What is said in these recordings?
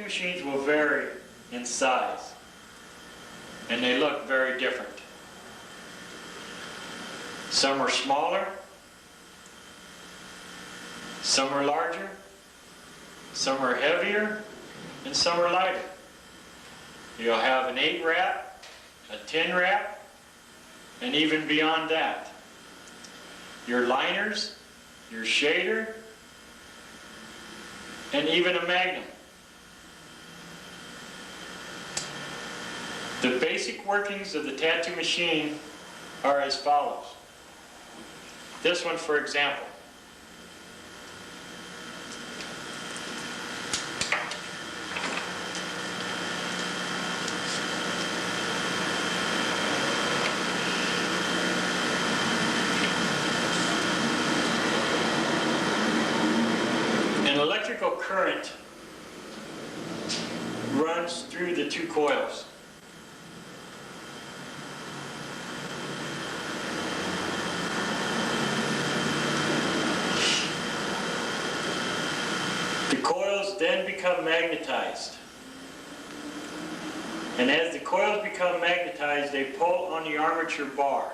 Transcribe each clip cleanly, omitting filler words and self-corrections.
machines will vary in size, and they look very different. Some are smaller, some are larger, some are heavier, and some are lighter. You'll have an 8 wrap, a 10 wrap, and even beyond that. Your liners, your shader, and even a magnum. The basic workings of the tattoo machine are as follows. This one, for example. An electrical current runs through the 2 coils. The coils then become magnetized. And as the coils become magnetized, they pull on the armature bar.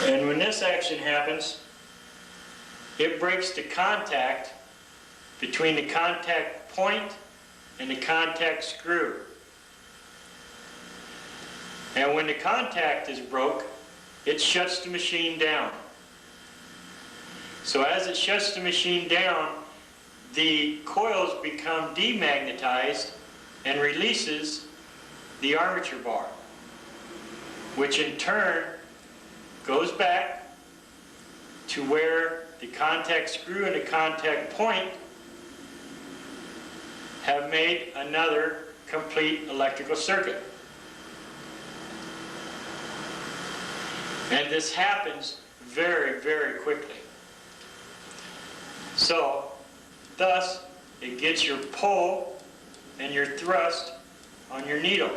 And when this action happens, it breaks the contact between the contact point and the contact screw. And when the contact is broke, it shuts the machine down. So as it shuts the machine down, the coils become demagnetized and releases the armature bar, which in turn goes back to where the contact screw and the contact point have made another complete electrical circuit. And this happens very, very quickly. So, thus, it gets your pull and your thrust on your needle.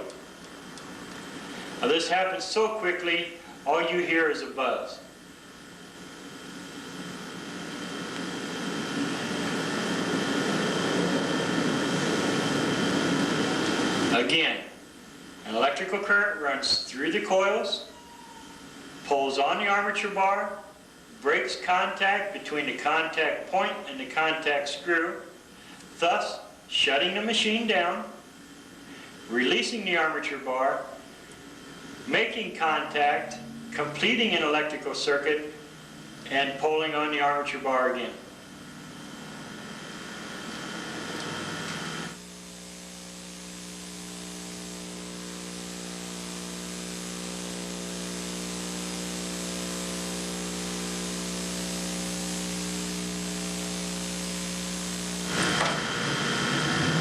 Now this happens so quickly, all you hear is a buzz. Again, an electrical current runs through the coils, pulls on the armature bar, breaks contact between the contact point and the contact screw, thus shutting the machine down, releasing the armature bar, making contact, completing an electrical circuit, and pulling on the armature bar again.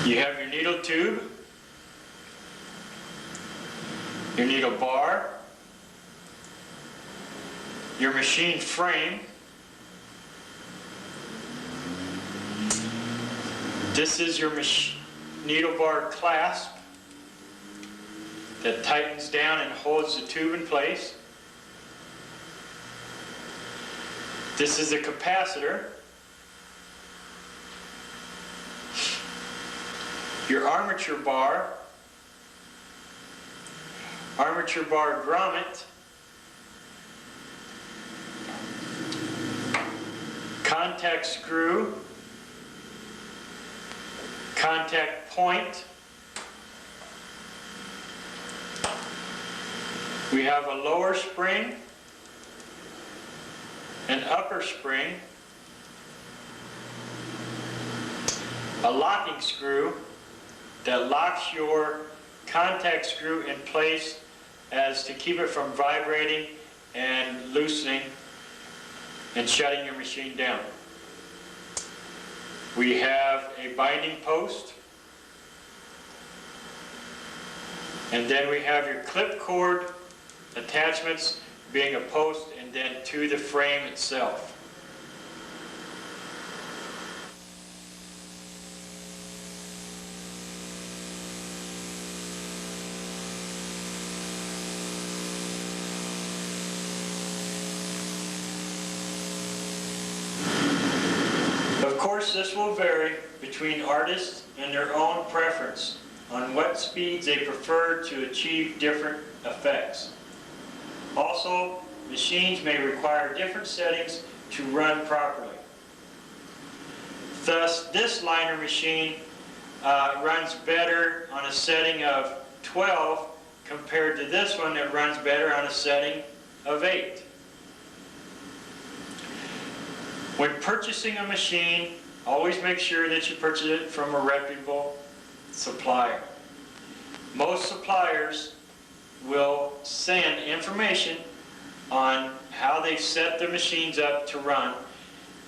You have your needle tube, your needle bar, your machine frame. This is your needle bar clasp that tightens down and holds the tube in place. This is a capacitor. Your armature bar grommet, contact screw, contact point. We have a lower spring, an upper spring, a locking screw that locks your contact screw in place as to keep it from vibrating and loosening and shutting your machine down. We have a binding post, and then we have your clip cord attachments being a post and then to the frame itself. course, this will vary between artists and their own preference on what speeds they prefer to achieve different effects. Also, machines may require different settings to run properly. Thus, this liner machine runs better on a setting of 12 compared to this one that runs better on a setting of 8. When purchasing a machine, always make sure that you purchase it from a reputable supplier. Most suppliers will send information on how they set the machines up to run,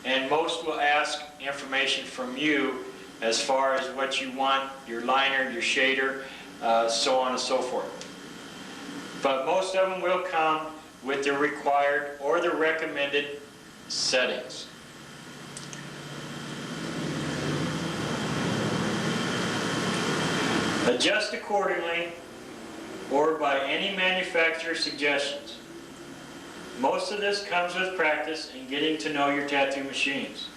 and most will ask information from you as far as what you want, your liner, your shader, so on and so forth. But most of them will come with the required or the recommended settings. Adjust accordingly or by any manufacturer's suggestions. Most of this comes with practice and getting to know your tattoo machines.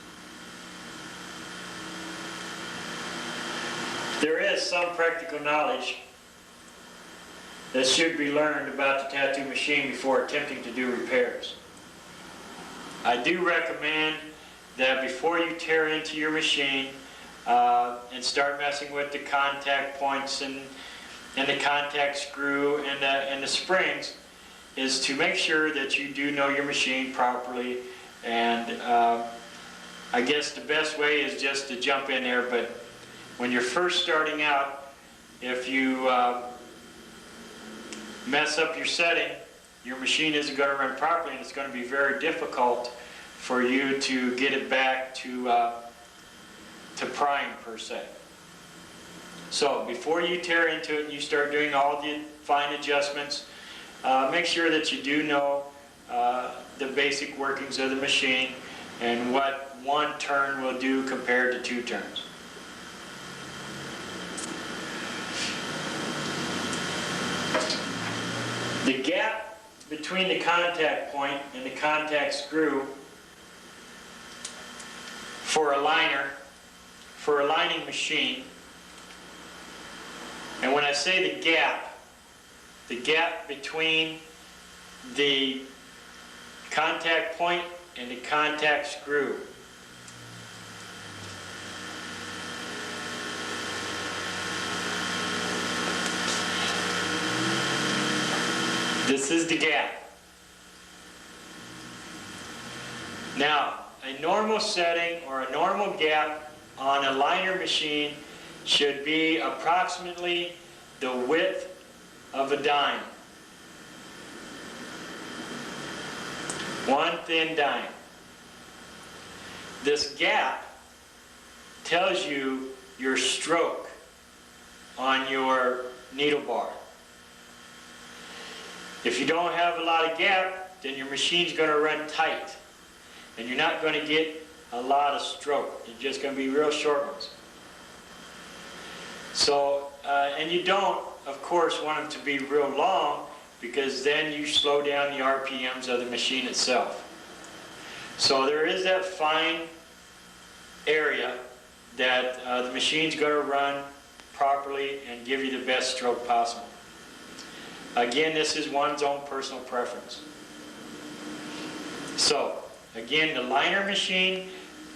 There is some practical knowledge that should be learned about the tattoo machine before attempting to do repairs. I do recommend that before you tear into your machine and start messing with the contact points and the contact screw and the springs, is to make sure that you do know your machine properly. And I guess the best way is just to jump in there, but when you're first starting out, if you mess up your setting, your machine isn't going to run properly, and it's going to be very difficult for you to get it back to prime, per se. So before you tear into it and you start doing all the fine adjustments, make sure that you do know the basic workings of the machine and what one turn will do compared to 2 turns. The gap between the contact point and the contact screw for a lining machine, and when I say the gap between the contact point and the contact screw, this is the gap. Now, a normal setting or a normal gap on a liner machine should be approximately the width of a dime. One thin dime. This gap tells you your stroke on your needle bar. If you don't have a lot of gap, then your machine's going to run tight, and you're not going to get a lot of stroke. You're just going to be real short ones. So, and you don't, of course, want them to be real long, because then you slow down the RPMs of the machine itself. So there is that fine area that the machine's going to run properly and give you the best stroke possible. Again, this is one's own personal preference. So, again, the liner machine,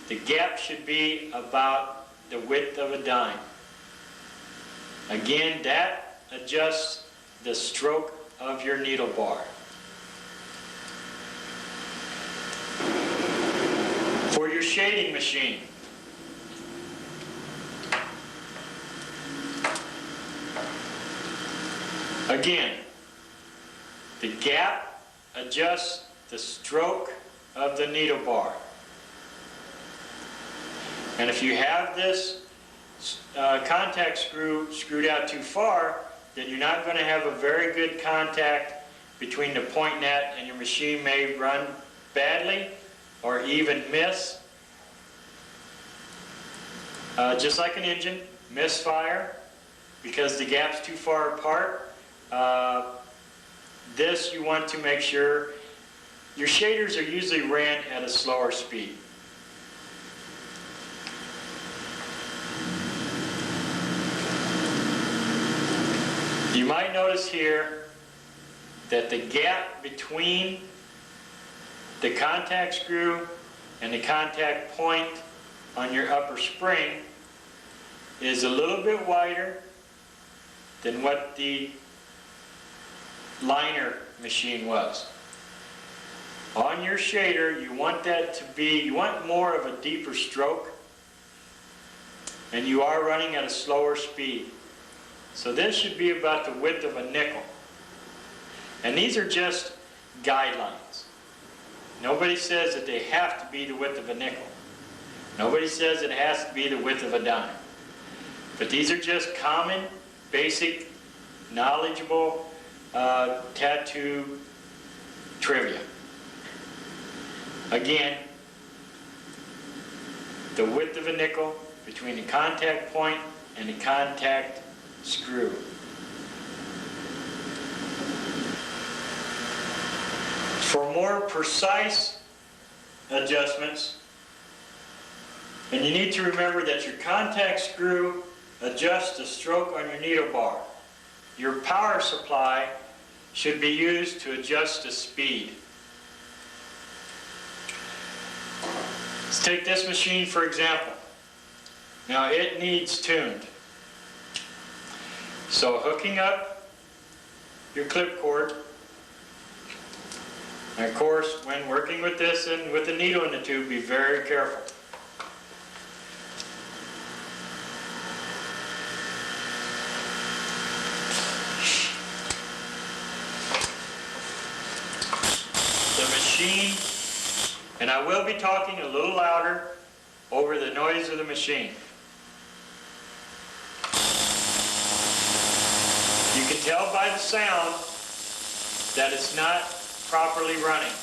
the gap should be about the width of a dime. Again, that adjusts the stroke of your needle bar. For your shading machine, again, the gap adjusts the stroke of the needle bar. And if you have this contact screw screwed out too far, then you're not going to have a very good contact between the point net, and your machine may run badly or even miss. Just like an engine, misfire because the gap's too far apart. This you want to make sure your shaders are usually ran at a slower speed. You might notice here that the gap between the contact screw and the contact point on your upper spring is a little bit wider than what the liner machine was. On your shader, you want that to be, you want more of a deeper stroke, and you are running at a slower speed. So this should be about the width of a nickel. And these are just guidelines. Nobody says that they have to be the width of a nickel. Nobody says it has to be the width of a dime. But these are just common, basic, knowledgeable tattoo trivia. Again, the width of a nickel between the contact point and the contact screw. For more precise adjustments, and you need to remember that your contact screw adjusts the stroke on your needle bar. Your power supply should be used to adjust the speed. Let's take this machine for example. Now it needs tuned. So hooking up your clip cord, and of course when working with this and with the needle in the tube, be very careful. The machine, and I will be talking a little louder over the noise of the machine. You can tell by the sound that it's not properly running.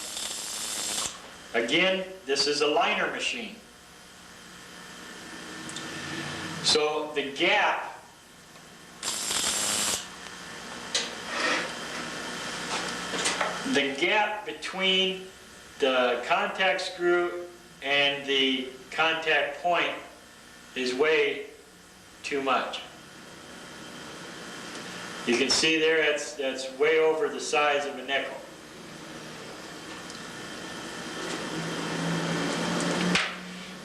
Again, this is a liner machine. So the gap between the contact screw and the contact point is way too much. You can see there that's way over the size of a nickel.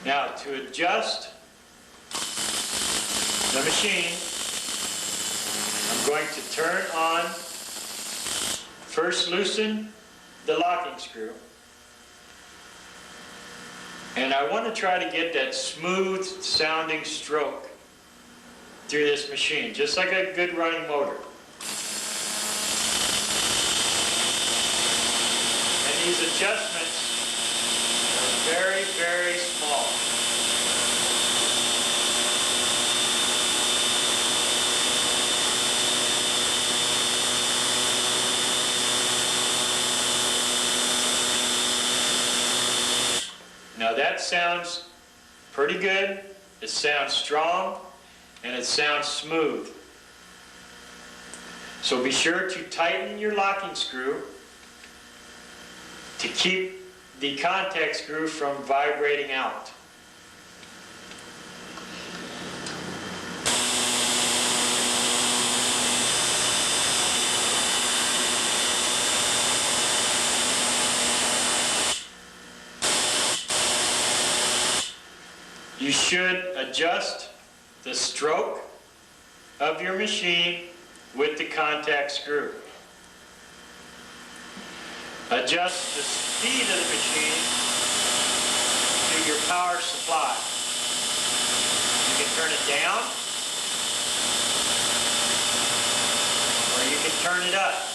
Now to adjust the machine, I'm going to turn on, first loosen the locking screw, and I want to try to get that smooth sounding stroke through this machine, just like a good running motor. And these adjustments are very, very small. Now that sounds pretty good, it sounds strong, and it sounds smooth. So be sure to tighten your locking screw to keep the contact screw from vibrating out. You should adjust the stroke of your machine with the contact screw. Adjust the speed of the machine to your power supply. You can turn it down, or you can turn it up.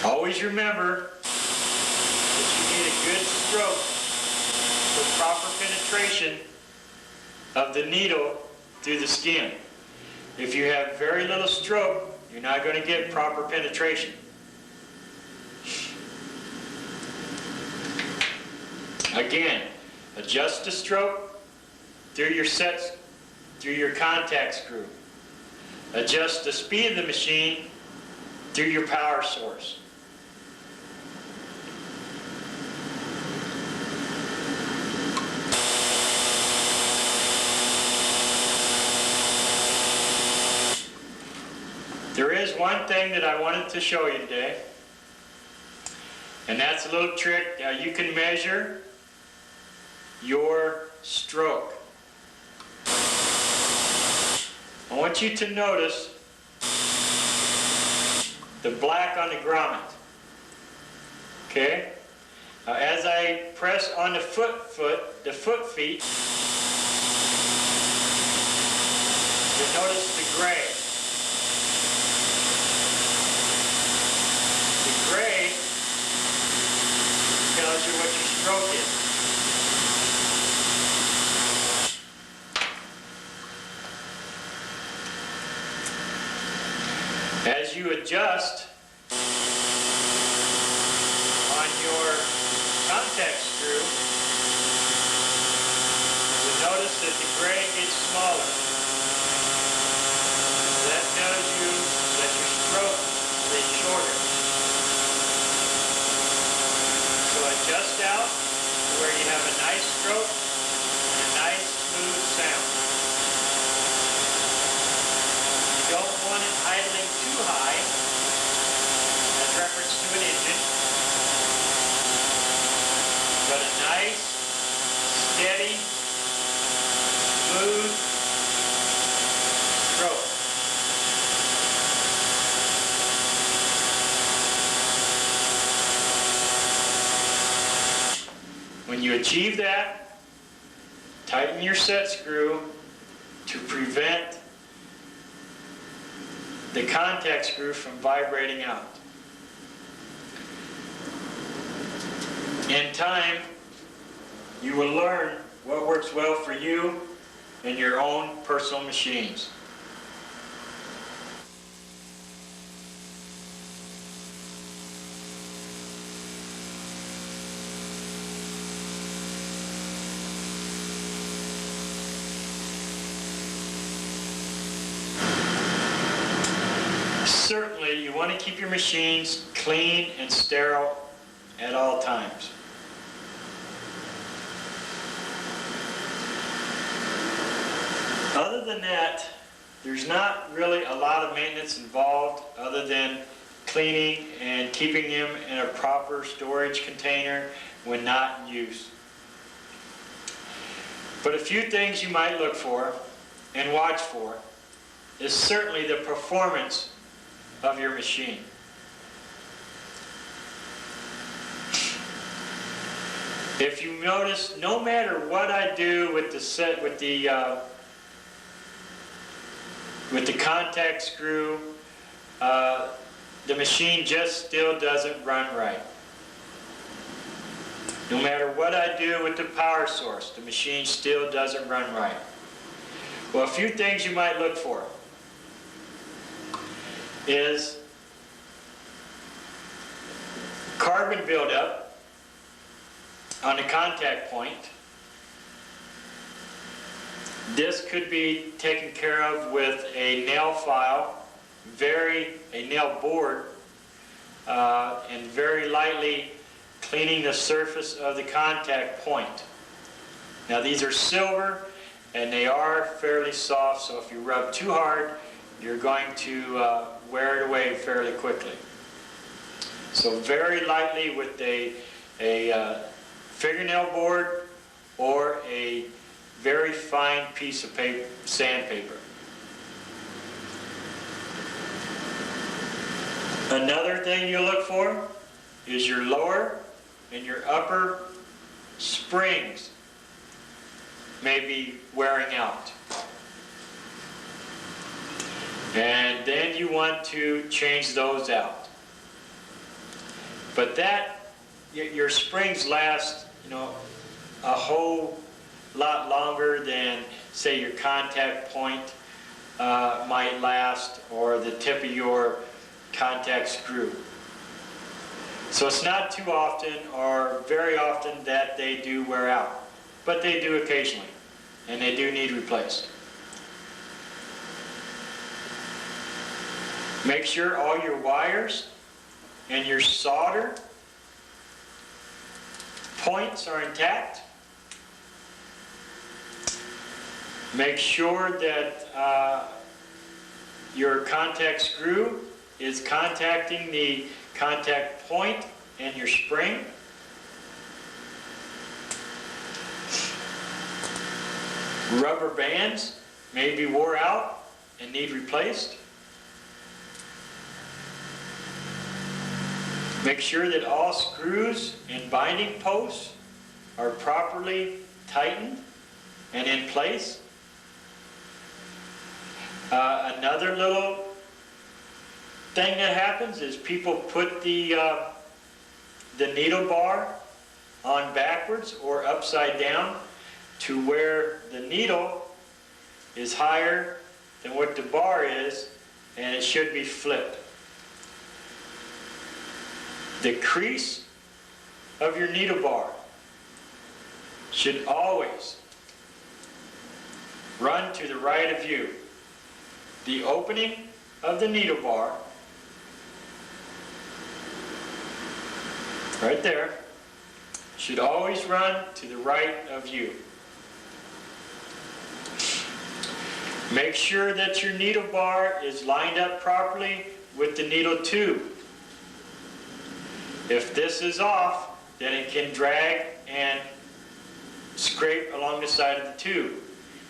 Always remember that you need a good stroke for proper penetration of the needle through the skin. If you have very little stroke, you're not going to get proper penetration. Again, adjust the stroke through your contact screw. Adjust the speed of the machine through your power source. is one thing that I wanted to show you today, and that's a little trick. You can measure your stroke. I want you to notice the black on the grommet. Okay? As I press on the foot feet, you'll notice the gray. The gray tells you what your stroke is. As you adjust on your contact screw, you'll notice that the gray gets smaller. That tells you that your stroke is shorter. So adjust out to where you have a nice stroke and a nice smooth sound. You don't want it idling too high as reference to an engine, but a nice, steady, smooth stroke. When you achieve that, tighten your set screw to prevent the contact screw from vibrating out. In time, you will learn what works well for you in your own personal machines. Certainly, you want to keep your machines clean and sterile at all times. Other than that, there's not really a lot of maintenance involved other than cleaning and keeping them in a proper storage container when not in use. But a few things you might look for and watch for is certainly the performance of your machine. If you notice, no matter what I do with the contact screw, the machine just still doesn't run right. No matter what I do with the power source, the machine still doesn't run right. Well, a few things you might look for is carbon buildup on the contact point. This could be taken care of with a nail file, a nail board, and very lightly cleaning the surface of the contact point. Now these are silver and they are fairly soft, so if you rub too hard, you're going to wear it away fairly quickly. So very lightly with a fingernail board or a very fine piece of sandpaper. Another thing you look for is your lower and your upper springs may be wearing out. And then you want to change those out. But your springs last, a whole lot longer than, say, your contact point might last, or the tip of your contact screw. So it's not too often or very often that they do wear out, but they do occasionally, and they do need replaced. Make sure all your wires and your solder points are intact. Make sure that your contact screw is contacting the contact point and your spring. Rubber bands may be wore out and need replaced. Make sure that all screws and binding posts are properly tightened and in place. Another little thing that happens is people put the needle bar on backwards or upside down to where the needle is higher than what the bar is, and it should be flipped. The crease of your needle bar should always run to the right of you. The opening of the needle bar, right there, should always run to the right of you. Make sure that your needle bar is lined up properly with the needle tube. If this is off, then it can drag and scrape along the side of the tube.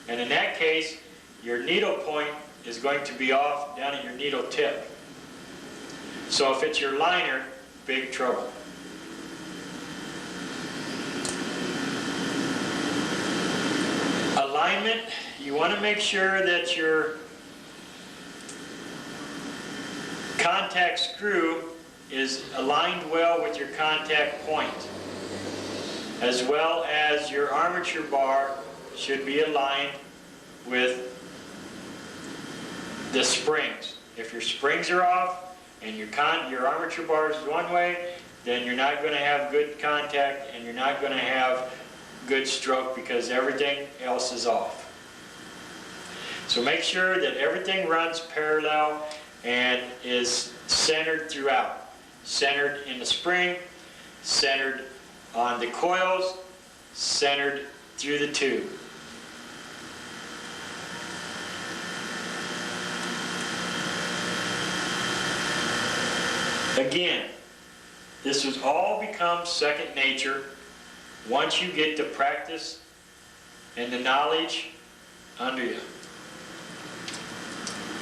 And in that case, your needle point is going to be off down at your needle tip. So if it's your liner, big trouble. Alignment, you want to make sure that your contact screw is aligned well with your contact point, as well as your armature bar should be aligned with the springs. If your springs are off and your armature bar is one way, then you're not going to have good contact and you're not going to have good stroke because everything else is off. So make sure that everything runs parallel and is centered throughout. Centered in the spring, centered on the coils, centered through the tube. Again, this has all become second nature once you get the practice and the knowledge under you.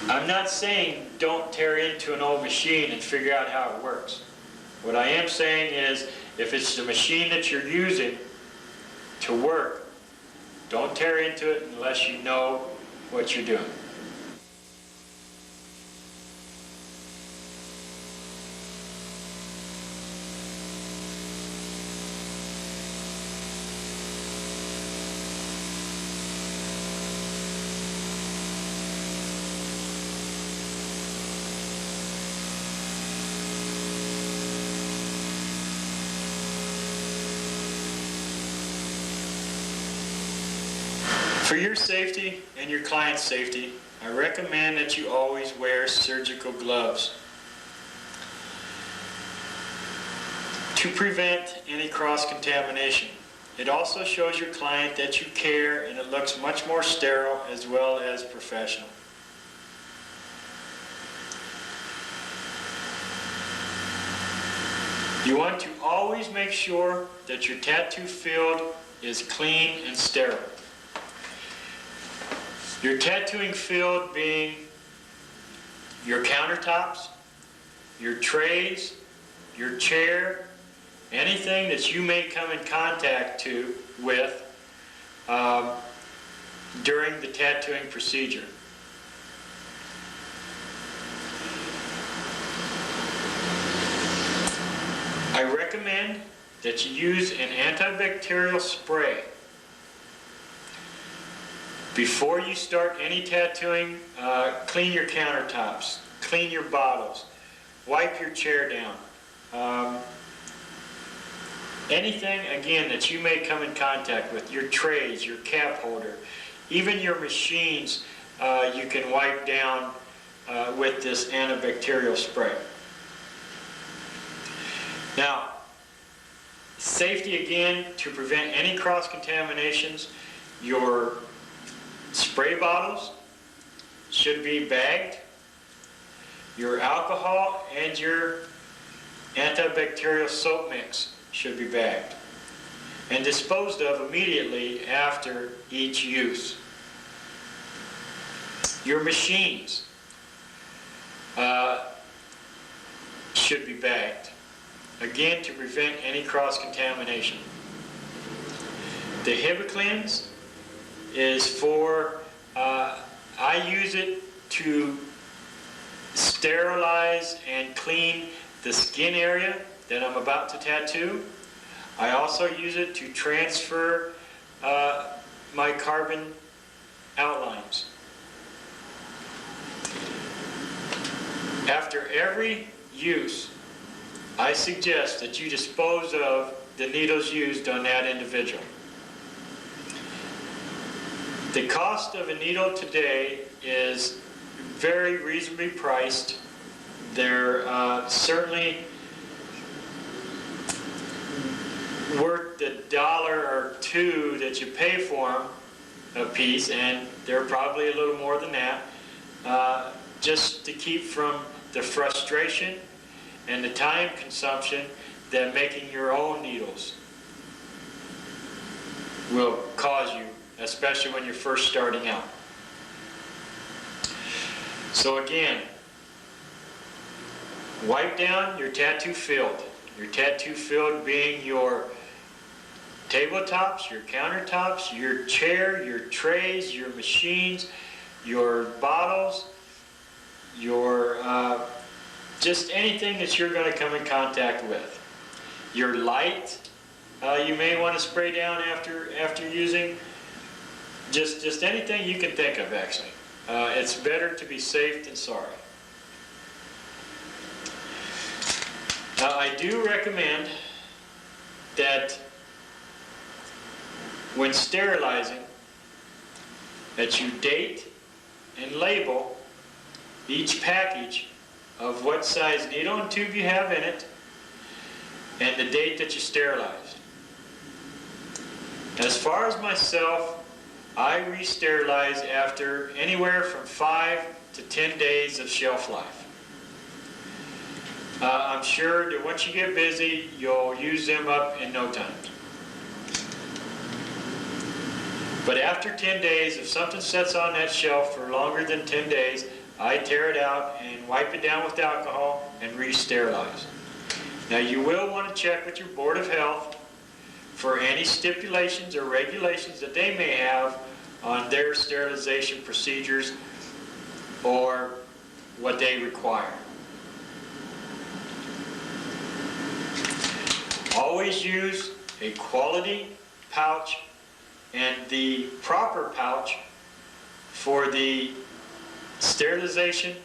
I'm not saying don't tear into an old machine and figure out how it works. What I am saying is, if it's the machine that you're using to work, don't tear into it unless you know what you're doing. For your safety and your client's safety, I recommend that you always wear surgical gloves to prevent any cross-contamination. It also shows your client that you care, and it looks much more sterile as well as professional. You want to always make sure that your tattoo field is clean and sterile. Your tattooing field being your countertops, your trays, your chair, anything that you may come in contact with during the tattooing procedure. I recommend that you use an antibacterial spray. Before you start any tattooing, clean your countertops, clean your bottles, wipe your chair down. Anything, again, that you may come in contact with, your trays, your cap holder, even your machines, you can wipe down with this antibacterial spray. Now, safety again, to prevent any cross-contaminations, your spray bottles should be bagged. your alcohol and your antibacterial soap mix should be bagged and disposed of immediately after each use. Your machines should be bagged, again to prevent any cross-contamination. The Hibiclens is for, I use it to sterilize and clean the skin area that I'm about to tattoo. I also use it to transfer my carbon outlines. After every use, I suggest that you dispose of the needles used on that individual. The cost of a needle today is very reasonably priced. They're certainly worth the $1 or $2 that you pay for them a piece, and they're probably a little more than that, just to keep from the frustration and the time consumption that making your own needles will cause you, especially when you're first starting out. So again, wipe down your tattoo field. Your tattoo field being your tabletops, your countertops, your chair, your trays, your machines, your bottles, your just anything that you're going to come in contact with. Your light, you may want to spray down after using. Just anything you can think of, actually. It's better to be safe than sorry. Now, I do recommend that when sterilizing, that you date and label each package of what size needle and tube you have in it and the date that you sterilized. As far as myself, I re-sterilize after anywhere from 5 to 10 days of shelf life. I'm sure that once you get busy, you'll use them up in no time. But after 10 days, if something sits on that shelf for longer than 10 days, I tear it out and wipe it down with alcohol and re-sterilize. Now, you will want to check with your Board of Health for any stipulations or regulations that they may have on their sterilization procedures or what they require. Always use a quality pouch and the proper pouch for the sterilization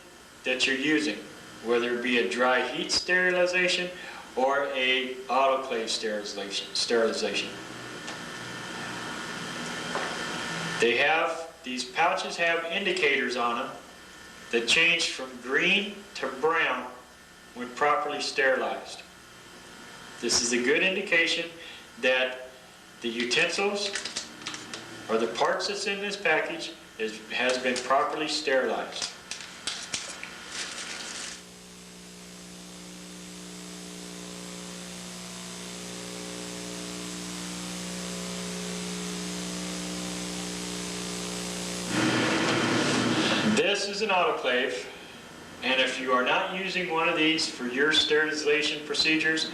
that you're using, whether it be a dry heat sterilization or a autoclave sterilization. These pouches have indicators on them that change from green to brown when properly sterilized. This is a good indication that the utensils or the parts that's in this package has been properly sterilized. This is an autoclave, and if you are not using one of these for your sterilization procedures,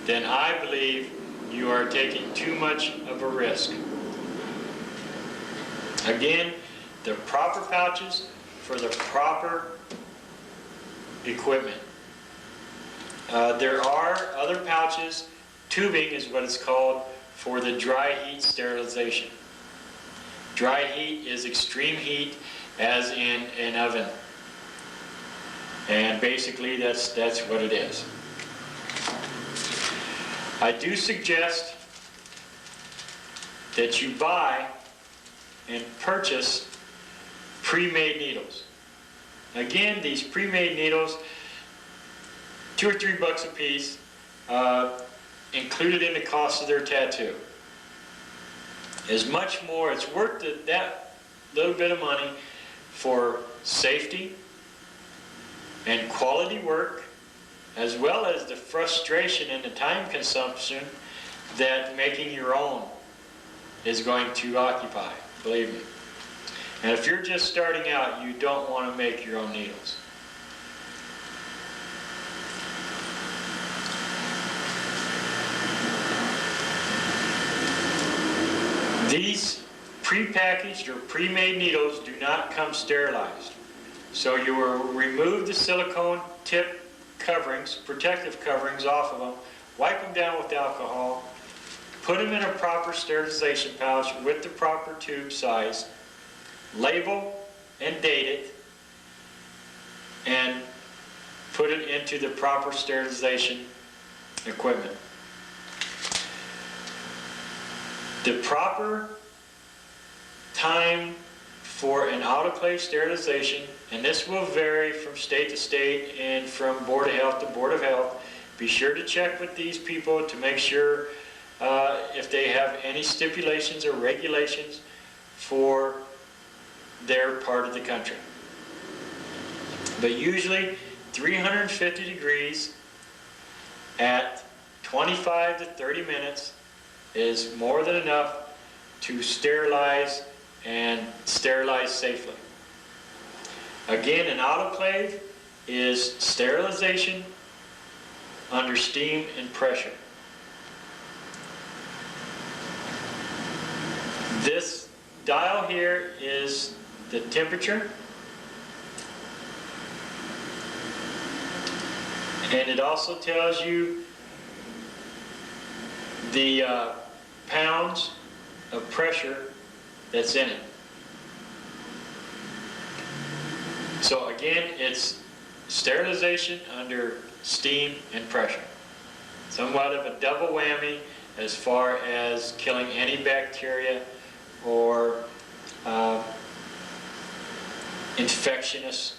then I believe you are taking too much of a risk. Again, the proper pouches for the proper equipment. There are other pouches, tubing is what it's called, for the dry heat sterilization. Dry heat is extreme heat, as in an oven. And basically that's what it is. I do suggest that you buy and purchase pre-made needles. Again, these pre-made needles, $2 or $3 a piece, included in the cost of their tattoo. Is much more, it's worth that little bit of money for safety, and quality work, as well as the frustration and the time consumption that making your own is going to occupy, believe me. And if you're just starting out, you don't want to make your own needles. These pre-packaged or pre-made needles do not come sterilized. So you will remove the silicone tip coverings, protective coverings off of them, wipe them down with alcohol, put them in a proper sterilization pouch with the proper tube size, label and date it, and put it into the proper sterilization equipment. The proper time for an autoclave sterilization, and this will vary from state to state and from Board of Health to Board of Health. Be sure to check with these people to make sure if they have any stipulations or regulations for their part of the country. But usually 350 degrees at 25 to 30 minutes is more than enough to sterilize and sterilize safely. Again, an autoclave is sterilization under steam and pressure. This dial here is the temperature, and it also tells you the pounds of pressure that's in it. So again, it's sterilization under steam and pressure. Somewhat of a double whammy as far as killing any bacteria or infectious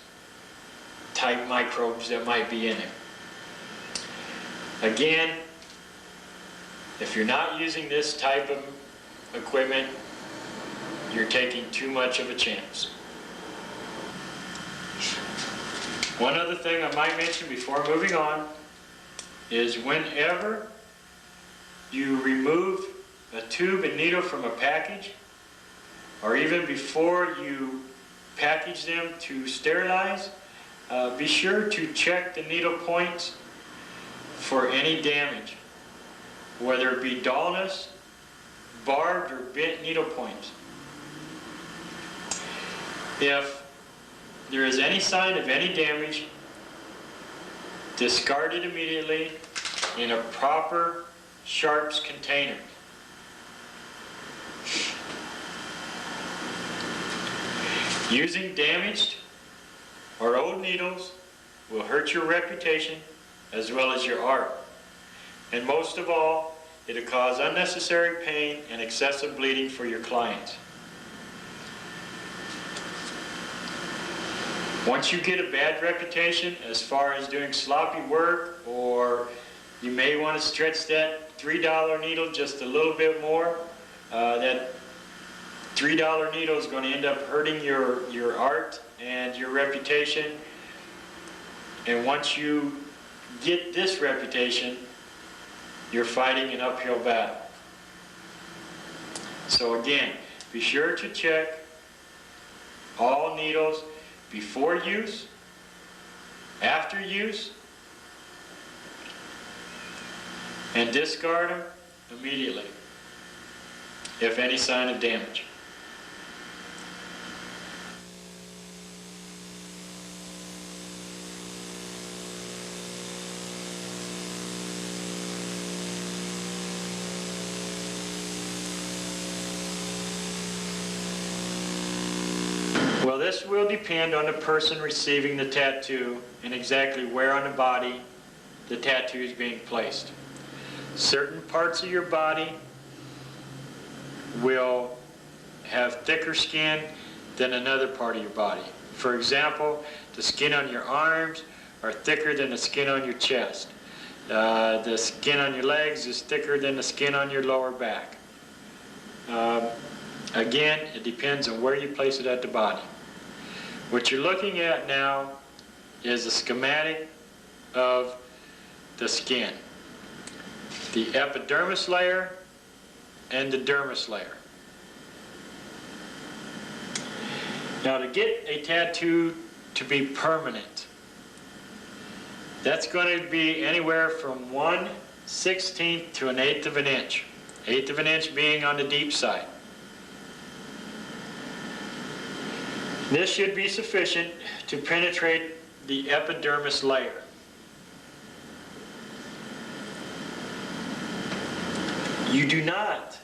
type microbes that might be in there. Again, if you're not using this type of equipment, you're taking too much of a chance. One other thing I might mention before moving on is whenever you remove a tube and needle from a package, or even before you package them to sterilize, be sure to check the needle points for any damage, whether it be dullness, barbed or bent needle points. If there is any sign of any damage, discard it immediately in a proper sharps container. Using damaged or old needles will hurt your reputation as well as your art. And most of all, it'll cause unnecessary pain and excessive bleeding for your clients. Once you get a bad reputation as far as doing sloppy work, or you may want to stretch that $3 needle just a little bit more, that $3 needle is going to end up hurting your art and your reputation. And once you get this reputation, you're fighting an uphill battle. So again, be sure to check all needles before use, after use, and discard them immediately if any sign of damage. Well, this will depend on the person receiving the tattoo and exactly where on the body the tattoo is being placed. Certain parts of your body will have thicker skin than another part of your body. For example, the skin on your arms are thicker than the skin on your chest. The skin on your legs is thicker than the skin on your lower back. Again, it depends on where you place it at the body. What you're looking at now is a schematic of the skin. The epidermis layer and the dermis layer. Now, to get a tattoo to be permanent, that's going to be anywhere from 1/16 to 1/8 of an inch. 1/8 of an inch being on the deep side. This should be sufficient to penetrate the epidermis layer. You do not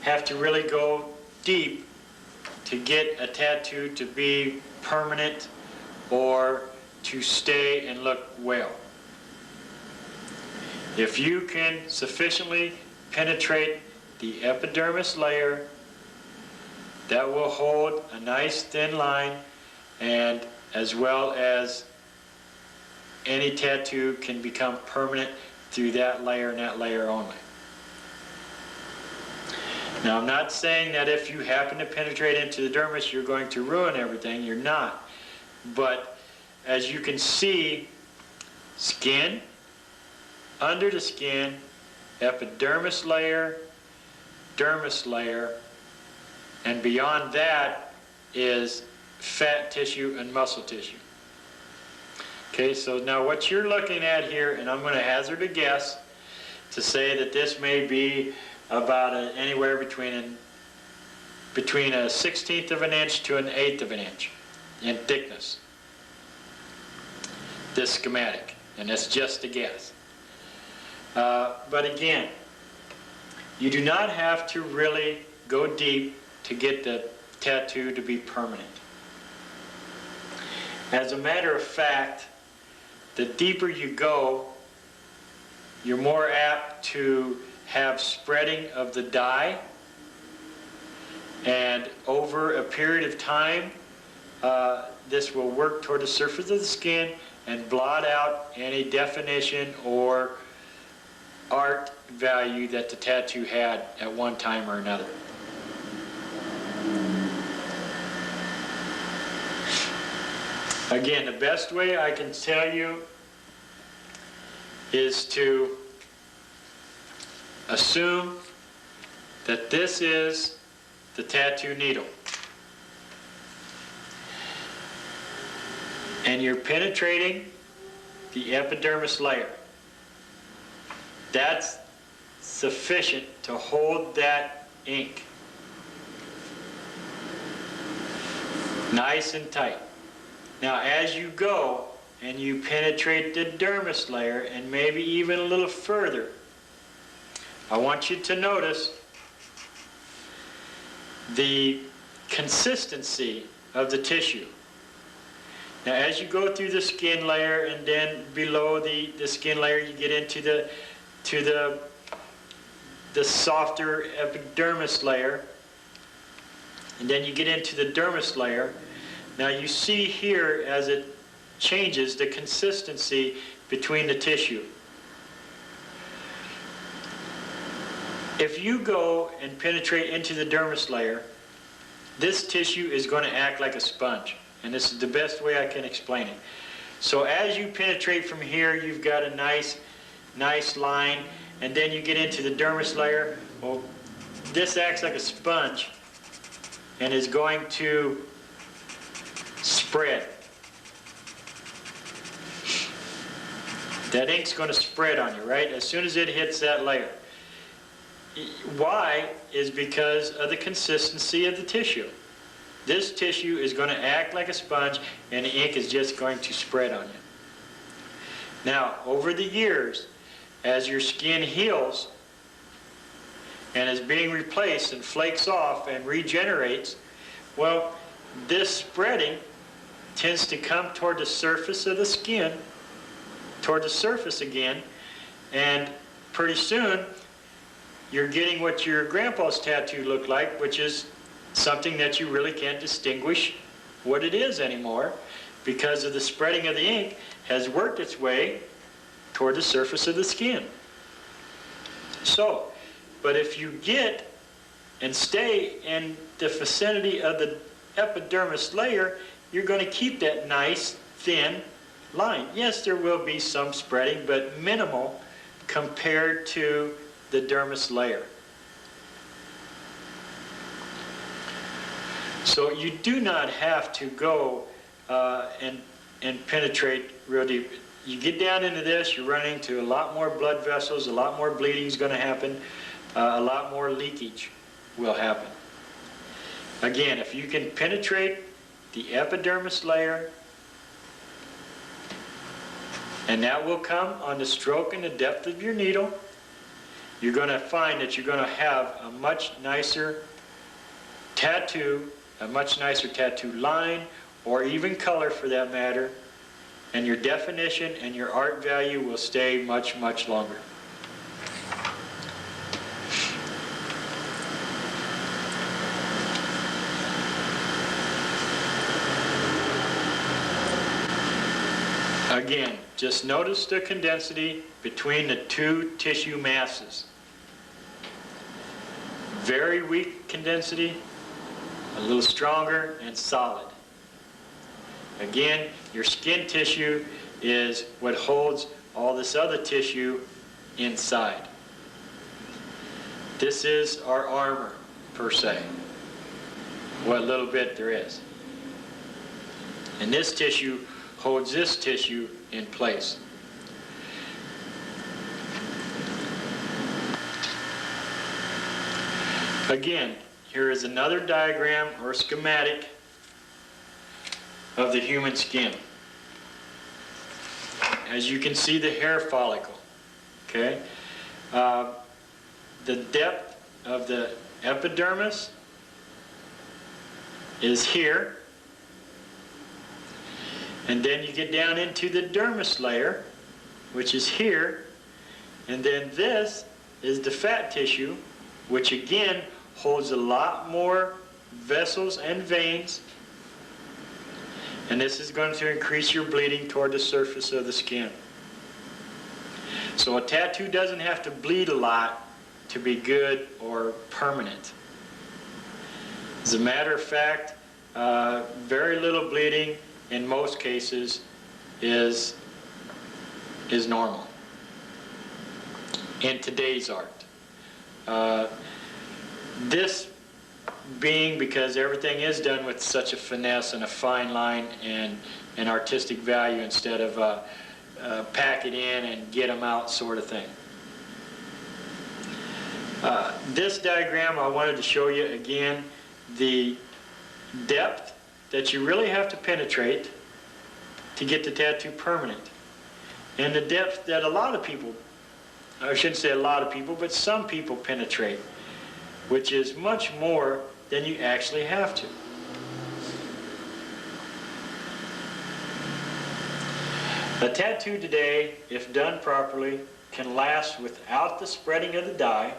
have to really go deep to get a tattoo to be permanent or to stay and look well. If you can sufficiently penetrate the epidermis layer, that will hold a nice thin line, and as well as any tattoo can become permanent through that layer and that layer only. Now, I'm not saying that if you happen to penetrate into the dermis you're going to ruin everything. You're not. But as you can see, skin, under the skin, epidermis layer, dermis layer, and beyond that is fat tissue and muscle tissue. Okay, so now what you're looking at here, and I'm going to hazard a guess to say that this may be about anywhere between a 1/16 of an inch to an 1/8 of an inch in thickness. This schematic, and that's just a guess. But again, you do not have to really go deep to get the tattoo to be permanent. As a matter of fact, the deeper you go, you're more apt to have spreading of the dye, and over a period of time this will work toward the surface of the skin and blot out any definition or art value that the tattoo had at one time or another. Again, the best way I can tell you is to assume that this is the tattoo needle. And you're penetrating the epidermis layer. That's sufficient to hold that ink nice and tight. Now, as you go and you penetrate the dermis layer and maybe even a little further, I want you to notice the consistency of the tissue. Now, as you go through the skin layer and then below the skin layer, you get into the softer epidermis layer, and then you get into the dermis layer. Now, you see here as it changes the consistency between the tissue. If you go and penetrate into the dermis layer, this tissue is going to act like a sponge. And this is the best way I can explain it. So as you penetrate from here, you've got a nice line, and then you get into the dermis layer. Well, this acts like a sponge and is going to spread. That ink's going to spread on you, right? As soon as it hits that layer. Why? Is because of the consistency of the tissue. This tissue is going to act like a sponge, and the ink is just going to spread on you. Now, over the years, as your skin heals and is being replaced and flakes off and regenerates, well, this spreading tends to come toward the surface of the skin, toward the surface again, and pretty soon you're getting what your grandpa's tattoo looked like, which is something that you really can't distinguish what it is anymore, because of the spreading of the ink has worked its way toward the surface of the skin. So, but if you get and stay in the vicinity of the epidermis layer, you're going to keep that nice thin line. Yes, there will be some spreading, but minimal compared to the dermis layer. So you do not have to go and penetrate real deep. You get down into this, you're running into a lot more blood vessels, a lot more bleeding is going to happen, a lot more leakage will happen. Again, if you can penetrate the epidermis layer, and that will come on the stroke and the depth of your needle, you're going to find that you're going to have a much nicer tattoo, a much nicer tattoo line, or even color for that matter, and your definition and your art value will stay much, much longer. Again, just notice the condensity between the two tissue masses. Very weak condensity, a little stronger and solid. Again, your skin tissue is what holds all this other tissue inside. This is our armor, per se, what little bit there is. And this tissue holds this tissue in place. Again, here is another diagram or schematic of the human skin. As you can see, the hair follicle, okay? The depth of the epidermis is here. And then you get down into the dermis layer, which is here. And then this is the fat tissue, which again holds a lot more vessels and veins. And this is going to increase your bleeding toward the surface of the skin. So a tattoo doesn't have to bleed a lot to be good or permanent. As a matter of fact, very little bleeding in most cases is normal in today's art. This being because everything is done with such a finesse and a fine line and an artistic value instead of pack it in and get them out sort of thing. This diagram I wanted to show you again the depth that you really have to penetrate to get the tattoo permanent, and the depth that a lot of people, I shouldn't say a lot of people, but some people penetrate, which is much more than you actually have to. A tattoo today, if done properly, can last without the spreading of the dye.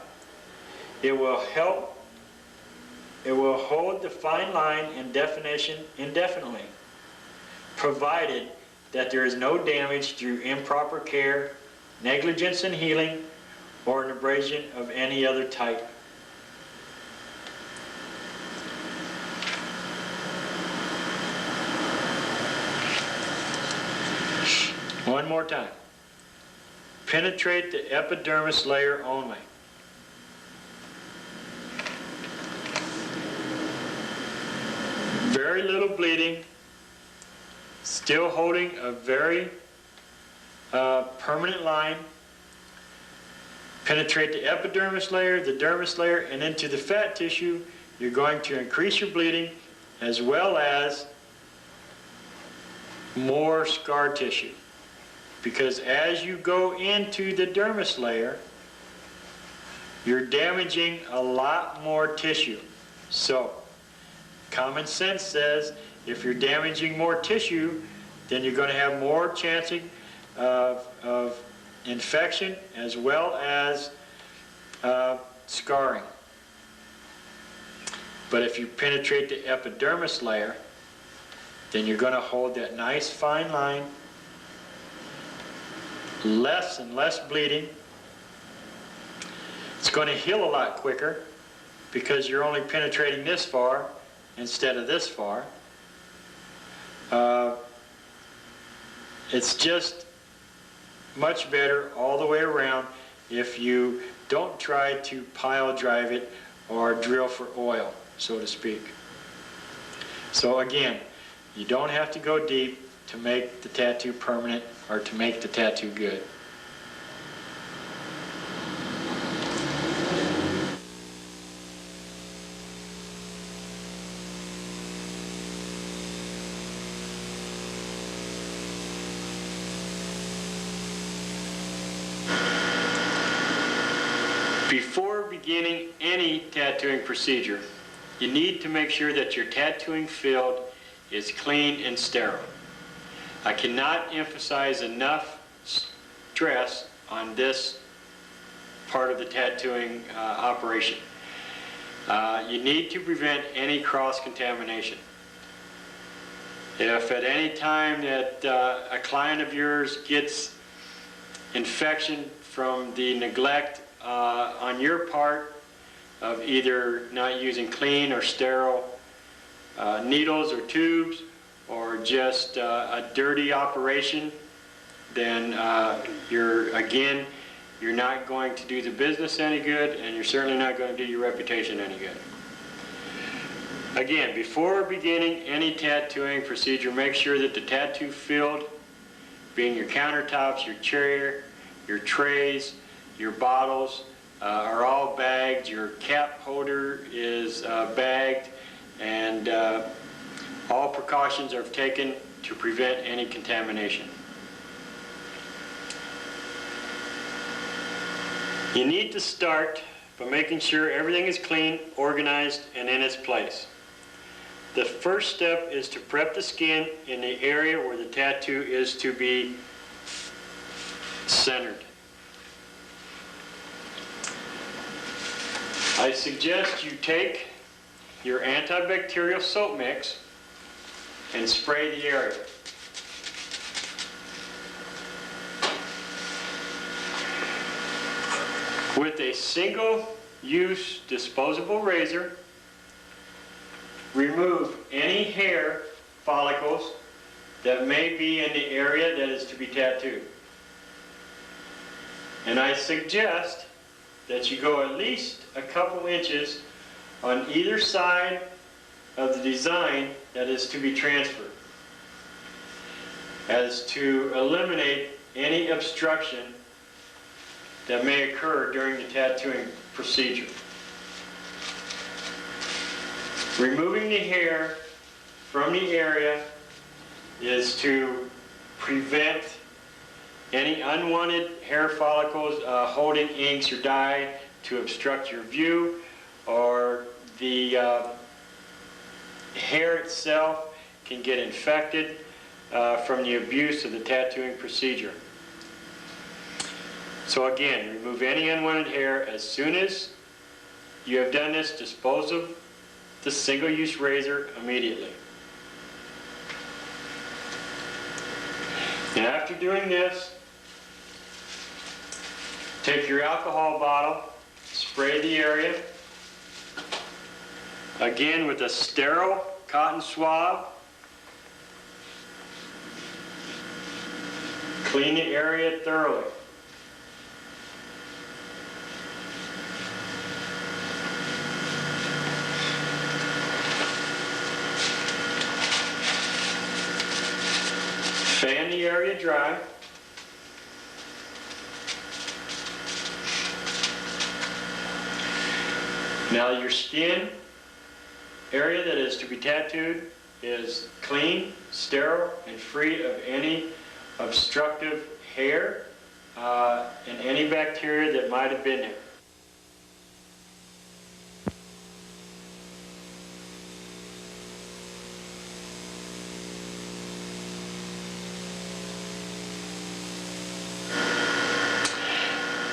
It will help. It will hold the fine line and definition indefinitely, provided that there is no damage through improper care, negligence in healing, or an abrasion of any other type. One more time. Penetrate the epidermis layer only. Very little bleeding, still holding a very permanent line. Penetrate the epidermis layer, the dermis layer, and into the fat tissue. You're going to increase your bleeding as well as more scar tissue. Because as you go into the dermis layer, you're damaging a lot more tissue. So, common sense says if you're damaging more tissue, then you're going to have more chance of infection as well as scarring. But if you penetrate the epidermis layer, then you're going to hold that nice fine line, less and less bleeding. It's going to heal a lot quicker because you're only penetrating this far instead of this far. It's just much better all the way around if you don't try to pile drive it or drill for oil, so to speak. So again, you don't have to go deep to make the tattoo permanent or to make the tattoo good. Before beginning any tattooing procedure, you need to make sure that your tattooing field is clean and sterile. I cannot emphasize enough stress on this part of the tattooing operation. You need to prevent any cross-contamination. If at any time that a client of yours gets infection from the neglect on your part of either not using clean or sterile needles or tubes, or just a dirty operation, then you're not going to do the business any good, and you're certainly not going to do your reputation any good. Again, before beginning any tattooing procedure, make sure that the tattoo field, being your countertops, your chair, your trays, your bottles, are all bagged. Your cap holder is bagged, and all precautions are taken to prevent any contamination. You need to start by making sure everything is clean, organized, and in its place. The first step is to prep the skin in the area where the tattoo is to be centered. I suggest you take your antibacterial soap mix and spray the area. With a single-use disposable razor, remove any hair follicles that may be in the area that is to be tattooed. And I suggest that you go at least a couple inches on either side of the design that is to be transferred, as to eliminate any obstruction that may occur during the tattooing procedure. Removing the hair from the area is to prevent any unwanted hair follicles holding inks or dye to obstruct your view, or the hair itself can get infected from the abuse of the tattooing procedure. So again, remove any unwanted hair. As soon as you have done this, dispose of the single-use razor immediately. And after doing this, take your alcohol bottle, spray the area, again with a sterile cotton swab. Clean the area thoroughly. Fan the area dry. Now your skin area that is to be tattooed is clean, sterile, and free of any obstructive hair and any bacteria that might have been there.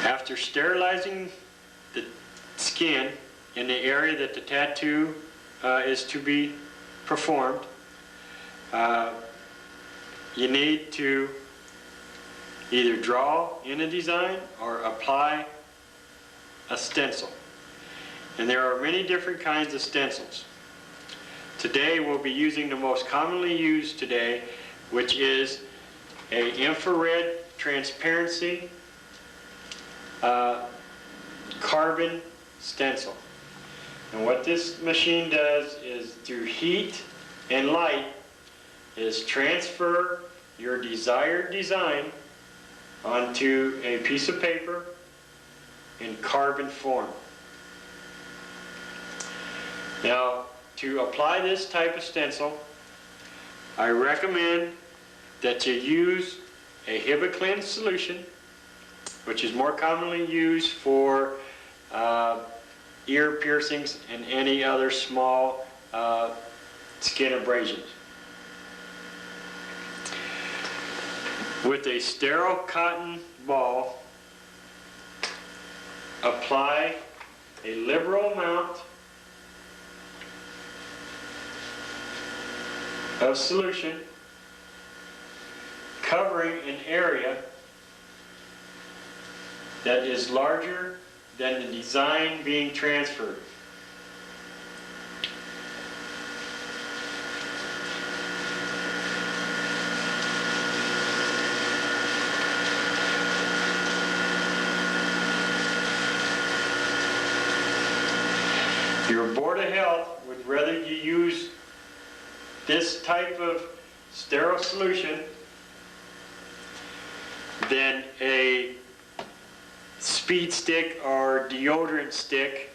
After sterilizing the skin in the area that the tattoo is to be performed, you need to either draw in a design or apply a stencil. And there are many different kinds of stencils. Today we'll be using the most commonly used today, which is a infrared transparency carbon stencil. And what this machine does is, through heat and light, is transfer your desired design onto a piece of paper in carbon form. Now, to apply this type of stencil, I recommend that you use a Hibiclin solution, which is more commonly used for ear piercings and any other small skin abrasions. With a sterile cotton ball, apply a liberal amount of solution covering an area that is larger than the design being transferred. Your Board of Health would rather you use this type of sterile solution than a speed stick or deodorant stick,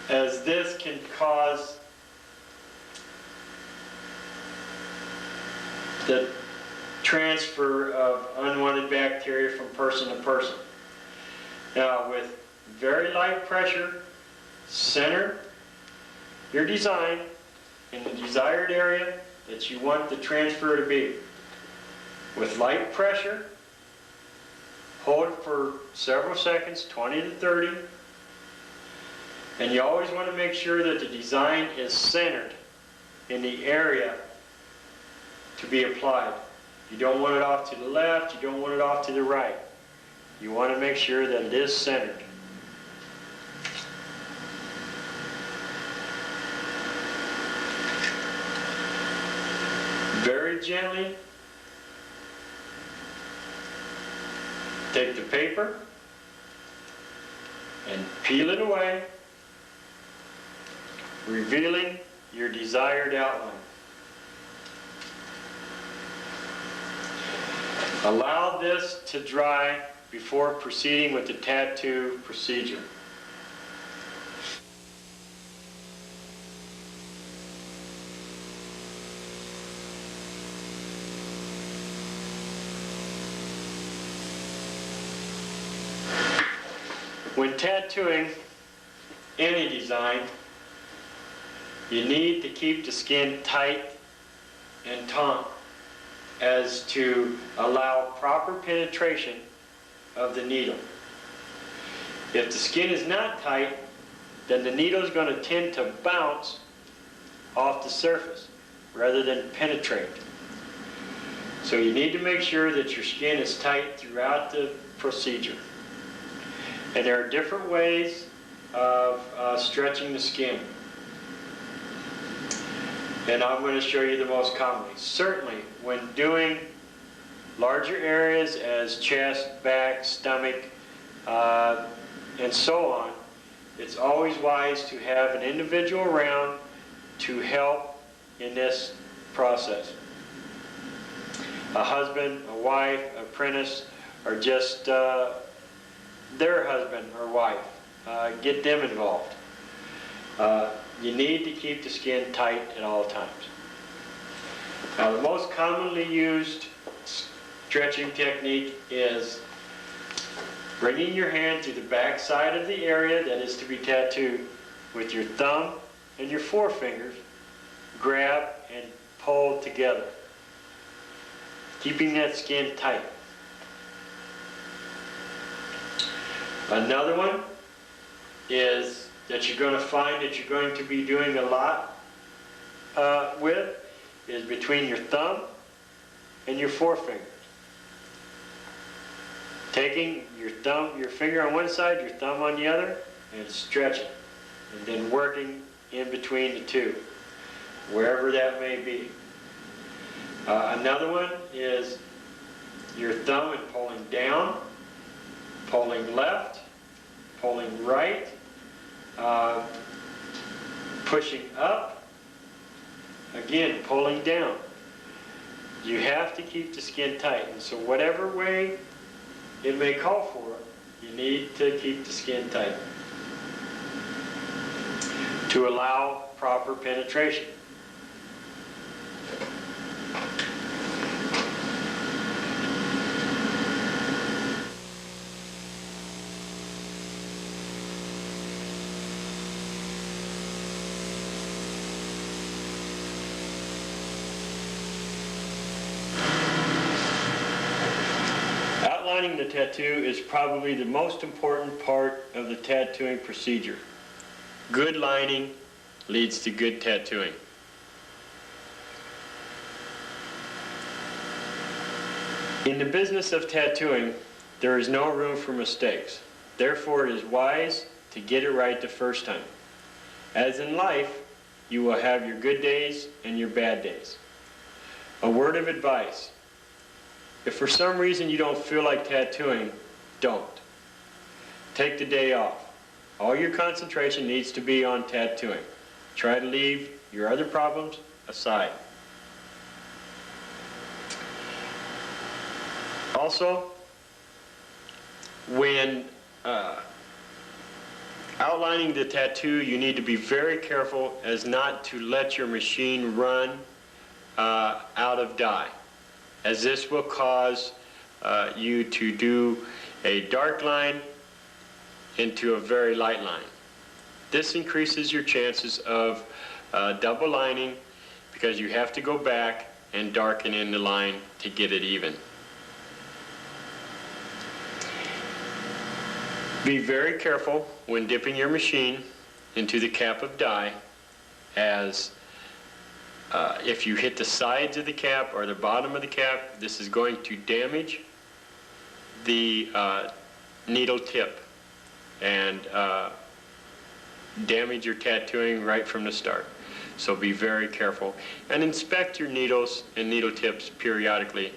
as this can cause the transfer of unwanted bacteria from person to person. Now, with very light pressure, center your design in the desired area that you want the transfer to be. With light pressure, hold it for several seconds, 20 to 30, and you always want to make sure that the design is centered in the area to be applied. You don't want it off to the left, you don't want it off to the right. You want to make sure that it is centered. Very gently take the paper and peel it away, revealing your desired outline. Allow this to dry before proceeding with the tattoo procedure. When tattooing any design, you need to keep the skin tight and taut as to allow proper penetration of the needle. If the skin is not tight, then the needle is going to tend to bounce off the surface rather than penetrate. So you need to make sure that your skin is tight throughout the procedure. And there are different ways of stretching the skin. And I'm going to show you the most commonly. Certainly, when doing larger areas as chest, back, stomach, and so on, it's always wise to have an individual around to help in this process. A husband, a wife, apprentice, or just their husband or wife. Get them involved. You need to keep the skin tight at all times. Now, the most commonly used stretching technique is bringing your hand to the back side of the area that is to be tattooed with your thumb and your forefingers, grab and pull together, keeping that skin tight. Another one is that you're going to find that you're going to be doing a lot with is between your thumb and your forefinger. Taking your finger on one side, your thumb on the other, and stretching. And then working in between the two, wherever that may be. Another one is your thumb and pulling down, pulling left, pulling right, pushing up, again pulling down. You have to keep the skin tight, and so whatever way it may call for, you need to keep the skin tight to allow proper penetration. Outlining the tattoo is probably the most important part of the tattooing procedure. Good lining leads to good tattooing. In the business of tattooing, there is no room for mistakes. Therefore, it is wise to get it right the first time. As in life, you will have your good days and your bad days. A word of advice: if for some reason you don't feel like tattooing, don't. Take the day off. All your concentration needs to be on tattooing. Try to leave your other problems aside. Also, when outlining the tattoo, you need to be very careful as not to let your machine run out of dye, as this will cause you to do a dark line into a very light line. This increases your chances of double lining because you have to go back and darken in the line to get it even. Be very careful when dipping your machine into the cap of dye, as if you hit the sides of the cap or the bottom of the cap, this is going to damage the needle tip and damage your tattooing right from the start. So be very careful and inspect your needles and needle tips periodically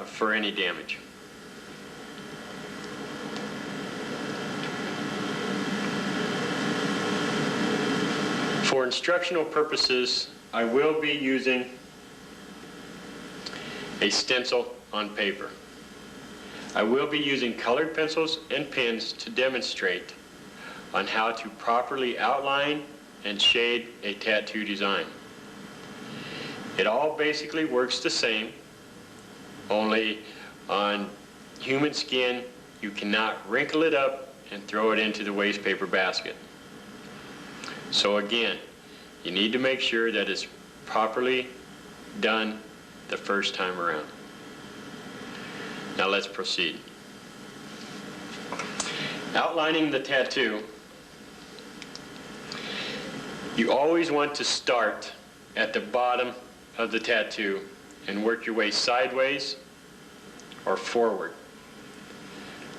for any damage. For instructional purposes, I will be using a stencil on paper. I will be using colored pencils and pens to demonstrate on how to properly outline and shade a tattoo design. It all basically works the same, only on human skin you cannot wrinkle it up and throw it into the waste paper basket. So again, you need to make sure that it's properly done the first time around. Now let's proceed. Outlining the tattoo, you always want to start at the bottom of the tattoo and work your way sideways or forward.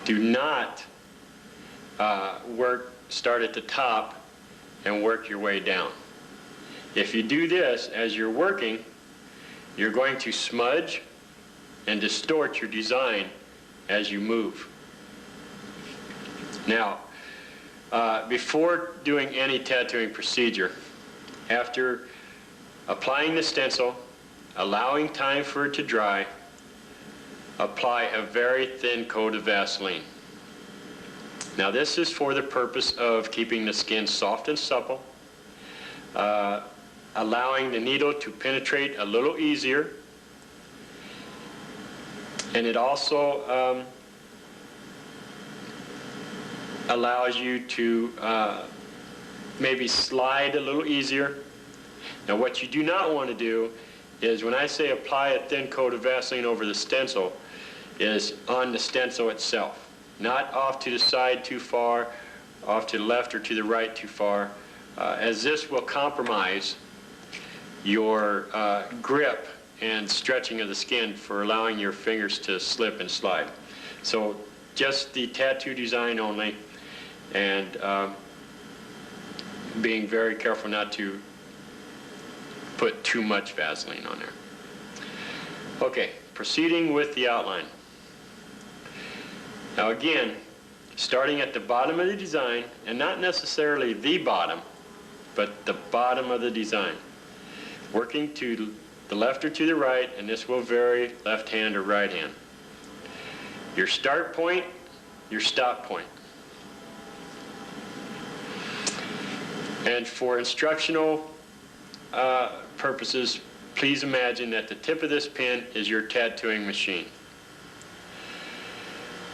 Do not start at the top and work your way down. If you do this as you're working, you're going to smudge and distort your design as you move. Now, before doing any tattooing procedure, after applying the stencil, allowing time for it to dry, apply a very thin coat of Vaseline. Now this is for the purpose of keeping the skin soft and supple, allowing the needle to penetrate a little easier, and it also allows you to maybe slide a little easier. Now what you do not want to do is, when I say apply a thin coat of Vaseline over the stencil, is on the stencil itself. Not off to the side too far, off to the left or to the right too far, as this will compromise your grip and stretching of the skin for allowing your fingers to slip and slide. So just the tattoo design only, and being very careful not to put too much Vaseline on there. Okay, proceeding with the outline. Now again, starting at the bottom of the design, and not necessarily the bottom, but the bottom of the design. Working to the left or to the right, and this will vary left hand or right hand. Your start point, your stop point. And for instructional purposes, please imagine that the tip of this pen is your tattooing machine.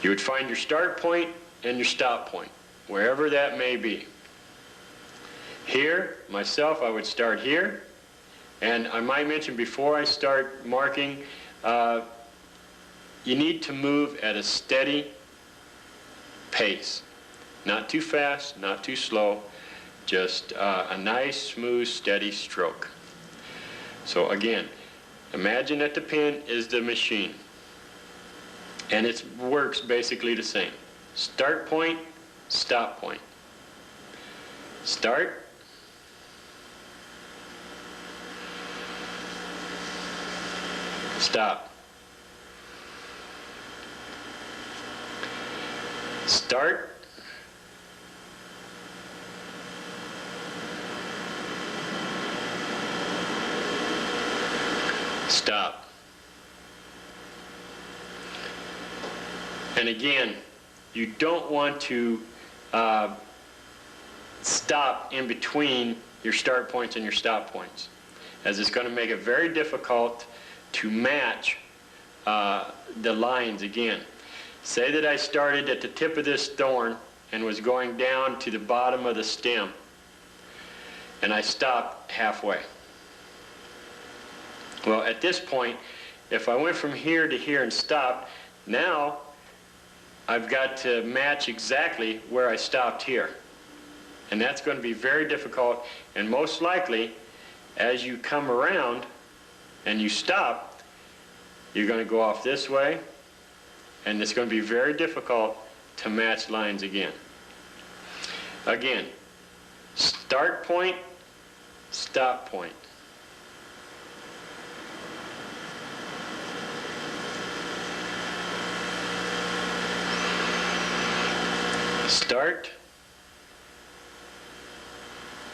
You would find your start point and your stop point, wherever that may be. Here, myself, I would start here, and I might mention before I start marking, you need to move at a steady pace. Not too fast, not too slow, just a nice, smooth, steady stroke. So again, imagine that the pen is the machine, and it works basically the same. Start point, stop point. Start. Stop. Start. Stop. And again, you don't want to stop in between your start points and your stop points, as it's going to make it very difficult to match the lines again. Say that I started at the tip of this thorn and was going down to the bottom of the stem, and I stopped halfway. Well, at this point, if I went from here to here and stopped, now I've got to match exactly where I stopped here. And that's going to be very difficult, and most likely, as you come around and you stop, you're going to go off this way, and it's going to be very difficult to match lines again. Again, start point, stop point. Start,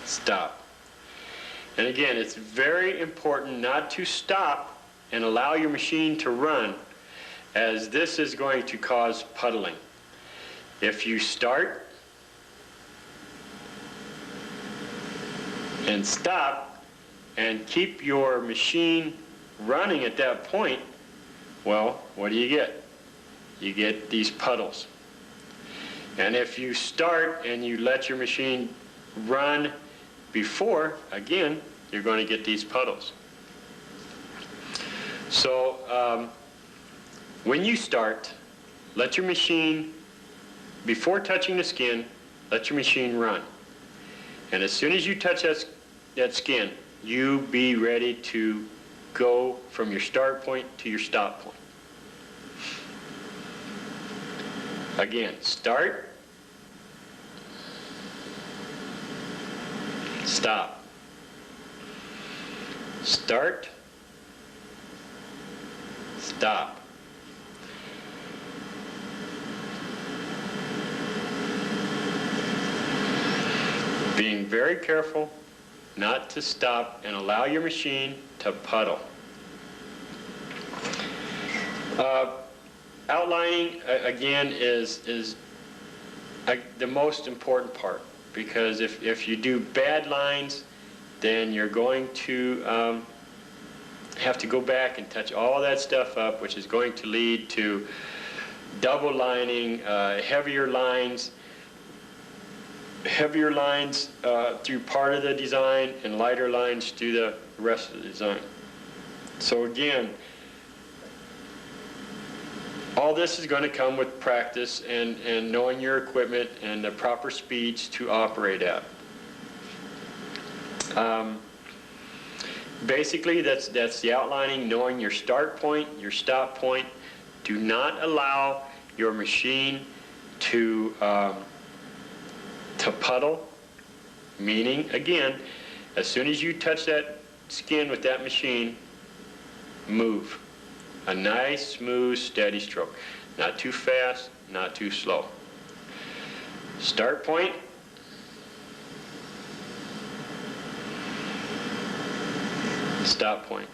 stop. And again, it's very important not to stop and allow your machine to run, as this is going to cause puddling. If you start and stop and keep your machine running at that point, well, what do you get? You get these puddles. And if you start and you let your machine run before, again, you're going to get these puddles. So when you start, let your machine, before touching the skin, let your machine run. And as soon as you touch that skin, you be ready to go from your start point to your stop point. Again, start, stop, start, stop. Being very careful not to stop and allow your machine to puddle. Outlining, again, is the most important part, because if you do bad lines, then you're going to have to go back and touch all that stuff up, which is going to lead to double lining, heavier lines through part of the design, and lighter lines through the rest of the design. So again, all this is going to come with practice and knowing your equipment and the proper speeds to operate at. Basically, that's the outlining, knowing your start point, your stop point. Do not allow your machine to puddle, meaning, again, as soon as you touch that skin with that machine, move. A nice, smooth, steady stroke. Not too fast, not too slow. Start point. Stop point.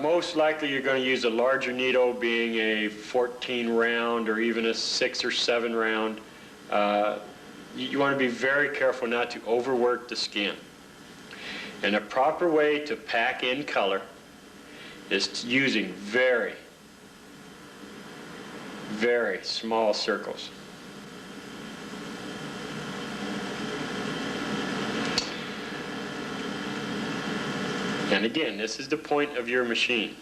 Most likely you're going to use a larger needle, being a 14 round or even a 6 or 7 round. You want to be very careful not to overwork the skin. And a proper way to pack in color is using very, very small circles. And again, this is the point of your machine.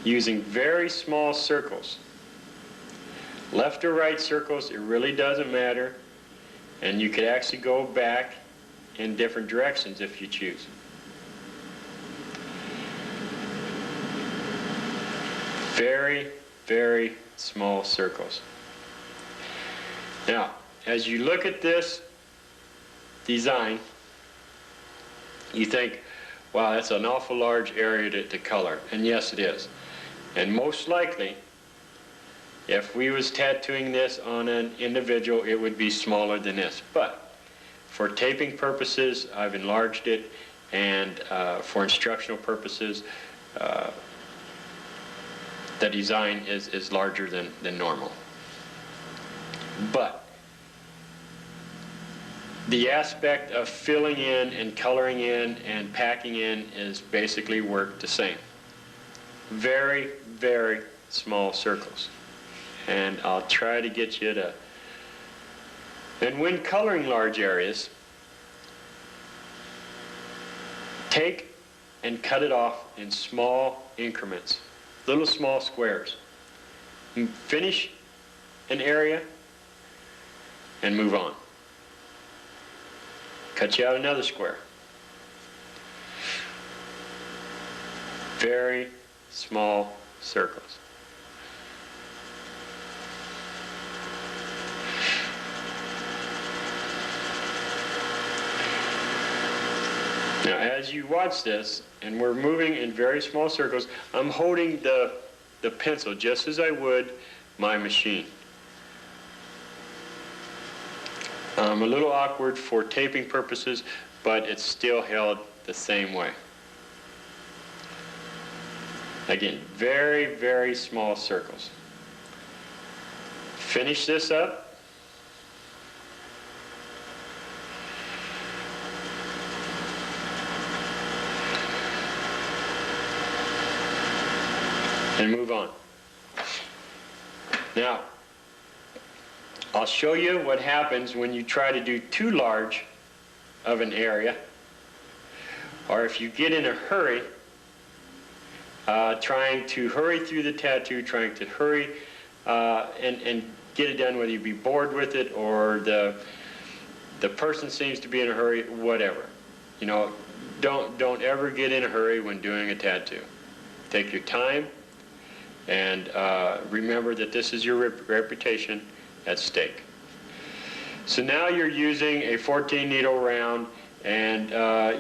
Using very small circles. Left or right circles, it really doesn't matter. And you could actually go back in different directions if you choose. Very, very small circles. Now, as you look at this design, you think, wow, that's an awful large area to color. And yes, it is. And most likely, if we was tattooing this on an individual, it would be smaller than this. But for taping purposes, I've enlarged it, and for instructional purposes, the design is larger than normal. But the aspect of filling in and coloring in and packing in is basically work the same. Very, very small circles. And I'll try to get you to... And when coloring large areas, take and cut it off in small increments, little small squares. And finish an area and move on. Cut you out another square. Very small circles. Now, as you watch this, and we're moving in very small circles, I'm holding the pencil just as I would my machine. A little awkward for taping purposes, but it's still held the same way. Again, very, very small circles. Finish this up. And move on. Now, I'll show you what happens when you try to do too large of an area, or if you get in a hurry, trying to hurry through the tattoo, trying to hurry and get it done, whether you be bored with it or the person seems to be in a hurry, whatever. You know, don't ever get in a hurry when doing a tattoo. Take your time, and remember that this is your reputation at stake. So now you're using a 14 needle round, and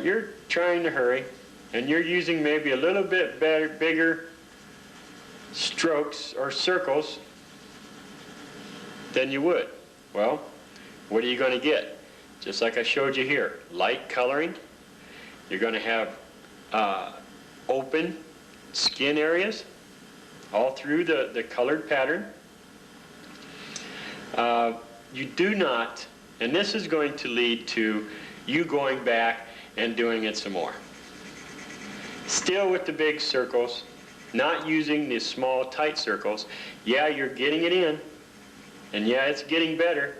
you're trying to hurry, and you're using maybe a little bit bigger strokes or circles than you would. Well, what are you going to get? Just like I showed you here, light coloring. You're going to have open skin areas all through the colored pattern. You do not, and this is going to lead to you going back and doing it some more. Still with the big circles, not using the small tight circles. Yeah, you're getting it in, and yeah, it's getting better,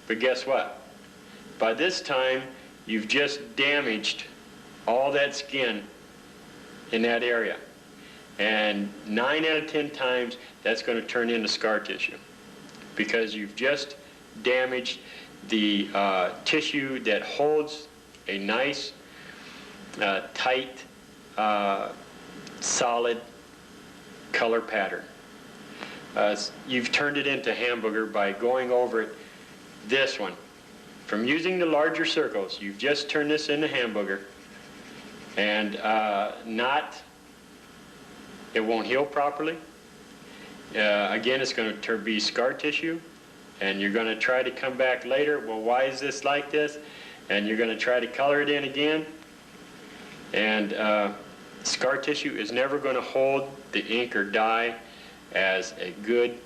but guess what? By this time, you've just damaged all that skin in that area. And 9 out of 10 times, that's going to turn into scar tissue, because you've just damaged the tissue that holds a nice, tight solid color pattern. You've turned it into hamburger by going over it. This one, from using the larger circles, you've just turned this into hamburger, and it won't heal properly. Again, it's going to be scar tissue, and you're going to try to come back later. Well, why is this like this? And you're going to try to color it in again, and scar tissue is never going to hold the ink or dye as a good,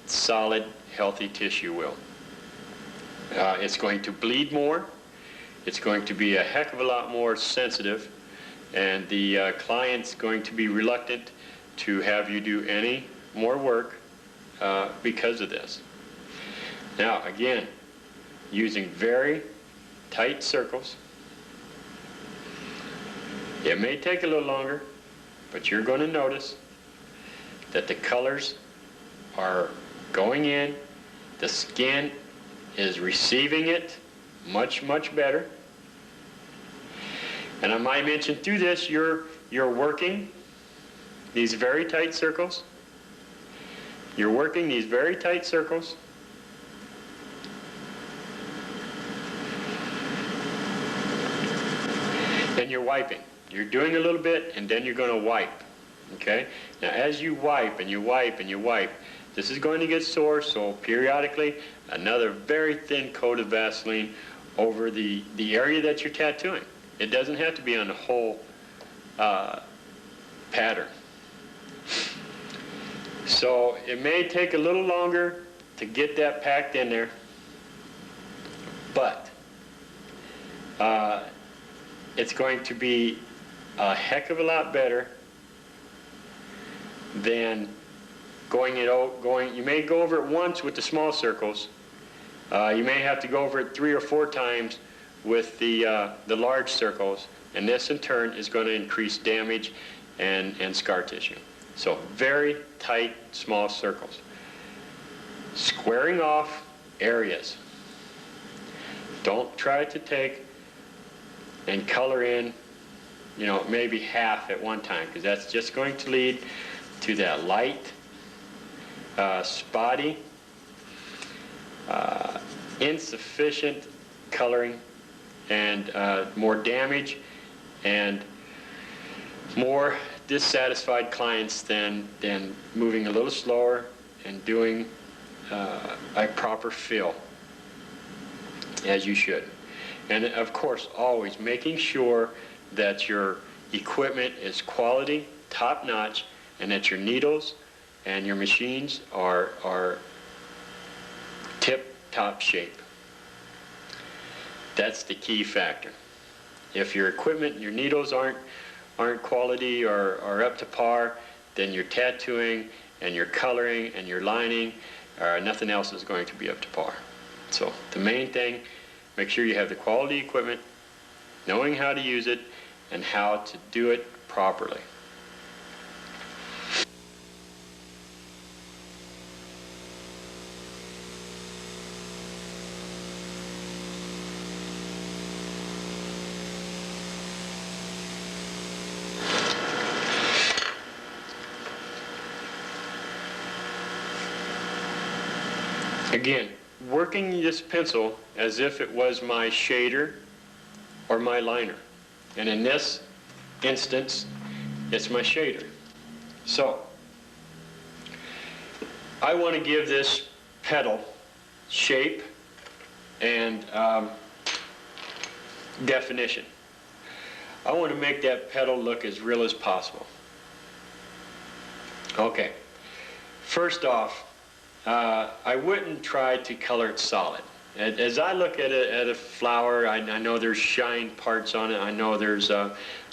solid, healthy tissue will. It's going to bleed more. It's going to be a heck of a lot more sensitive, and the client's going to be reluctant to have you do any more work because of this. Now, again, using very tight circles. It may take a little longer, but you're going to notice that the colors are going in, the skin is receiving it much, much better. And I might mention through this, you're working these very tight circles. You're working these very tight circles. And you're wiping. You're doing a little bit, and then you're going to wipe. Okay? Now, as you wipe and you wipe and you wipe, this is going to get sore, so periodically, another very thin coat of Vaseline over the area that you're tattooing. It doesn't have to be on the whole pattern. So it may take a little longer to get that packed in there, but it's going to be a heck of a lot better than you may go over it once with the small circles. You may have to go over it 3 or 4 times with the large circles, and this in turn is going to increase damage and scar tissue. So very tight, small circles. Squaring off areas. Don't try to take and color in, maybe half at one time, because that's just going to lead to that light, spotty, insufficient coloring, and more damage and more dissatisfied clients than moving a little slower and doing a proper fill as you should. And of course, always making sure that your equipment is quality, top-notch, and that your needles and your machines are tip-top shape. That's the key factor. If your equipment, your needles aren't quality or are up to par, then your tattooing and your coloring and your lining, nothing else is going to be up to par. So the main thing, make sure you have the quality equipment, knowing how to use it, and how to do it properly. Again, working this pencil as if it was my shader or my liner. And in this instance, it's my shader. So, I want to give this petal shape and definition. I want to make that petal look as real as possible. Okay, first off, I wouldn't try to color it solid. As I look at a flower, I know there's shine parts on it. I know there's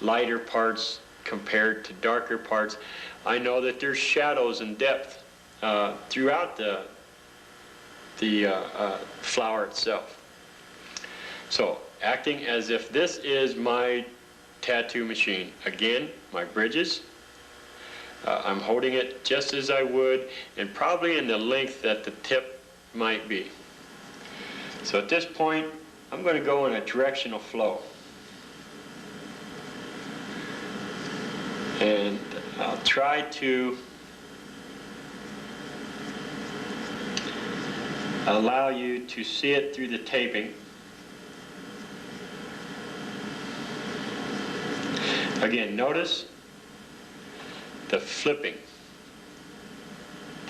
lighter parts compared to darker parts. I know that there's shadows and depth throughout the flower itself. So, acting as if this is my tattoo machine. Again, my bridges. I'm holding it just as I would, and probably in the length that the tip might be. So at this point, I'm going to go in a directional flow. And I'll try to allow you to see it through the taping. Again, notice the flipping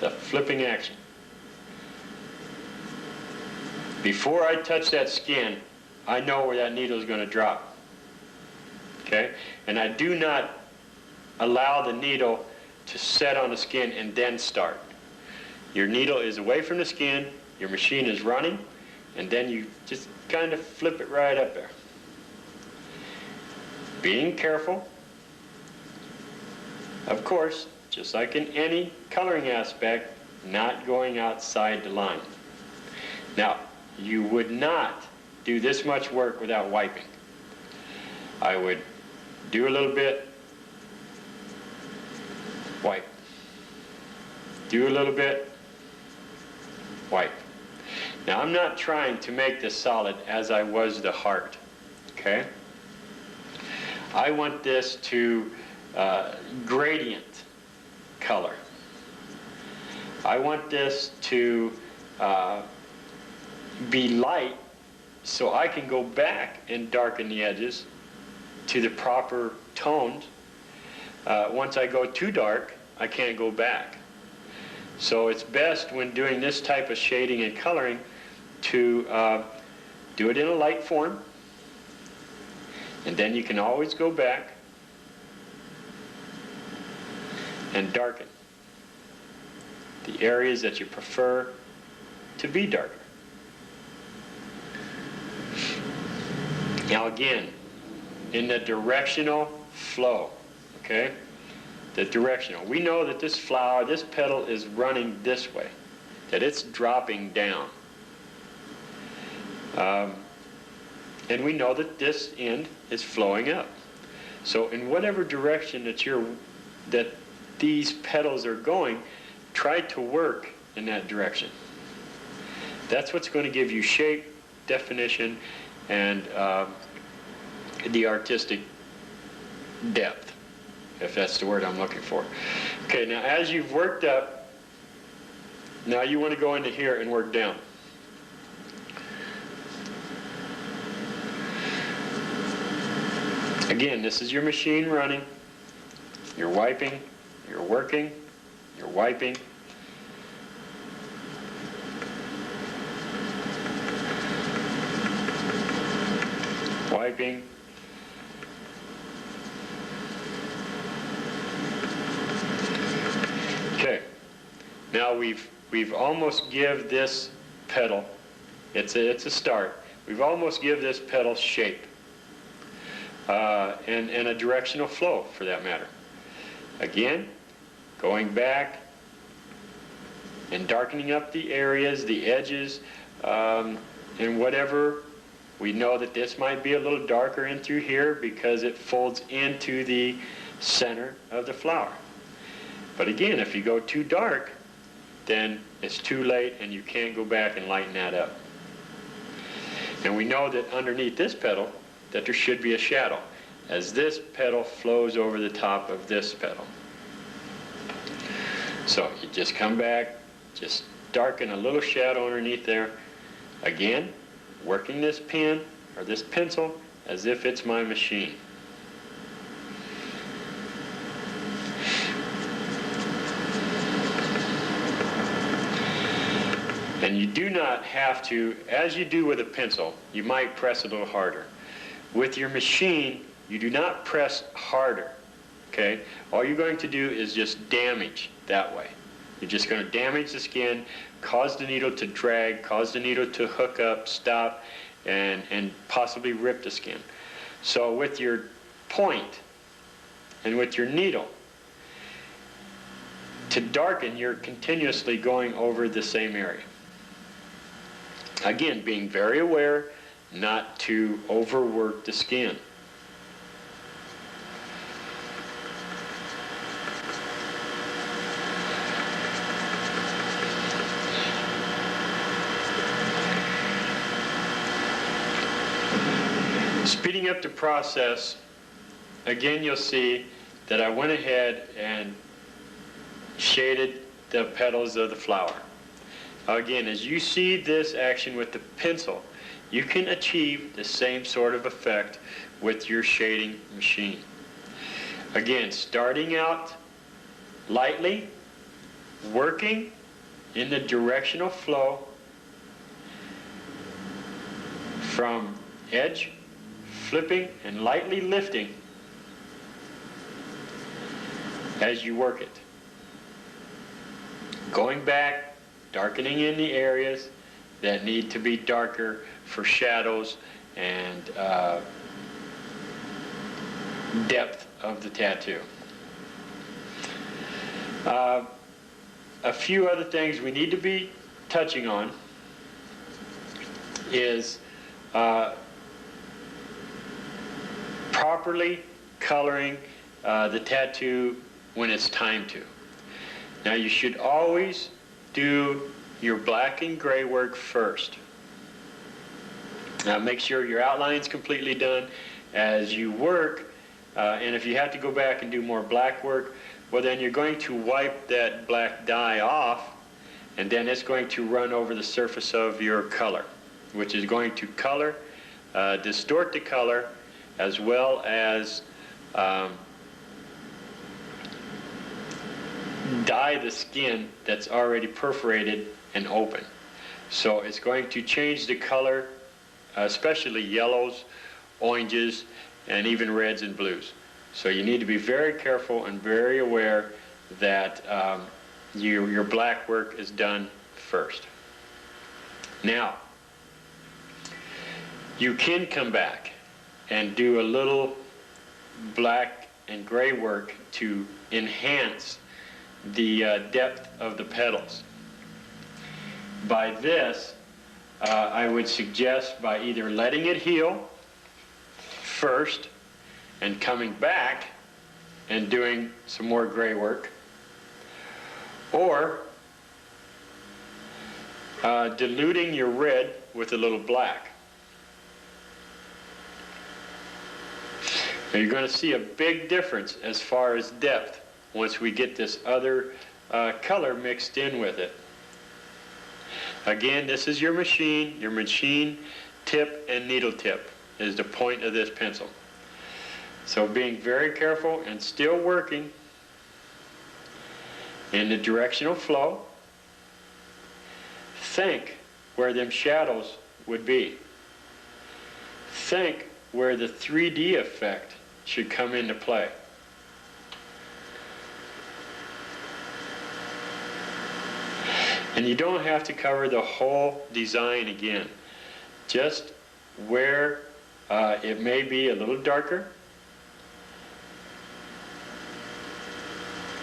action. Before I touch that skin, I know where that needle is going to drop. Okay? And I do not allow the needle to set on the skin and then start. Your needle is away from the skin, your machine is running, and then you just kind of flip it right up there. Being careful, of course, just like in any coloring aspect, not going outside the line. Now, you would not do this much work without wiping. I would do a little bit, wipe. Do a little bit, wipe. Now, I'm not trying to make this solid as I was the heart, okay? I want this to gradient color. I want this to be light so I can go back and darken the edges to the proper tones. Once I go too dark, I can't go back. So it's best when doing this type of shading and coloring to do it in a light form, and then you can always go back and darken the areas that you prefer to be darker. Now again, in the directional flow, okay? The directional. We know that this flower, this petal is running this way, that it's dropping down. And we know that this end is flowing up. So in whatever direction that these petals are going, try to work in that direction. That's what's going to give you shape, definition, and the artistic depth, if that's the word I'm looking for. Okay, now as you've worked up, now you want to go into here and work down. Again, this is your machine running. You're wiping, you're working, you're wiping. Wiping. Okay. Now we've almost give this petal, it's a start. We've almost give this petal shape. And a directional flow, for that matter. Again, going back and darkening up the areas, the edges, and whatever. We know that this might be a little darker in through here because it folds into the center of the flower. But again, if you go too dark, then it's too late and you can't go back and lighten that up. And we know that underneath this petal, that there should be a shadow as this petal flows over the top of this petal. So you just come back, just darken a little shadow underneath there. Again, working this pen or this pencil as if it's my machine. And you do not have to, as you do with a pencil, you might press a little harder. With your machine, you do not press harder, okay? All you're going to do is just damage that way. You're just going to damage the skin, cause the needle to drag, cause the needle to hook up, stop, and possibly rip the skin. So with your point and with your needle, to darken, you're continuously going over the same area. Again, being very aware not to overwork the skin. Speeding up the process, again you'll see that I went ahead and shaded the petals of the flower. Again, as you see this action with the pencil, you can achieve the same sort of effect with your shading machine. Again, starting out lightly, working in the directional flow from edge, flipping and lightly lifting as you work it. Going back, darkening in the areas that need to be darker for shadows and depth of the tattoo. A few other things we need to be touching on is properly coloring the tattoo when it's time to. Now you should always do your black and gray work first. Now make sure your outline's completely done as you work, and if you have to go back and do more black work, well then you're going to wipe that black dye off, and then it's going to run over the surface of your color, which is going to color, distort the color, as well as dye the skin that's already perforated and open. So it's going to change the color, especially yellows, oranges, and even reds and blues. So you need to be very careful and very aware that your black work is done first. Now, you can come back and do a little black and gray work to enhance the depth of the petals. By this, I would suggest by either letting it heal first and coming back and doing some more gray work, or diluting your red with a little black. Now you're going to see a big difference as far as depth once we get this other color mixed in with it. Again, this is your machine tip and needle tip is the point of this pencil. So being very careful and still working in the directional flow. Think where them shadows would be. Think where the 3D effect should come into play. And you don't have to cover the whole design again. Just where it may be a little darker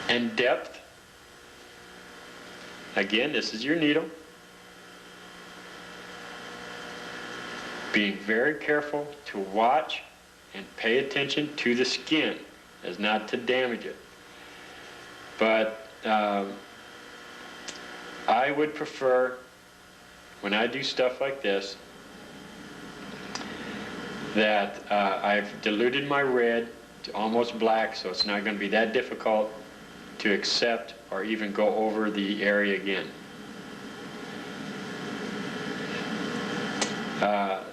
and depth. Again, this is your needle. Being very careful to watch and pay attention to the skin as not to damage it. But I would prefer, when I do stuff like this, that I've diluted my red to almost black, so it's not going to be that difficult to accept or even go over the area again.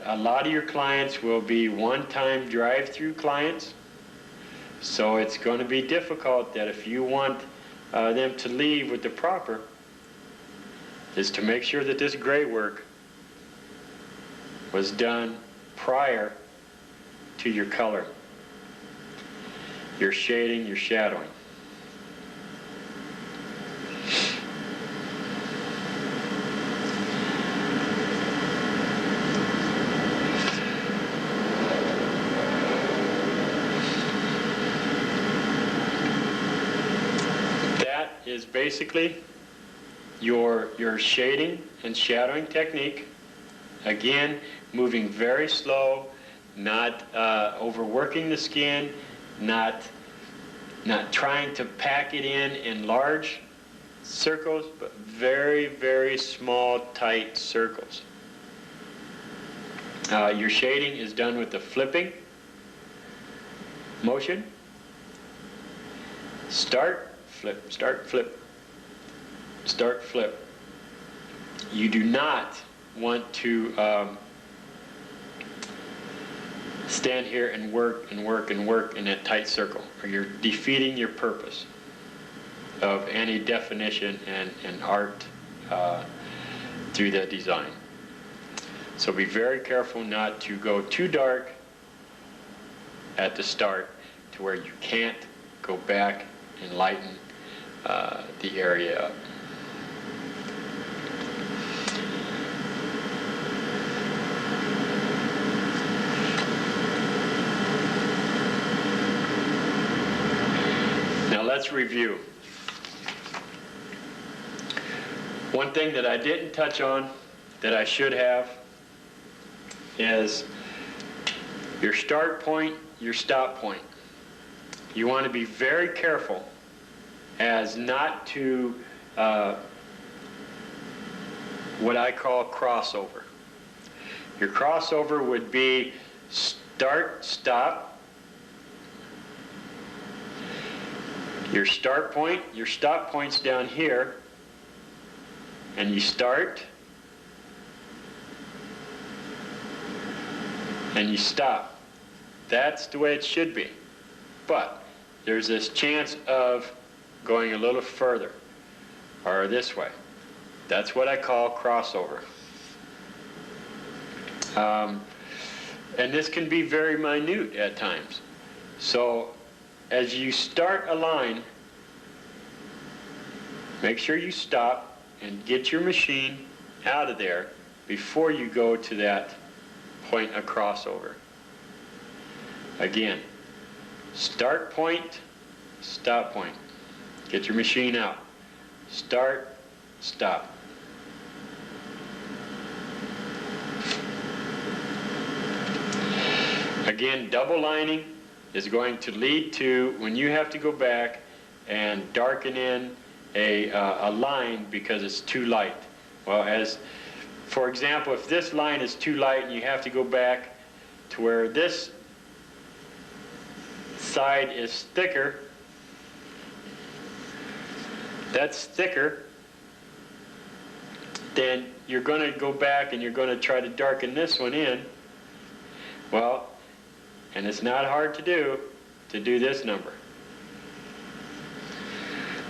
A lot of your clients will be one-time drive-through clients, so it's going to be difficult that if you want them to leave with the proper, is to make sure that this gray work was done prior to your color, your shading, your shadowing. That is basically your shading and shadowing technique. Again, moving very slow, not overworking the skin, not trying to pack it in large circles, but very, very small, tight circles. Your shading is done with the flipping motion. Start, flip, start, flip, start, flip. You do not want to stand here and work and work and work in a tight circle, or you're defeating your purpose of any definition and art through that design. So be very careful not to go too dark at the start to where you can't go back and lighten the area up. Now let's review. One thing that I didn't touch on that I should have is your start point, your stop point. You want to be very careful as not to what I call crossover. Your crossover would be start, stop. Your start point, your stop point's down here, and you start and you stop. That's the way it should be. But there's this chance of going a little further or this way. That's what I call crossover. And this can be very minute at times. So as you start a line, make sure you stop and get your machine out of there before you go to that point of crossover. Again, start point, stop point. Get your machine out. Start, stop. Again, double lining is going to lead to when you have to go back and darken in a line because it's too light. Well, as for example, if this line is too light and you have to go back to where this side is thicker, that's thicker, then you're going to go back and you're going to try to darken this one in. Well, and it's not hard to do this number.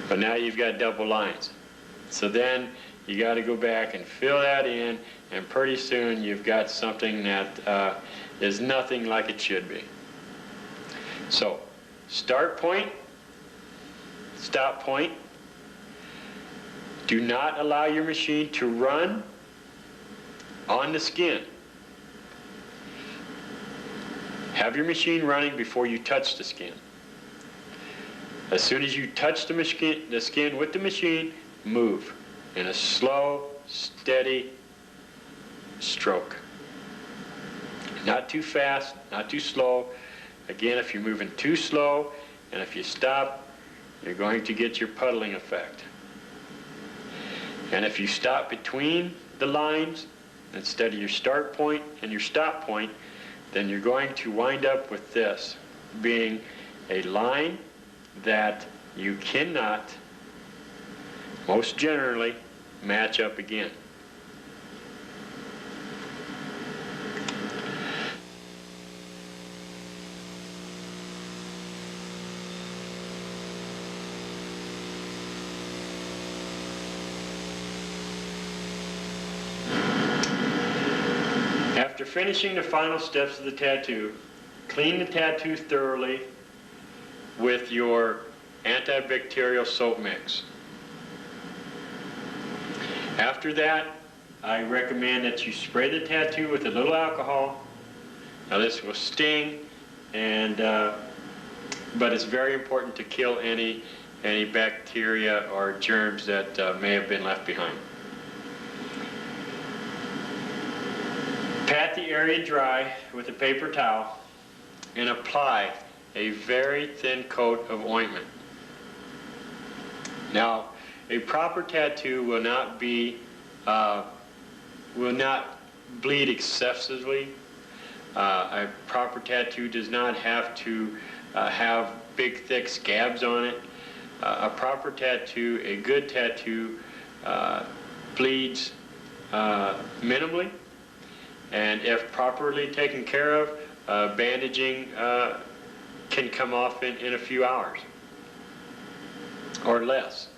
But now you've got double lines. So then you got to go back and fill that in, and pretty soon you've got something that is nothing like it should be. So, start point, stop point. Do not allow your machine to run on the skin. Have your machine running before you touch the skin. As soon as you touch the skin with the machine, move in a slow, steady stroke. Not too fast, not too slow. Again, if you're moving too slow and if you stop, you're going to get your puddling effect. And if you stop between the lines instead of your start point and your stop point, then you're going to wind up with this being a line that you cannot, most generally, match up again. After finishing the final steps of the tattoo, clean the tattoo thoroughly with your antibacterial soap mix. After that, I recommend that you spray the tattoo with a little alcohol. Now this will sting, and but it's very important to kill any bacteria or germs that may have been left behind. Pat the area dry with a paper towel and apply a very thin coat of ointment. Now, a proper tattoo will not bleed excessively. A proper tattoo does not have to have big, thick scabs on it. A proper tattoo, a good tattoo, bleeds minimally, and if properly taken care of, bandaging can come off in a few hours or less.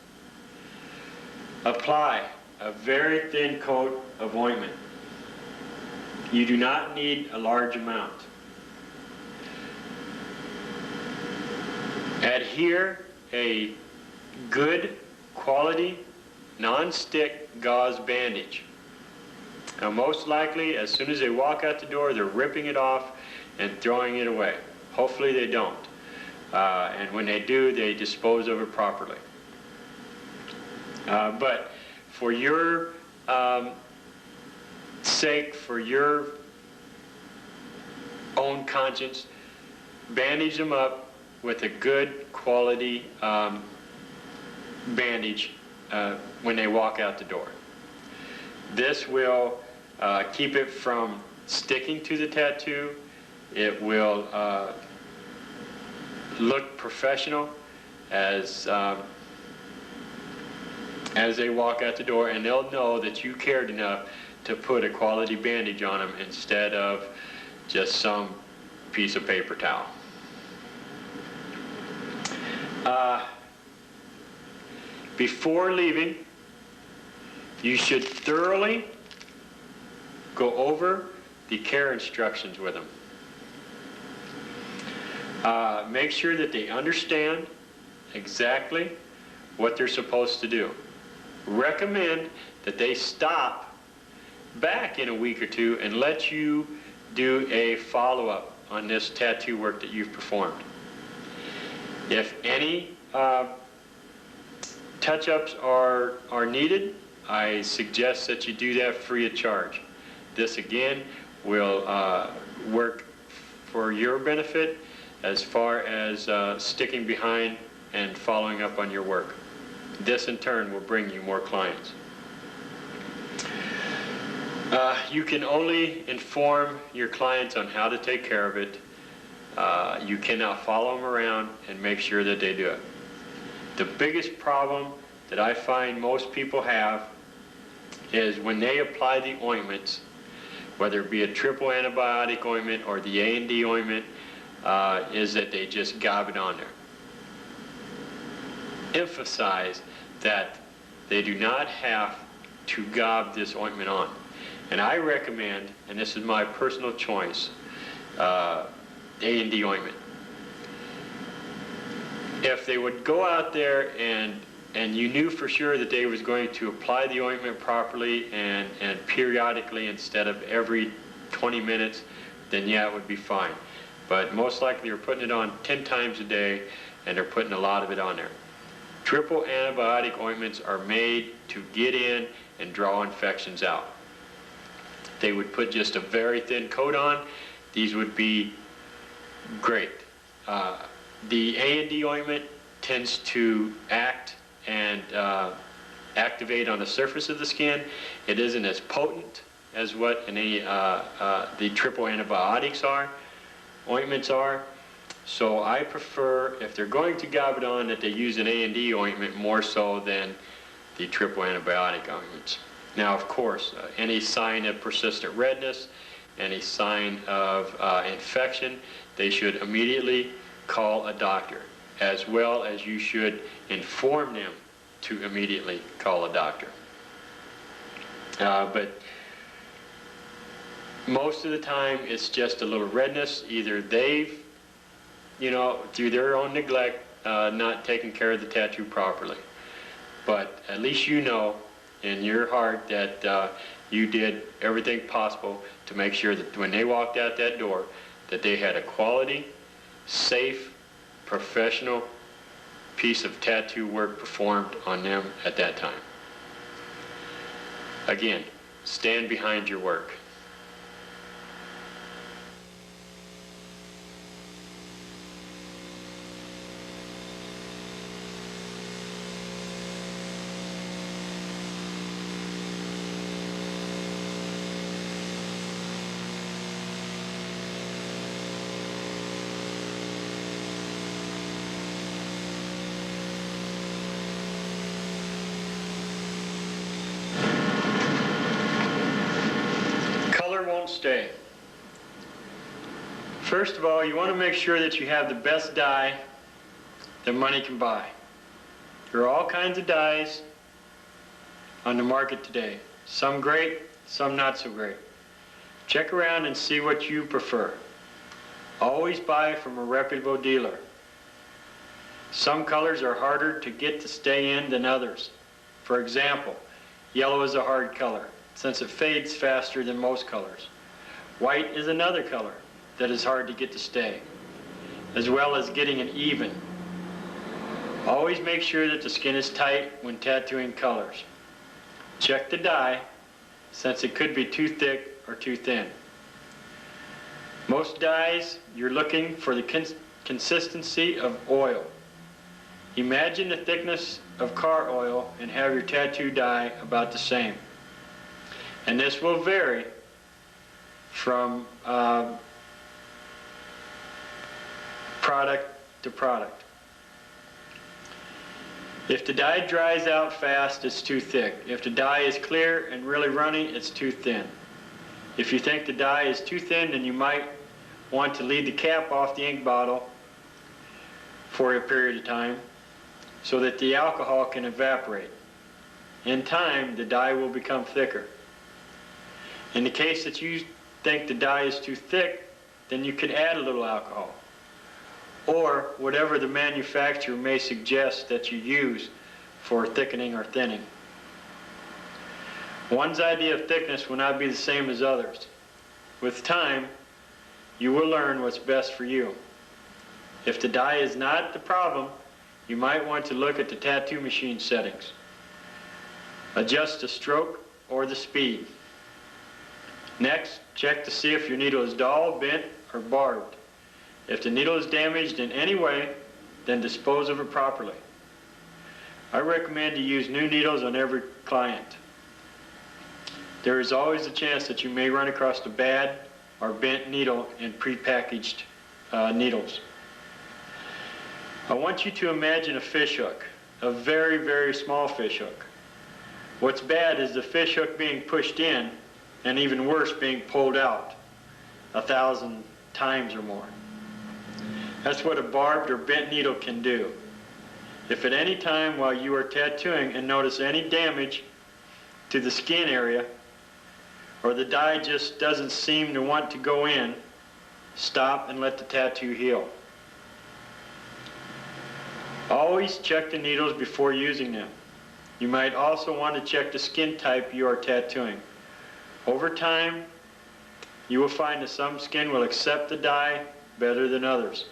Apply a very thin coat of ointment. You do not need a large amount. Adhere a good quality non-stick gauze bandage. Now most likely as soon as they walk out the door they're ripping it off and throwing it away. Hopefully they don't. And when they do, they dispose of it properly. But for your sake, for your own conscience, bandage them up with a good quality bandage when they walk out the door. This will keep it from sticking to the tattoo. It will look professional as they walk out the door, and they'll know that you cared enough to put a quality bandage on them instead of just some piece of paper towel. Before leaving, you should thoroughly go over the care instructions with them. Make sure that they understand exactly what they're supposed to do. Recommend that they stop back in a week or two and let you do a follow-up on this tattoo work that you've performed. If any touch-ups are needed, I suggest that you do that free of charge. This again will work for your benefit as far as sticking behind and following up on your work. This in turn will bring you more clients. You can only inform your clients on how to take care of it. You cannot follow them around and make sure that they do it. The biggest problem that I find most people have is when they apply the ointments, whether it be a triple antibiotic ointment or the A&D ointment, is that they just gob it on there. Emphasize that they do not have to gob this ointment on. And I recommend, and this is my personal choice, A&D ointment. If they would go out there and you knew for sure that they was going to apply the ointment properly and periodically instead of every 20 minutes, then yeah, it would be fine. But most likely you're putting it on 10 times a day and they're putting a lot of it on there. Triple antibiotic ointments are made to get in and draw infections out. They would put just a very thin coat on. These would be great. The A&D ointment tends to act and activate on the surface of the skin. It isn't as potent as what the triple antibiotics ointments are. So I prefer, if they're going to gob it on, that they use an A&D ointment more so than the triple antibiotic ointments. Now, of course, any sign of persistent redness, any sign of infection, they should immediately call a doctor, as well as you should inform them to immediately call a doctor. But most of the time, it's just a little redness. Either they've, through their own neglect, not taken care of the tattoo properly. But at least you know in your heart that you did everything possible to make sure that when they walked out that door, that they had a quality, safe, professional piece of tattoo work performed on them at that time. Again, stand behind your work. stay. First of all, you want to make sure that you have the best die that money can buy. There are all kinds of dies on the market today. Some great, some not so great. Check around and see what you prefer. Always buy from a reputable dealer. Some colors are harder to get to stay in than others. For example, yellow is a hard color since it fades faster than most colors. White is another color that is hard to get to stay, as well as getting it even. Always make sure that the skin is tight when tattooing colors. Check the dye, since it could be too thick or too thin. Most dyes, you're looking for the consistency of oil. Imagine the thickness of car oil and have your tattoo dye about the same. And this will vary from product to product. If the dye dries out fast, it's too thick. If the dye is clear and really runny, it's too thin. If you think the dye is too thin, then you might want to leave the cap off the ink bottle for a period of time so that the alcohol can evaporate. In time, the dye will become thicker. In the case that you think the dye is too thick, then you can add a little alcohol, or whatever the manufacturer may suggest that you use for thickening or thinning. One's idea of thickness will not be the same as others. With time, you will learn what's best for you. If the dye is not the problem, you might want to look at the tattoo machine settings. Adjust the stroke or the speed. Next, check to see if your needle is dull, bent, or barbed. If the needle is damaged in any way, then dispose of it properly. I recommend to use new needles on every client. There is always a chance that you may run across a bad or bent needle in prepackaged needles. I want you to imagine a fish hook, a very, very small fish hook. What's bad is the fish hook being pushed in, and even worse, being pulled out 1,000 times or more. That's what a barbed or bent needle can do. If at any time while you are tattooing and notice any damage to the skin area, or the dye just doesn't seem to want to go in, stop and let the tattoo heal. Always check the needles before using them. You might also want to check the skin type you are tattooing. Over time, you will find that some skin will accept the dye better than others.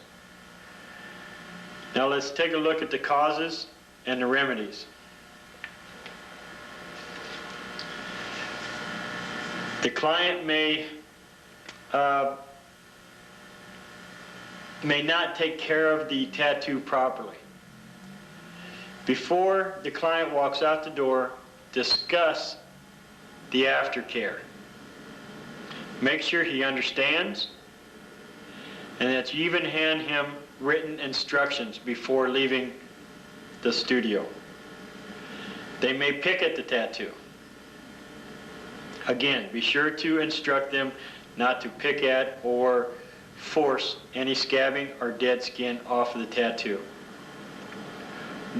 Now let's take a look at the causes and the remedies. The client may not take care of the tattoo properly. Before the client walks out the door, discuss the aftercare. Make sure he understands and that you even hand him written instructions before leaving the studio. They may pick at the tattoo. Again, be sure to instruct them not to pick at or force any scabbing or dead skin off of the tattoo.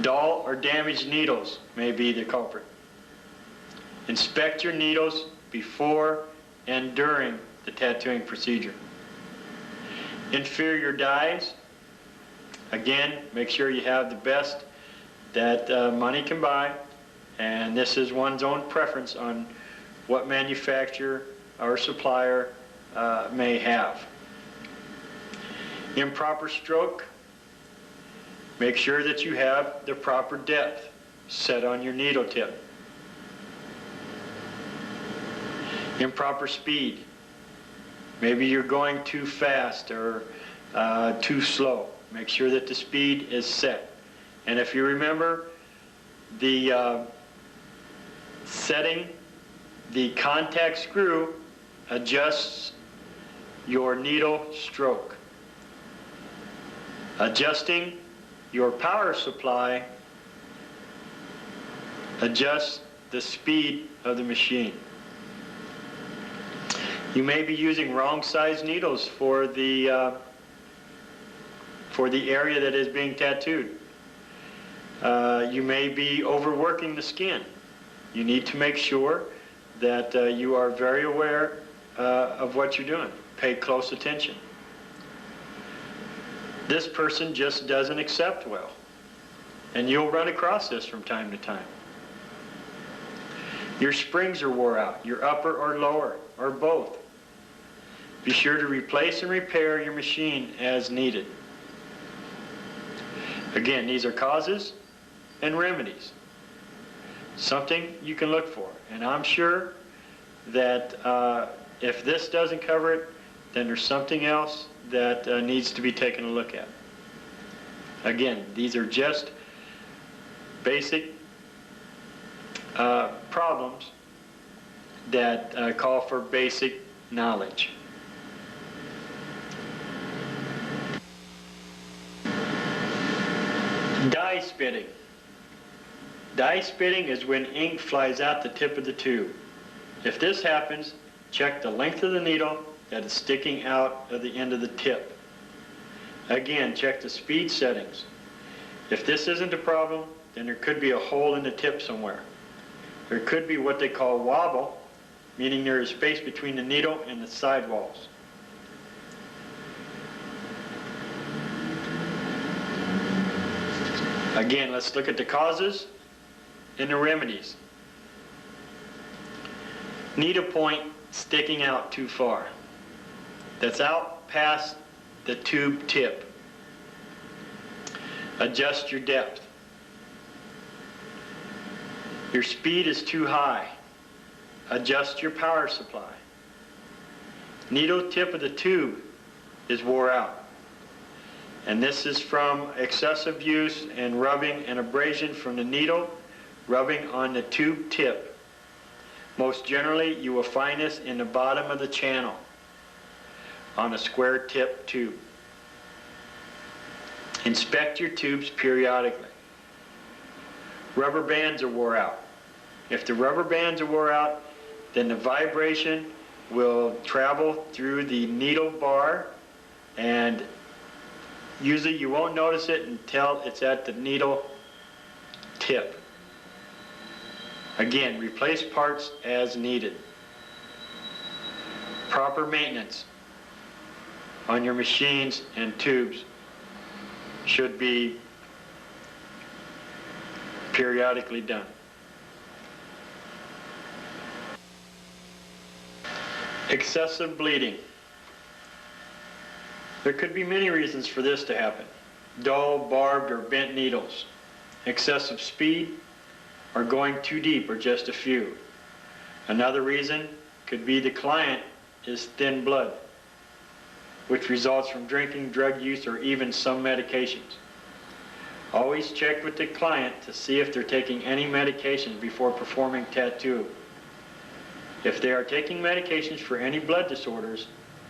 Dull or damaged needles may be the culprit. Inspect your needles before and during the tattooing procedure. Inferior dyes, again, make sure you have the best that money can buy, and this is one's own preference on what manufacturer or supplier may have. Improper stroke, make sure that you have the proper depth set on your needle tip. Improper speed, maybe you're going too fast or too slow. Make sure that the speed is set. And if you remember, the setting the contact screw adjusts your needle stroke. Adjusting your power supply adjusts the speed of the machine. You may be using wrong size needles for the area that is being tattooed. You may be overworking the skin. You need to make sure that you are very aware of what you're doing. Pay close attention. This person just doesn't accept well. And you'll run across this from time to time. Your springs are wore out, your upper or lower, or both. Be sure to replace and repair your machine as needed. Again, these are causes and remedies. Something you can look for. And I'm sure that if this doesn't cover it, then there's something else that needs to be taken a look at. Again, these are just basic problems that call for basic knowledge. Dye spitting. Dye spitting is when ink flies out the tip of the tube. If this happens, check the length of the needle that is sticking out of the end of the tip. Again, check the speed settings. If this isn't a problem, then there could be a hole in the tip somewhere. There could be what they call wobble, meaning there is space between the needle and the sidewalls. Again, let's look at the causes and the remedies. Needle point sticking out too far. That's out past the tube tip. Adjust your depth. Your speed is too high. Adjust your power supply. Needle tip of the tube is wore out. And this is from excessive use and rubbing and abrasion from the needle, rubbing on the tube tip. Most generally, you will find this in the bottom of the channel on a square tip tube. Inspect your tubes periodically. Rubber bands are wore out. If the rubber bands are wore out, then the vibration will travel through the needle bar, and usually you won't notice it until it's at the needle tip. Again, replace parts as needed. Proper maintenance on your machines and tubes should be periodically done. Excessive bleeding. There could be many reasons for this to happen. Dull, barbed, or bent needles. Excessive speed, or going too deep, or just a few. Another reason could be the client is thin blood, which results from drinking, drug use, or even some medications. Always check with the client to see if they're taking any medications before performing tattoo. If they are taking medications for any blood disorders,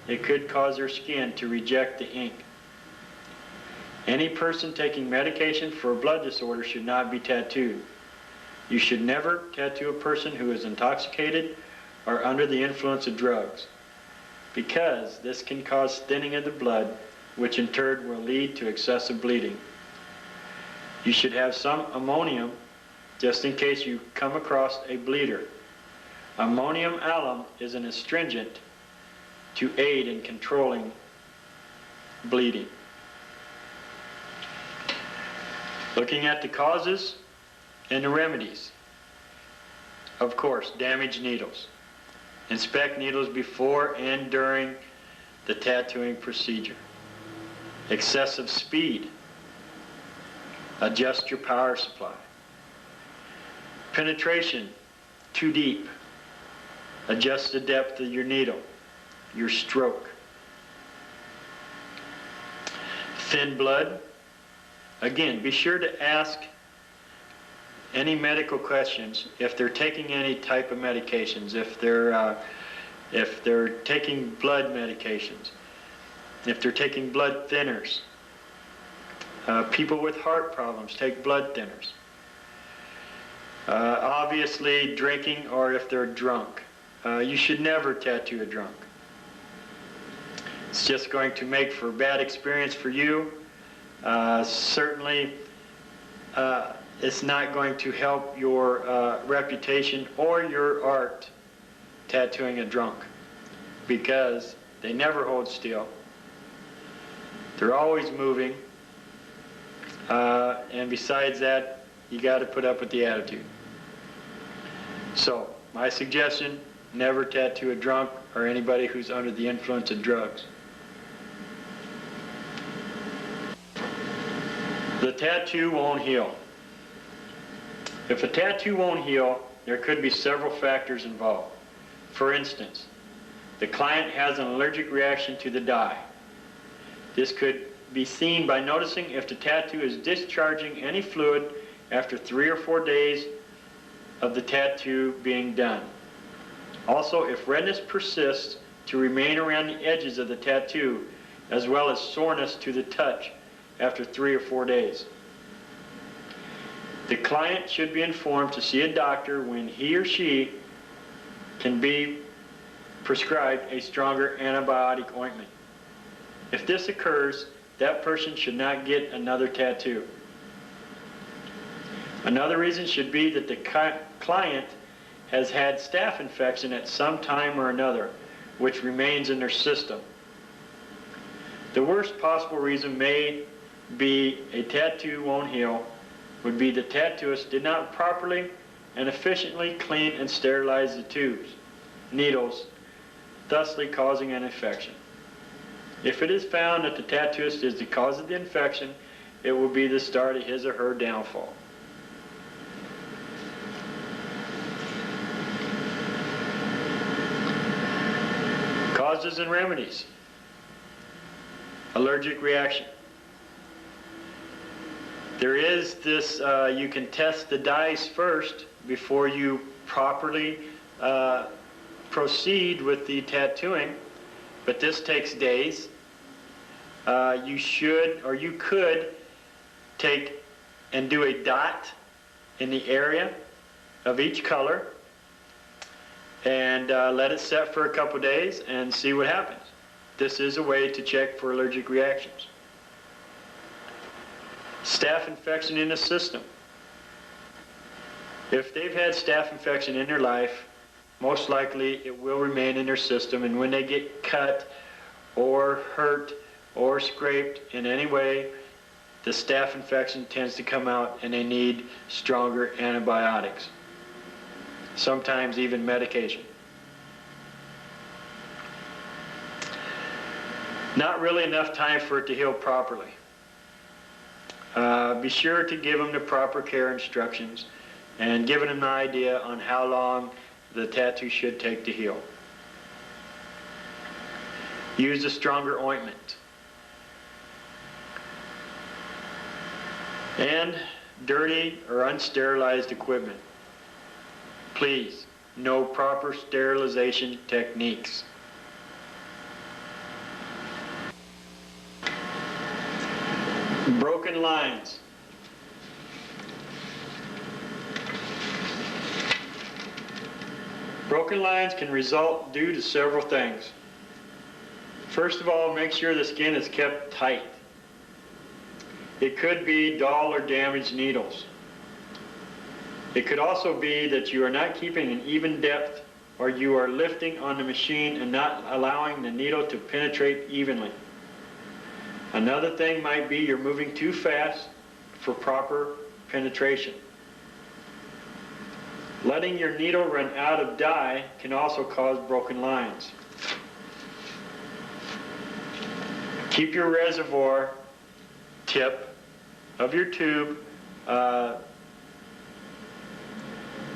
it could cause their skin to reject the ink. Any person taking medication for a blood disorder should not be tattooed. You should never tattoo a person who is intoxicated or under the influence of drugs, because this can cause thinning of the blood, which in turn will lead to excessive bleeding. You should have some ammonium just in case you come across a bleeder. Ammonium alum is an astringent to aid in controlling bleeding. Looking at the causes and the remedies. Of course, damaged needles. Inspect needles before and during the tattooing procedure. Excessive speed. Adjust your power supply. Penetration too deep. Adjust the depth of your needle, your stroke. Thin blood. Again, be sure to ask any medical questions if they're taking any type of medications, if they're taking blood medications, if they're taking blood thinners. People with heart problems take blood thinners. Obviously drinking, or if they're drunk. You should never tattoo a drunk. It's just going to make for a bad experience for you. Certainly, it's not going to help your reputation or your art tattooing a drunk, because they never hold still. They're always moving. And besides that, you got to put up with the attitude. So, my suggestion, never tattoo a drunk or anybody who's under the influence of drugs. The tattoo won't heal. If a tattoo won't heal, there could be several factors involved. For instance, the client has an allergic reaction to the dye. This could be seen by noticing if the tattoo is discharging any fluid after 3 or 4 days of the tattoo being done. Also, if redness persists to remain around the edges of the tattoo, as well as soreness to the touch after 3 or 4 days. The client should be informed to see a doctor when he or she can be prescribed a stronger antibiotic ointment. If this occurs, that person should not get another tattoo. Another reason should be that the client has had staph infection at some time or another, which remains in their system. The worst possible reason may be a tattoo won't heal would be the tattooist did not properly and efficiently clean and sterilize the tubes, needles, thusly causing an infection. If it is found that the tattooist is the cause of the infection, it will be the start of his or her downfall. Causes and remedies. Allergic reaction. There is this, you can test the dyes first before you properly proceed with the tattooing, but this takes days. You should, or you could, take and do a dot in the area of each color and let it set for a couple days and see what happens. This is a way to check for allergic reactions. Staph infection in the system. If they've had staph infection in their life, most likely it will remain in their system, and when they get cut or hurt or scraped in any way, the staph infection tends to come out and they need stronger antibiotics, sometimes even medication. Not really enough time for it to heal properly. Be sure to give them the proper care instructions and give them an idea on how long the tattoo should take to heal. Use a stronger ointment. And dirty or unsterilized equipment. Please, no proper sterilization techniques. Broken lines. Broken lines can result due to several things. First of all, make sure the skin is kept tight. It could be dull or damaged needles. It could also be that you are not keeping an even depth, or you are lifting on the machine and not allowing the needle to penetrate evenly. Another thing might be you're moving too fast for proper penetration. Letting your needle run out of dye can also cause broken lines. Keep your reservoir tip of your tube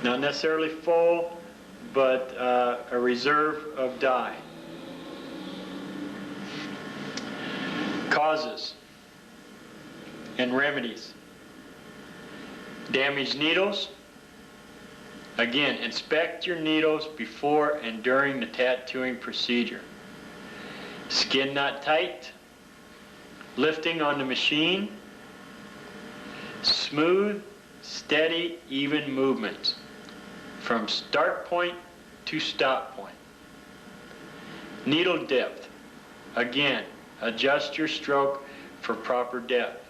not necessarily full, but a reserve of dye. Causes and remedies. Damaged needles. Again, inspect your needles before and during the tattooing procedure. Skin not tight. Lifting on the machine. Smooth, steady, even movements from start point to stop point. Needle depth. Again, adjust your stroke for proper depth.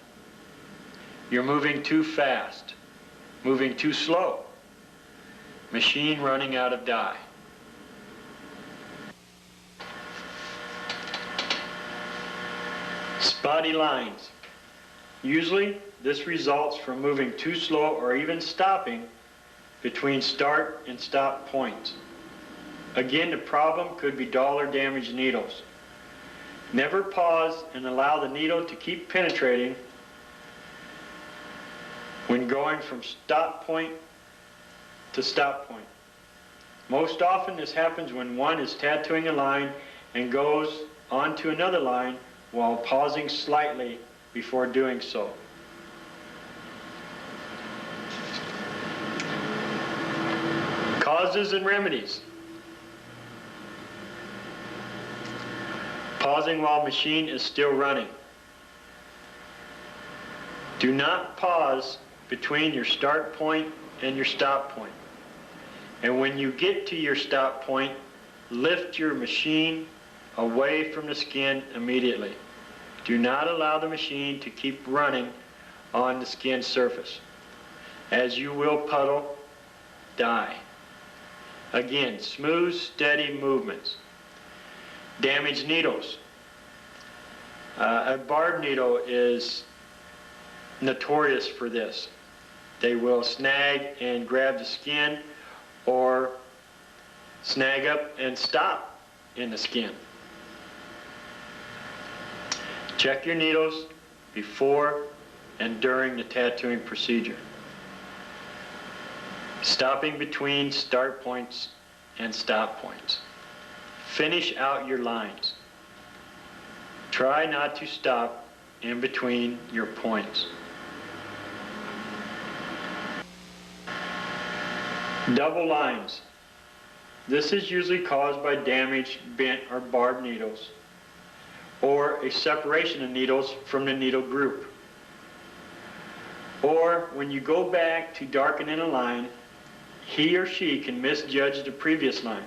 You're moving too fast, moving too slow. Machine running out of die. Spotty lines. Usually, this results from moving too slow or even stopping between start and stop points. Again, the problem could be dull or damaged needles. Never pause and allow the needle to keep penetrating when going from stop point to stop point. Most often this happens when one is tattooing a line and goes on to another line while pausing slightly before doing so. Causes and remedies. Pausing while machine is still running. Do not pause between your start point and your stop point. And when you get to your stop point, lift your machine away from the skin immediately. Do not allow the machine to keep running on the skin surface, as you will puddle, die. Again, smooth, steady movements. Damaged needles. A barb needle is notorious for this. They will snag and grab the skin or snag up and stop in the skin. Check your needles before and during the tattooing procedure. Stopping between start points and stop points. Finish out your lines. Try not to stop in between your points. Double lines. This is usually caused by damaged, bent, or barbed needles, or a separation of needles from the needle group. Or when you go back to darken in a line, he or she can misjudge the previous line.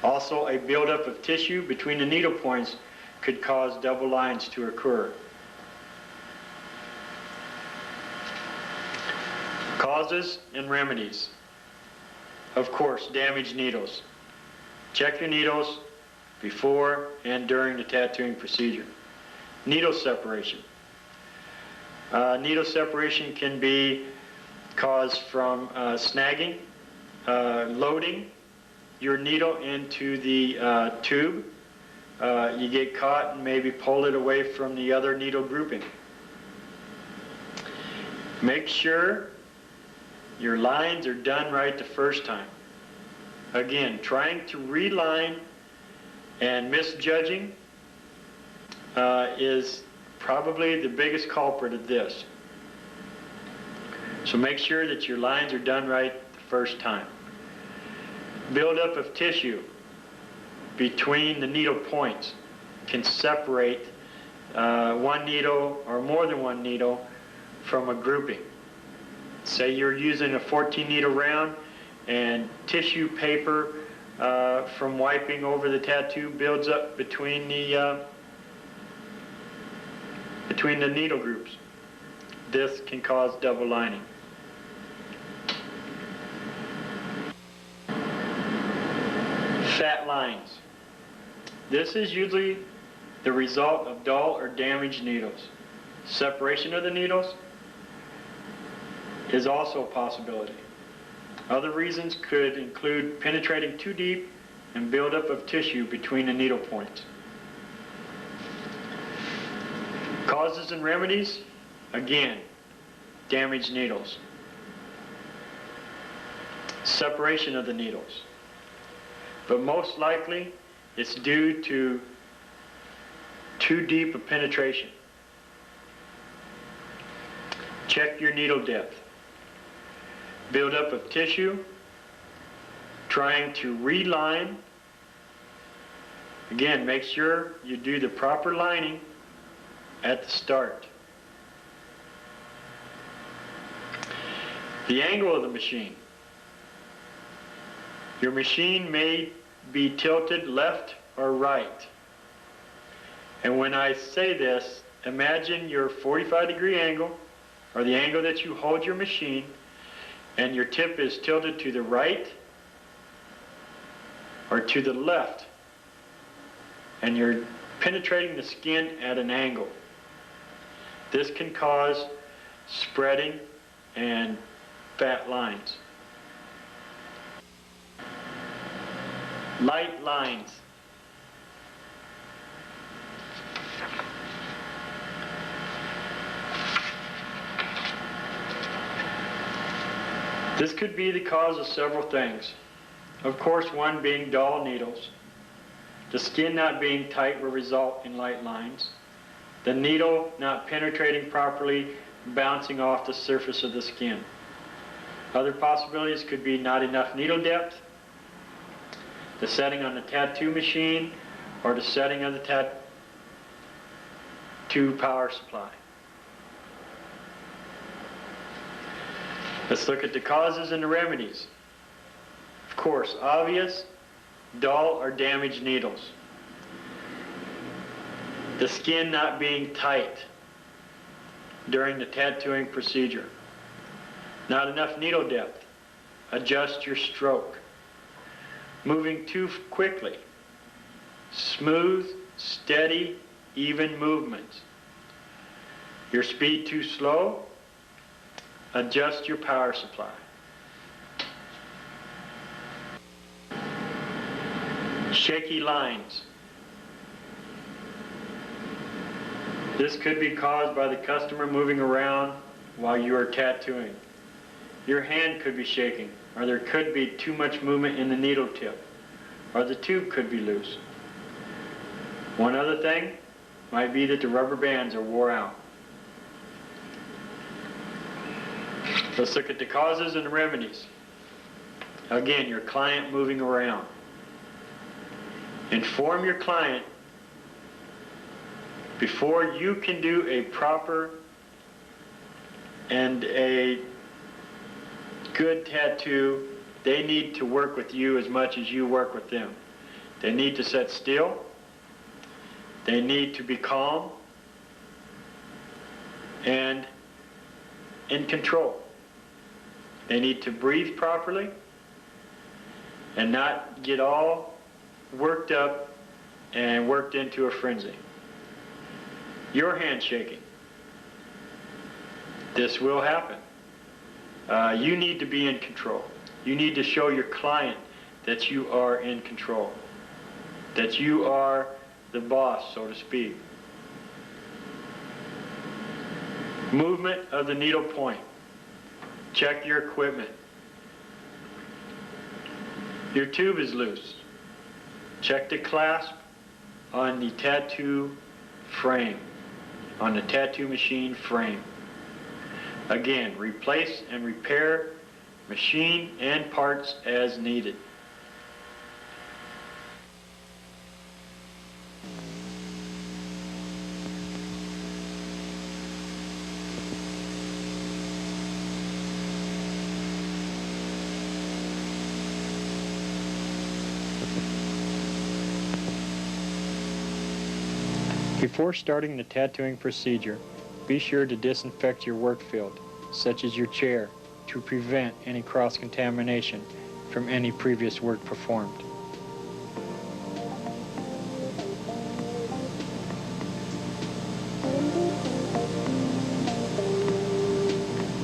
Also, a buildup of tissue between the needle points could cause double lines to occur. Causes and remedies. Of course, damaged needles. Check your needles before and during the tattooing procedure. Needle separation. Needle separation can be caused from snagging, loading your needle into the tube. You get caught and maybe pull it away from the other needle grouping. Make sure your lines are done right the first time. Again, trying to reline and misjudging is probably the biggest culprit of this. So make sure that your lines are done right the first time. Buildup of tissue between the needle points can separate one needle or more than one needle from a grouping. Say you're using a 14 needle round and tissue paper from wiping over the tattoo builds up between the needle groups. This can cause double lining. Fat lines. This is usually the result of dull or damaged needles. Separation of the needles is also a possibility. Other reasons could include penetrating too deep and buildup of tissue between the needle points. Causes and remedies, again, damaged needles. Separation of the needles. But most likely, it's due to too deep a penetration. Check your needle depth. Buildup of tissue, trying to reline. Again, make sure you do the proper lining at the start. The angle of the machine. Your machine may be tilted left or right. And when I say this, imagine your 45-degree angle, or the angle that you hold your machine, and your tip is tilted to the right or to the left, and you're penetrating the skin at an angle. This can cause spreading and fat lines. Light lines. This could be the cause of several things. Of course, one being dull needles. The skin not being tight will result in light lines. The needle not penetrating properly, bouncing off the surface of the skin. Other possibilities could be not enough needle depth, the setting on the tattoo machine, or the setting of the tattoo power supply. Let's look at the causes and the remedies. Of course, obvious, dull or damaged needles. The skin not being tight during the tattooing procedure. Not enough needle depth. Adjust your stroke. Moving too quickly. Smooth, steady, even movements. Your speed too slow. Adjust your power supply. Shaky lines. This could be caused by the customer moving around while you are tattooing. Your hand could be shaking, or there could be too much movement in the needle tip, or the tube could be loose. One other thing might be that the rubber bands are wore out. Let's look at the causes and the remedies. Again, your client moving around. Inform your client before you can do a proper and a good tattoo. They need to work with you as much as you work with them. They need to sit still. They need to be calm and in control. They need to breathe properly and not get all worked up and worked into a frenzy. Your hand shaking. This will happen. You need to be in control. You need to show your client that you are in control, that you are the boss, so to speak. Movement of the needle point. Check your equipment. Your tube is loose. Check the clasp on the tattoo frame, on the tattoo machine frame. Again, replace and repair machine and parts as needed. Before starting the tattooing procedure, be sure to disinfect your work field, such as your chair, to prevent any cross-contamination from any previous work performed.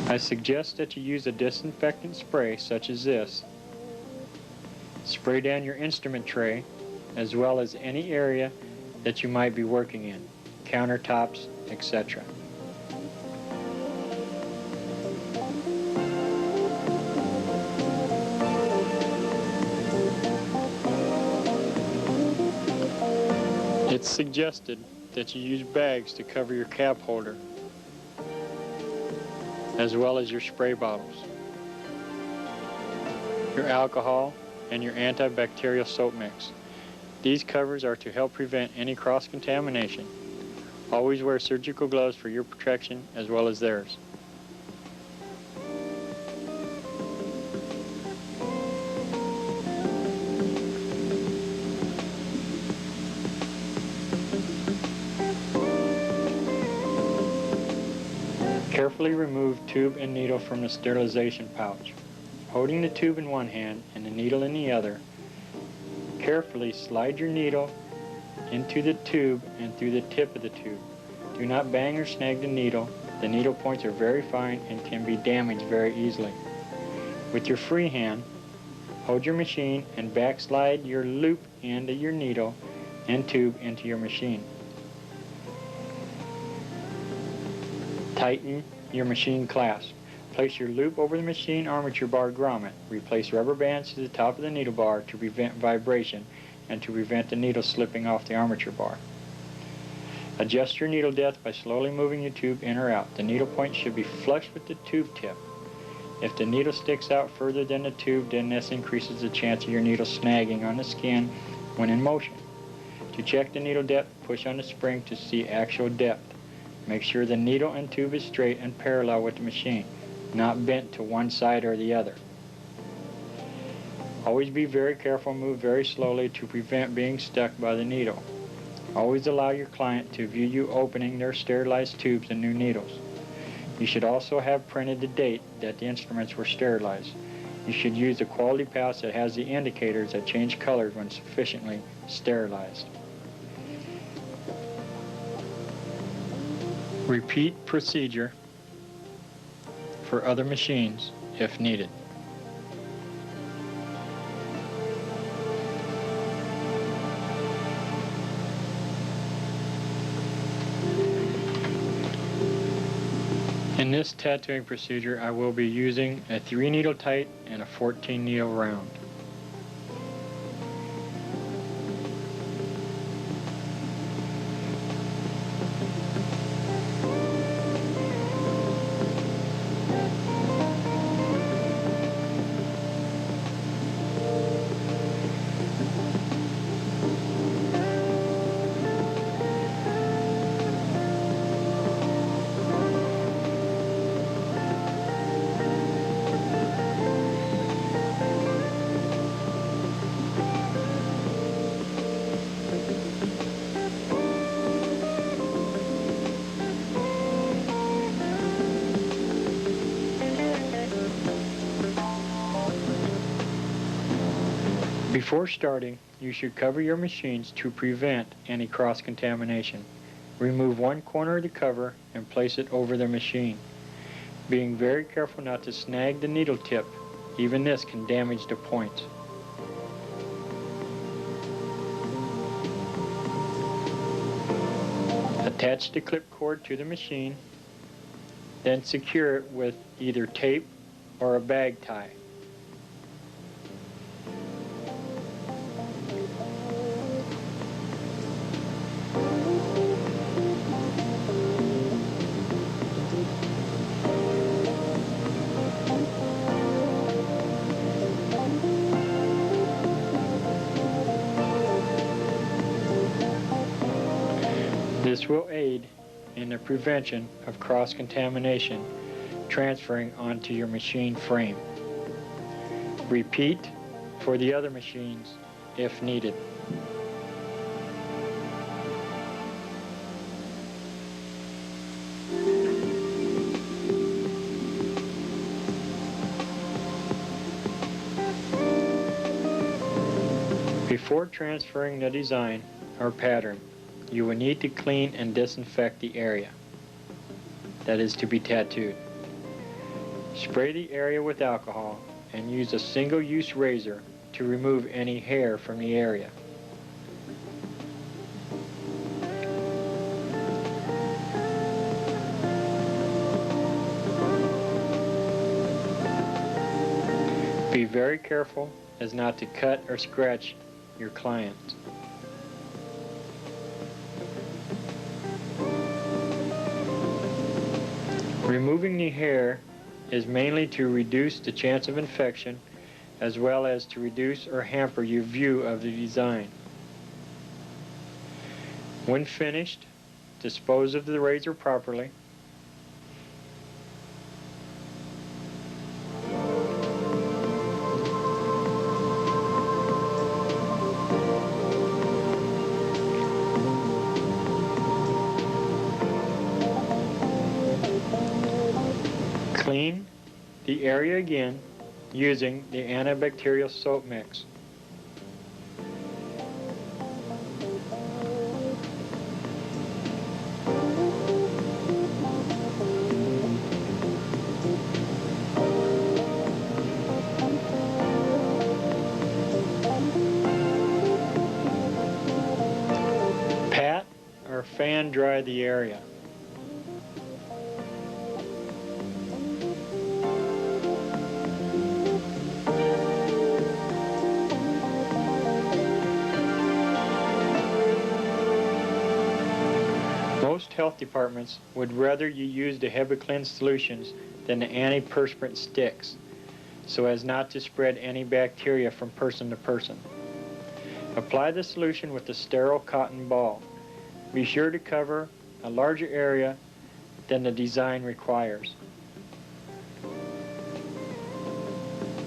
I suggest that you use a disinfectant spray such as this. Spray down your instrument tray, as well as any area that you might be working in, countertops, etc. It's suggested that you use bags to cover your cap holder, as well as your spray bottles, your alcohol, and your antibacterial soap mix. These covers are to help prevent any cross-contamination. Always wear surgical gloves for your protection as well as theirs. Carefully remove tube and needle from the sterilization pouch. Holding the tube in one hand and the needle in the other, carefully slide your needle into the tube and through the tip of the tube. Do not bang or snag the needle. The needle points are very fine and can be damaged very easily. With your free hand, hold your machine and backslide your loop end of your needle and tube into your machine. Tighten your machine clasp. Place your loop over the machine armature bar grommet. Replace rubber bands to the top of the needle bar to prevent vibration and to prevent the needle slipping off the armature bar. Adjust your needle depth by slowly moving your tube in or out. The needle point should be flush with the tube tip. If the needle sticks out further than the tube, then this increases the chance of your needle snagging on the skin when in motion. To check the needle depth, push on the spring to see actual depth. Make sure the needle and tube is straight and parallel with the machine, not bent to one side or the other. Always be very careful and move very slowly to prevent being stuck by the needle. Always allow your client to view you opening their sterilized tubes and new needles. You should also have printed the date that the instruments were sterilized. You should use a quality pouch that has the indicators that change colors when sufficiently sterilized. Repeat procedure for other machines if needed. In this tattooing procedure, I will be using a 3 needle tight and a 14 needle round. Before starting, you should cover your machines to prevent any cross-contamination. Remove one corner of the cover and place it over the machine, being very careful not to snag the needle tip. Even this can damage the point. Attach the clip cord to the machine, then secure it with either tape or a bag tie. This will aid in the prevention of cross-contamination transferring onto your machine frame. Repeat for the other machines if needed. Before transferring the design or pattern, you will need to clean and disinfect the area that is to be tattooed. Spray the area with alcohol and use a single-use razor to remove any hair from the area. Be very careful as not to cut or scratch your client. Removing the hair is mainly to reduce the chance of infection as well as to reduce or hamper your view of the design. When finished, dispose of the razor properly. Clean the area again using the antibacterial soap mix. Pat or fan dry the area. Most health departments would rather you use the HebaCleanse solutions than the antiperspirant sticks, so as not to spread any bacteria from person to person. Apply the solution with a sterile cotton ball. Be sure to cover a larger area than the design requires.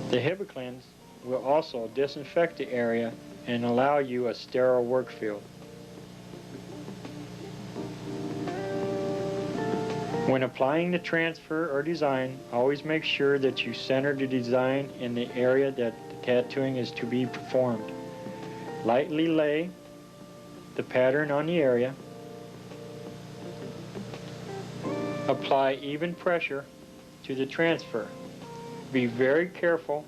The HebaCleanse will also disinfect the area and allow you a sterile work field. When applying the transfer or design, always make sure that you center the design in the area that the tattooing is to be performed. Lightly lay the pattern on the area. Apply even pressure to the transfer. Be very careful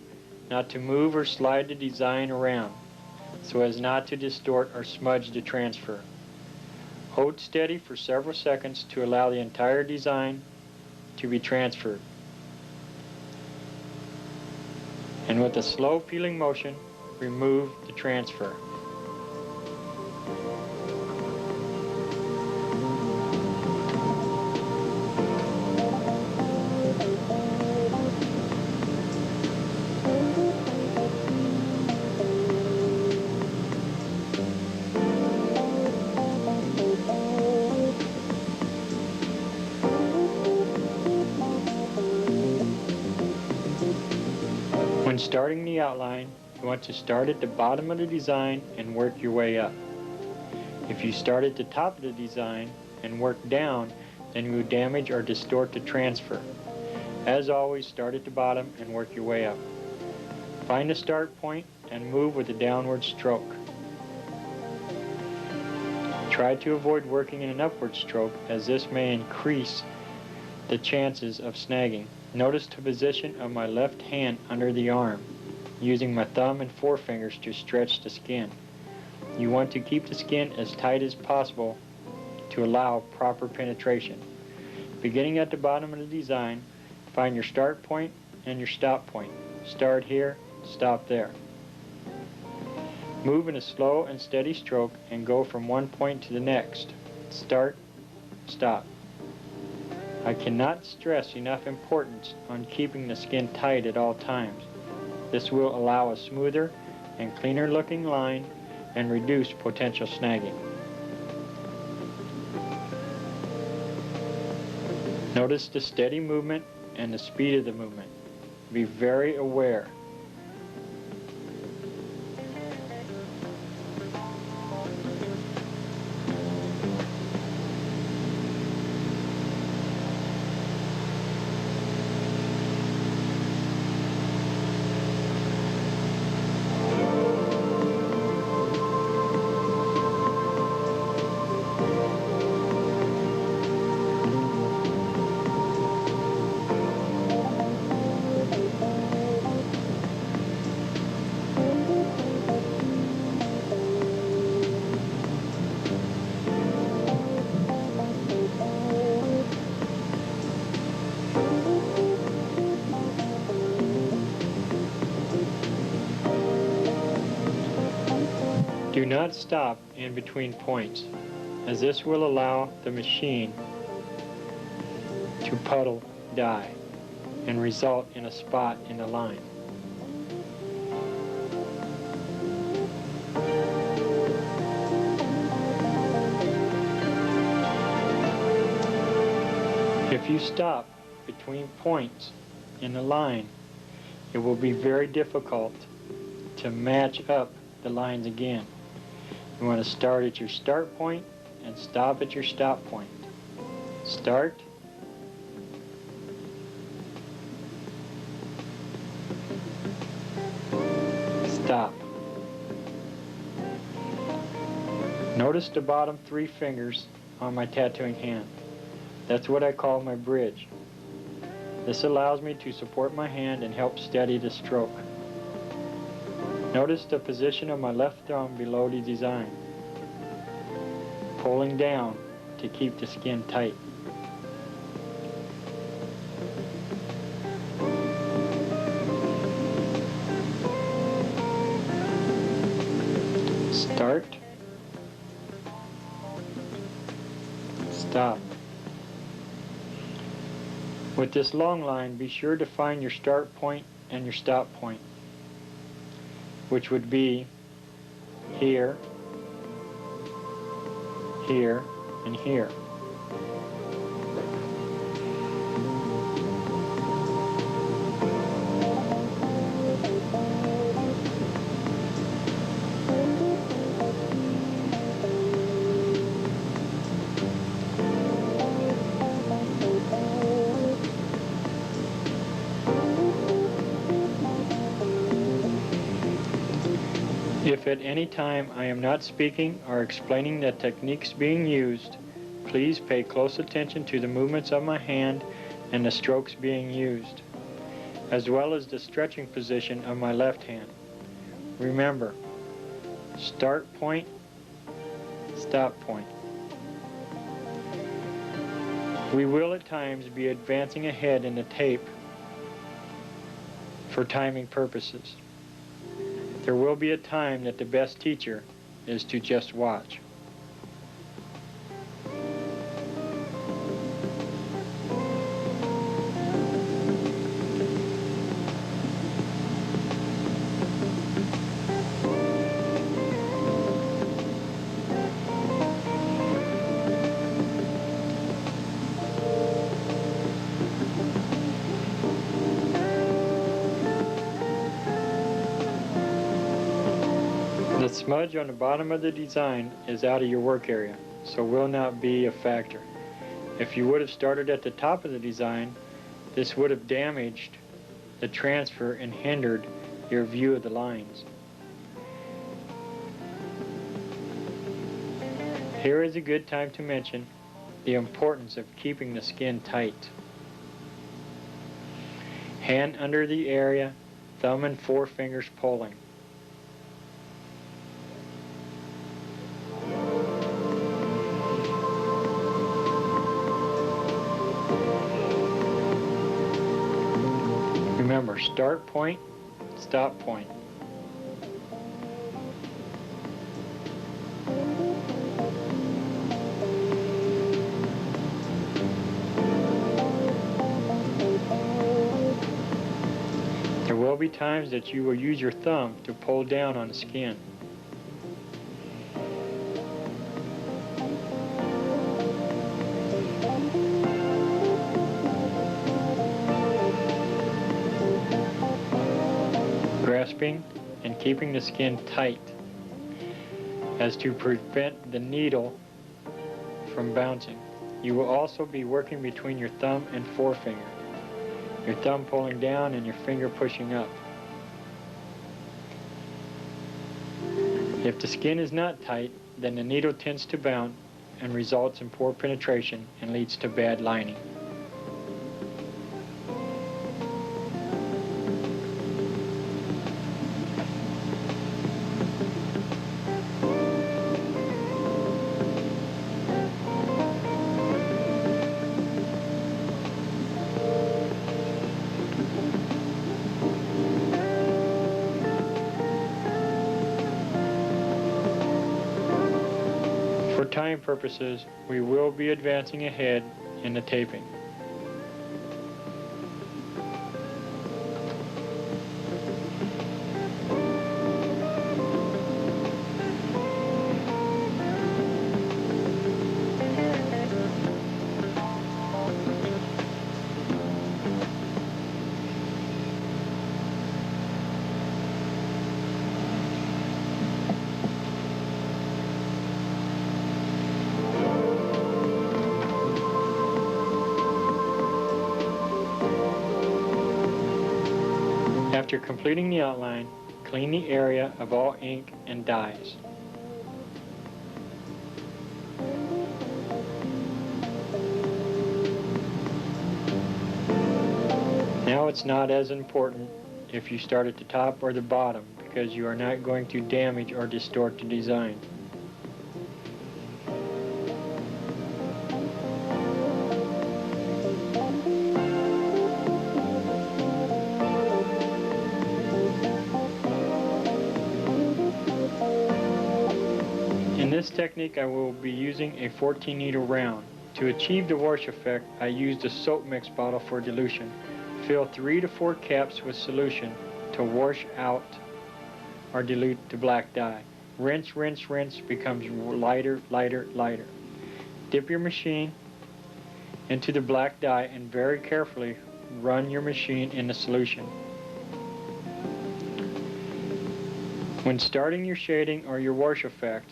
not to move or slide the design around so as not to distort or smudge the transfer. Hold steady for several seconds to allow the entire design to be transferred. And with a slow peeling motion, remove the transfer. When starting the outline, you want to start at the bottom of the design and work your way up. If you start at the top of the design and work down, then you will damage or distort the transfer. As always, start at the bottom and work your way up. Find the start point and move with a downward stroke. Try to avoid working in an upward stroke, as this may increase the chances of snagging. Notice the position of my left hand under the arm, using my thumb and forefingers to stretch the skin. You want to keep the skin as tight as possible to allow proper penetration. Beginning at the bottom of the design, find your start point and your stop point. Start here, stop there. Move in a slow and steady stroke and go from one point to the next. Start, stop. I cannot stress enough importance on keeping the skin tight at all times. This will allow a smoother and cleaner looking line and reduce potential snagging. Notice the steady movement and the speed of the movement. Be very aware. Do not stop in between points, as this will allow the machine to puddle dye and result in a spot in the line. If you stop between points in the line, it will be very difficult to match up the lines again. You want to start at your start point and stop at your stop point. Start, Notice the bottom 3 fingers on my tattooing hand. That's what I call my bridge. This allows me to support my hand and help steady the stroke. Notice the position of my left thumb below the design, pulling down to keep the skin tight. Start, stop. With this long line, be sure to find your start point and your stop point, which would be here, here, and here. If at any time I am not speaking or explaining the techniques being used, please pay close attention to the movements of my hand and the strokes being used, as well as the stretching position of my left hand. Remember, start point, stop point. We will at times be advancing ahead in the tape for timing purposes. There will be a time that the best teacher is to just watch. The smudge on the bottom of the design is out of your work area, so will not be a factor. If you would have started at the top of the design, this would have damaged the transfer and hindered your view of the lines. Here is a good time to mention the importance of keeping the skin tight. Hand under the area, thumb and forefingers pulling. Remember, start point, stop point. There will be times that you will use your thumb to pull down on the skin. Grasping and keeping the skin tight as to prevent the needle from bouncing. You will also be working between your thumb and forefinger, your thumb pulling down and your finger pushing up. If the skin is not tight, then the needle tends to bounce and results in poor penetration and leads to bad lining. For time purposes, we will be advancing ahead in the taping. After completing the outline, clean the area of all ink and dyes. Now it's not as important if you start at the top or the bottom, because you are not going to damage or distort the design. In this technique I will be using a 14 needle round. To achieve the wash effect, I used a soap mix bottle for dilution. Fill 3 to 4 caps with solution to wash out or dilute the black dye. Rinse, rinse, rinse, becomes lighter, lighter, lighter. Dip your machine into the black dye and very carefully run your machine in the solution. When starting your shading or your wash effect,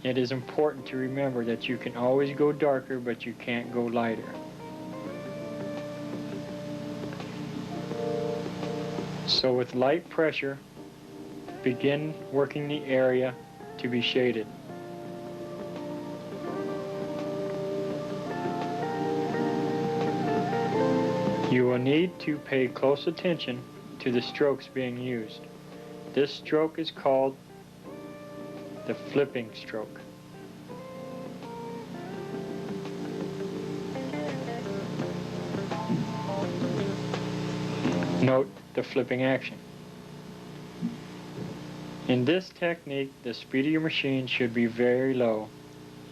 it is important to remember that you can always go darker, but you can't go lighter. So with light pressure, begin working the area to be shaded. You will need to pay close attention to the strokes being used. This stroke is called the flipping stroke. Note the flipping action. In this technique, the speed of your machine should be very low,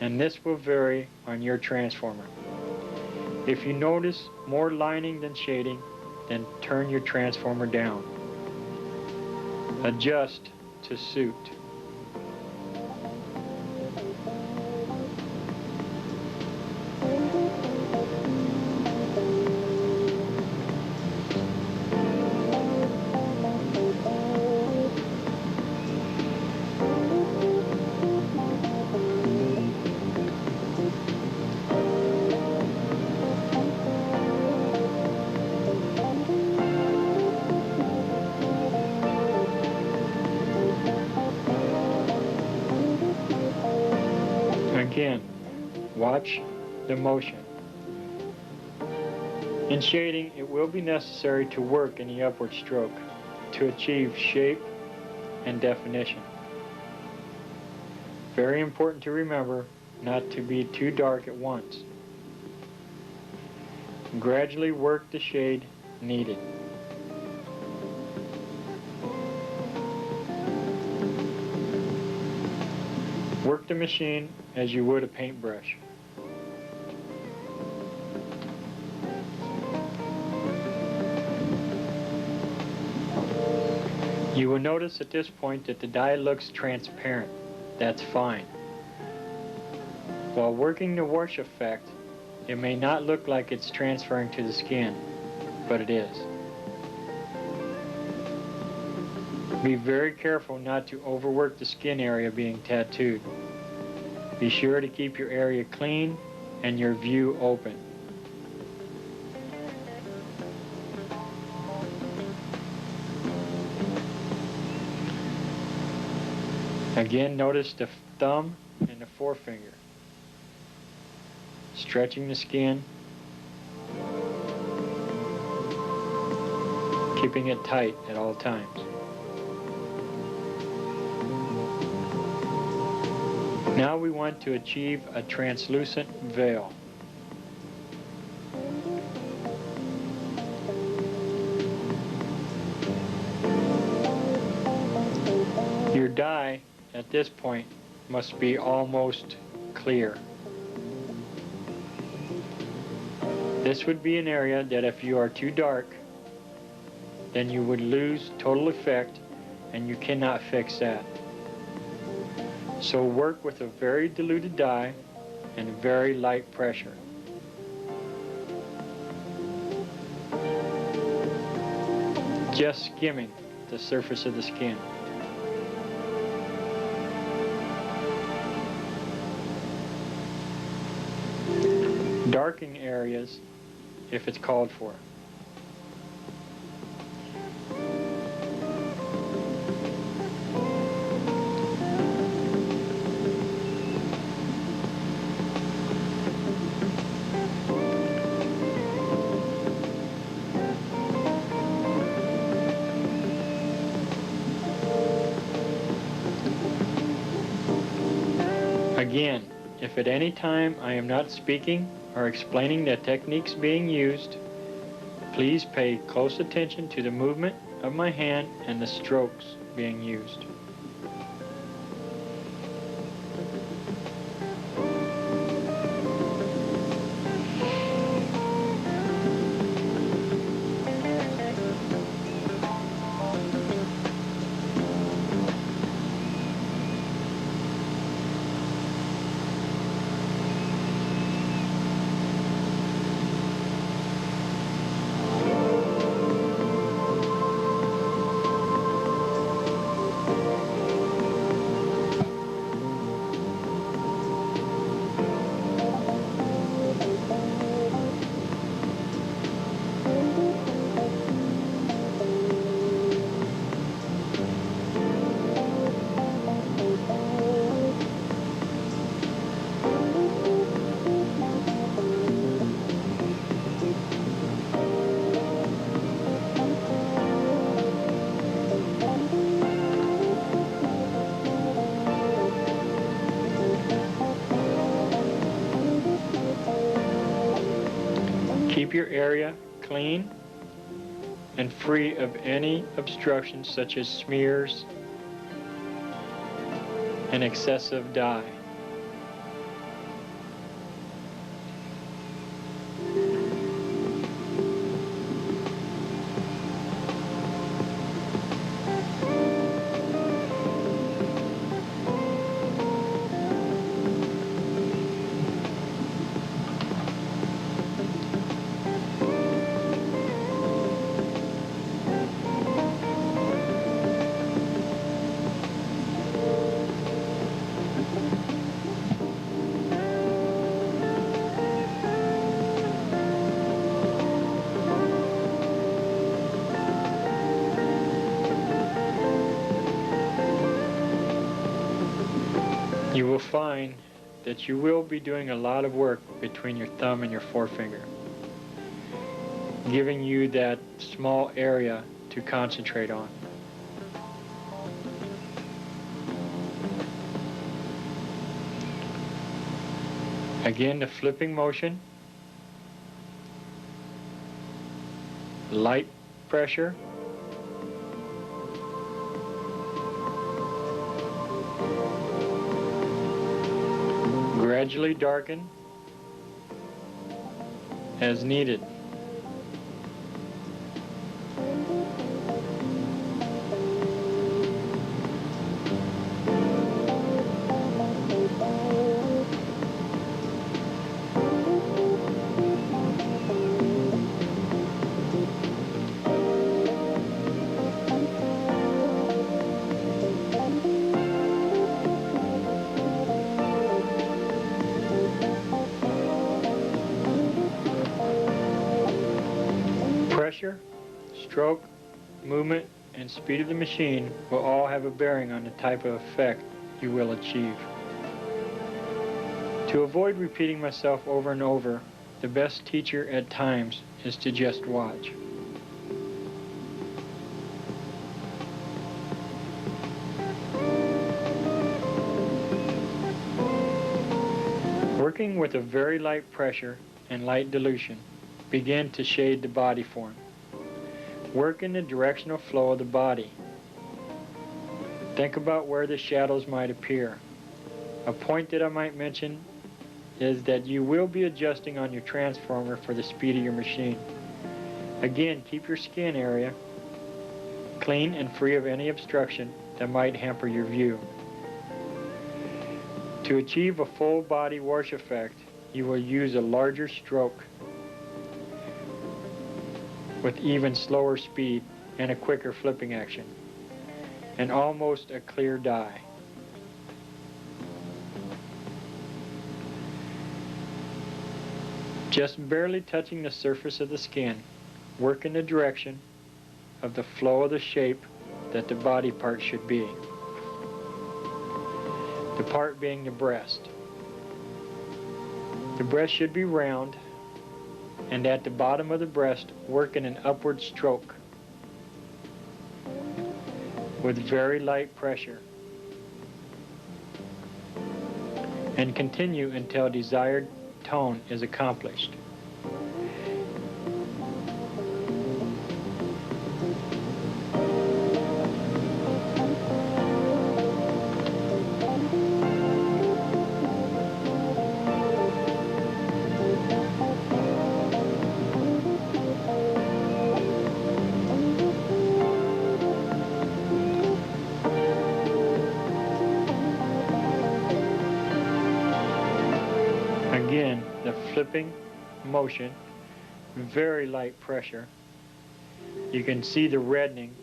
and this will vary on your transformer. If you notice more lining than shading, then turn your transformer down. Adjust to suit. Again, watch the motion. In shading, it will be necessary to work in the upward stroke to achieve shape and definition. Very important to remember not to be too dark at once. Gradually work the shade needed. Work the machine as you would a paintbrush. You will notice at this point that the dye looks transparent. That's fine. While working the wash effect, it may not look like it's transferring to the skin, but it is. Be very careful not to overwork the skin area being tattooed. Be sure to keep your area clean and your view open. Again, notice the thumb and the forefinger. Stretching the skin, keeping it tight at all times. Now we want to achieve a translucent veil. Your dye at this point must be almost clear. This would be an area that if you are too dark, then you would lose total effect, and you cannot fix that. So work with a very diluted dye and very light pressure. Just skimming the surface of the skin. Darkening areas if it's called for. Again, if at any time I am not speaking or explaining the techniques being used, please pay close attention to the movement of my hand and the strokes being used. Keep your area clean and free of any obstructions such as smears and excessive dye. You will find that you will be doing a lot of work between your thumb and your forefinger, giving you that small area to concentrate on. Again, the flipping motion, light pressure, gradually darken as needed. Pressure, stroke, movement, and speed of the machine will all have a bearing on the type of effect you will achieve. To avoid repeating myself over and over, the best teacher at times is to just watch. Working with a very light pressure and light dilution, begin to shade the body form. Work in the directional flow of the body. Think about where the shadows might appear. A point that I might mention is that you will be adjusting on your transformer for the speed of your machine. Again, keep your skin area clean and free of any obstruction that might hamper your view. To achieve a full body wash effect, you will use a larger stroke with even slower speed and a quicker flipping action, and almost a clear dye. Just barely touching the surface of the skin, work in the direction of the flow of the shape that the body part should be. The part being the breast. The breast should be round, and at the bottom of the breast, work in an upward stroke with very light pressure. and continue until desired tone is accomplished. Again, the flipping motion, very light pressure. You can see the reddening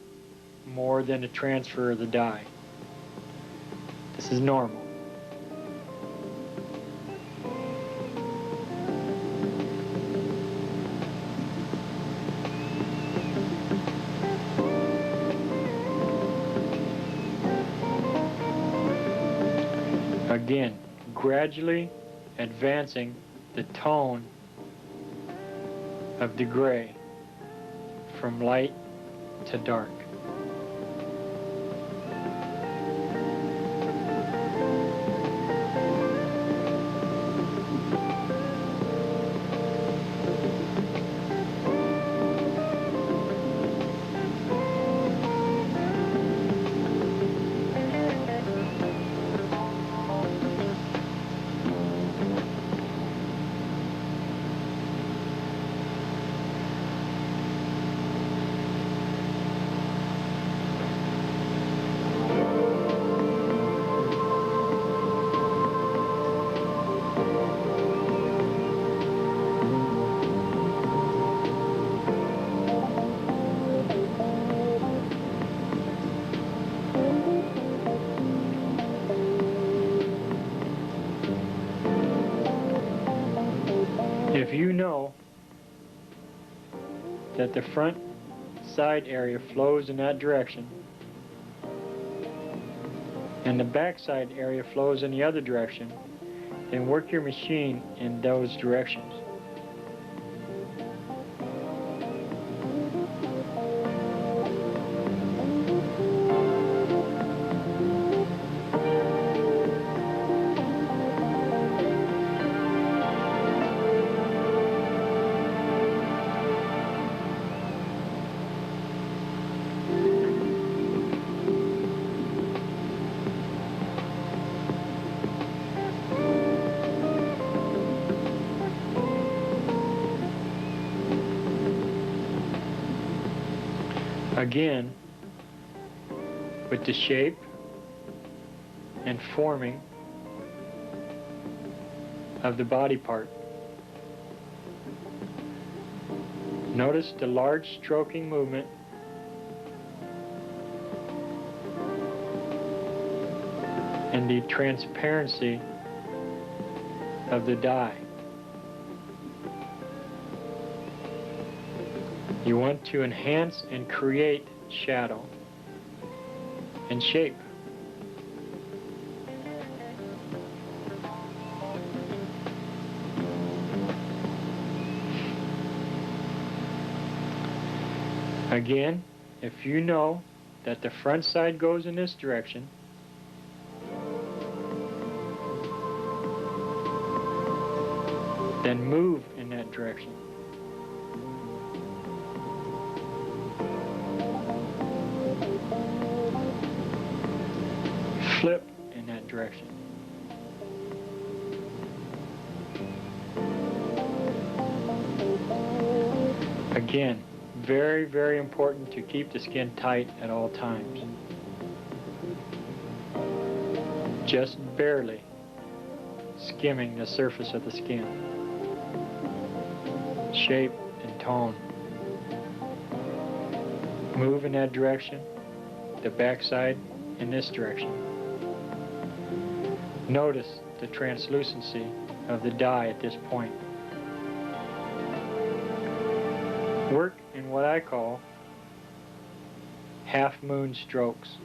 more than the transfer of the dye. This is normal. Again, gradually advancing the tone of the gray from light to dark. If you know that the front side area flows in that direction and the back side area flows in the other direction, then work your machine in those directions. Again, with the shape and forming of the body part. Notice the large stroking movement and the transparency of the dye. You want to enhance and create shadow and shape. Again, if you know that the front side goes in this direction, then move in that direction. Flip in that direction. Again, very, very important to keep the skin tight at all times. Just barely skimming the surface of the skin. Shape and tone. Move in that direction, the backside in this direction. Notice the translucency of the dye at this point. Work in what I call half-moon strokes.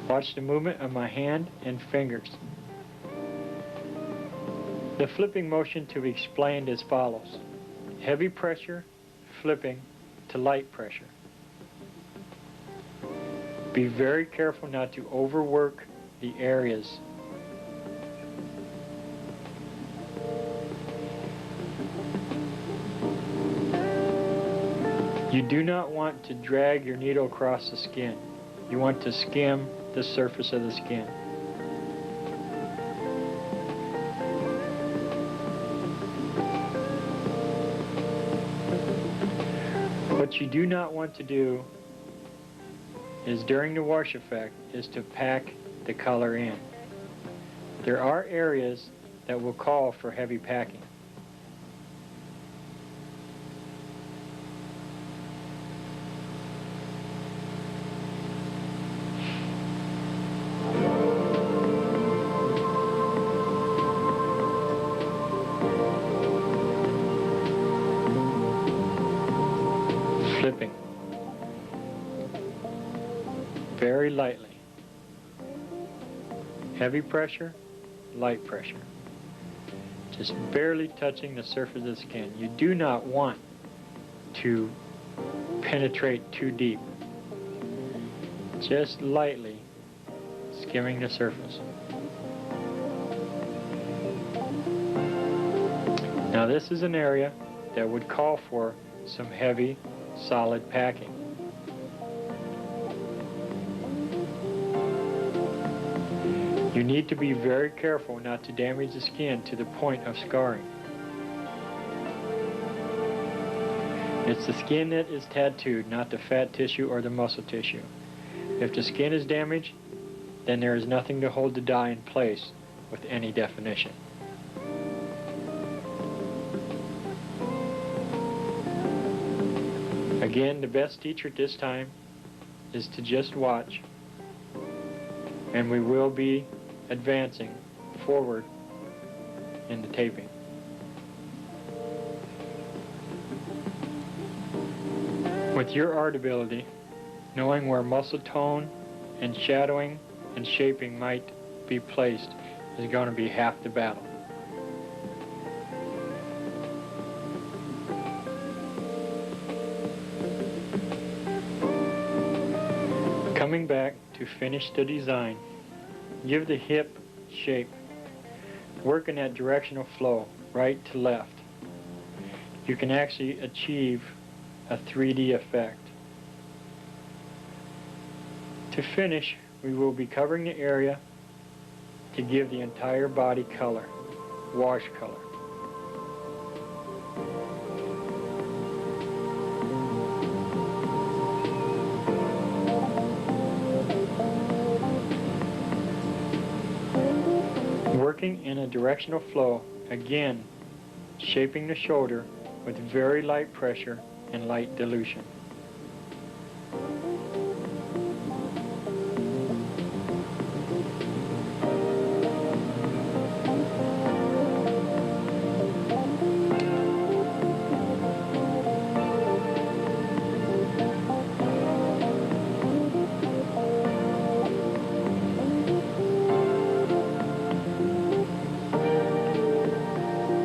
Watch the movement of my hand and fingers. The flipping motion to be explained as follows. Heavy pressure, flipping to light pressure. Be very careful not to overwork the areas. You do not want to drag your needle across the skin. You want to skim the surface of the skin. What you do not want to do is during the wash effect is to pack the color in. There are areas that will call for heavy packing. Flipping very lightly. Heavy pressure, light pressure. Just barely touching the surface of the skin. You do not want to penetrate too deep. Just lightly skimming the surface. Now this is an area that would call for some heavy, solid packing. You need to be very careful not to damage the skin to the point of scarring. It's the skin that is tattooed, not the fat tissue or the muscle tissue. If the skin is damaged, then there is nothing to hold the dye in place with any definition. Again, the best teacher at this time is to just watch, and we will be advancing forward in the taping. With your art ability, knowing where muscle tone and shadowing and shaping might be placed is going to be half the battle. Coming back to finish the design, give the hip shape. Work in that directional flow, right to left. You can actually achieve a 3D effect. To finish, we will be covering the area to give the entire body color, wash color. Working in a directional flow, again, shaping the shoulder with very light pressure and light dilution.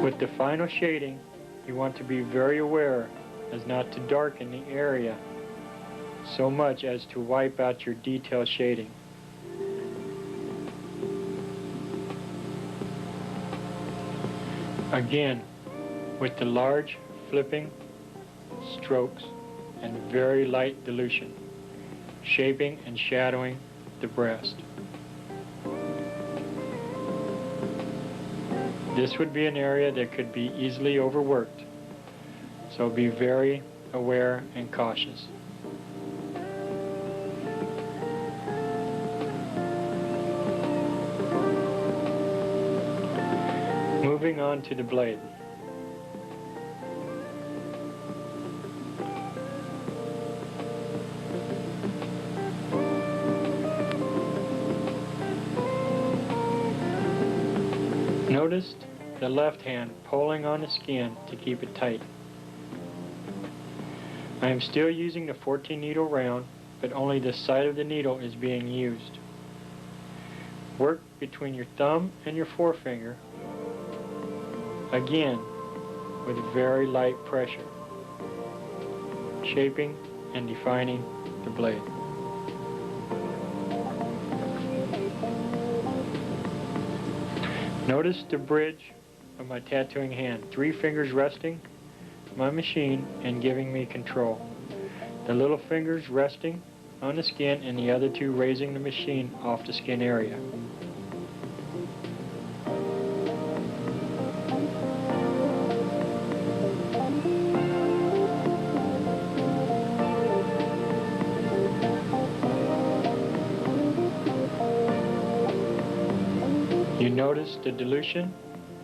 With the final shading, you want to be very aware as not to darken the area so much as to wipe out your detail shading. Again, with the large flipping strokes and very light dilution, shaping and shadowing the breast. This would be an area that could be easily overworked, so be very aware and cautious. Moving on to the blade. Notice the left hand pulling on the skin to keep it tight. I am still using the 14 needle round, but only the side of the needle is being used. Work between your thumb and your forefinger, again with very light pressure, shaping and defining the blade. Notice the bridge of my tattooing hand. 3 fingers resting my machine and giving me control. The little fingers resting on the skin and the other 2 raising the machine off the skin area. You notice the dilution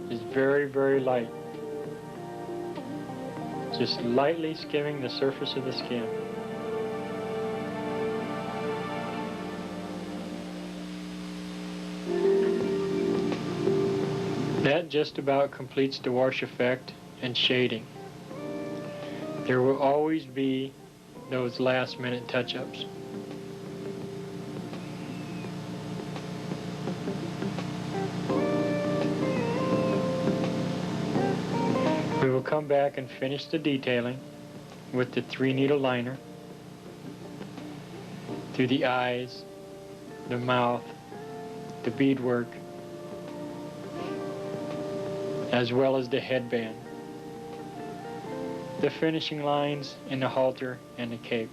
is very, very light. Just lightly skimming the surface of the skin. That just about completes the wash effect and shading. There will always be those last minute touch-ups. We will come back and finish the detailing with the 3-needle liner through the eyes, the mouth, the beadwork, as well as the headband, the finishing lines in the halter and the cape.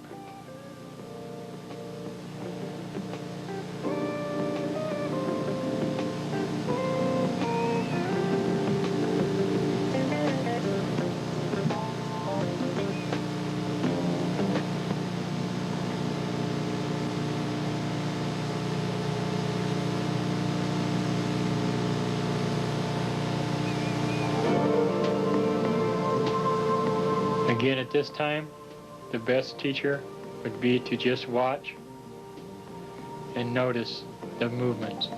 Again, at this time, the best teacher would be to just watch and notice the movements.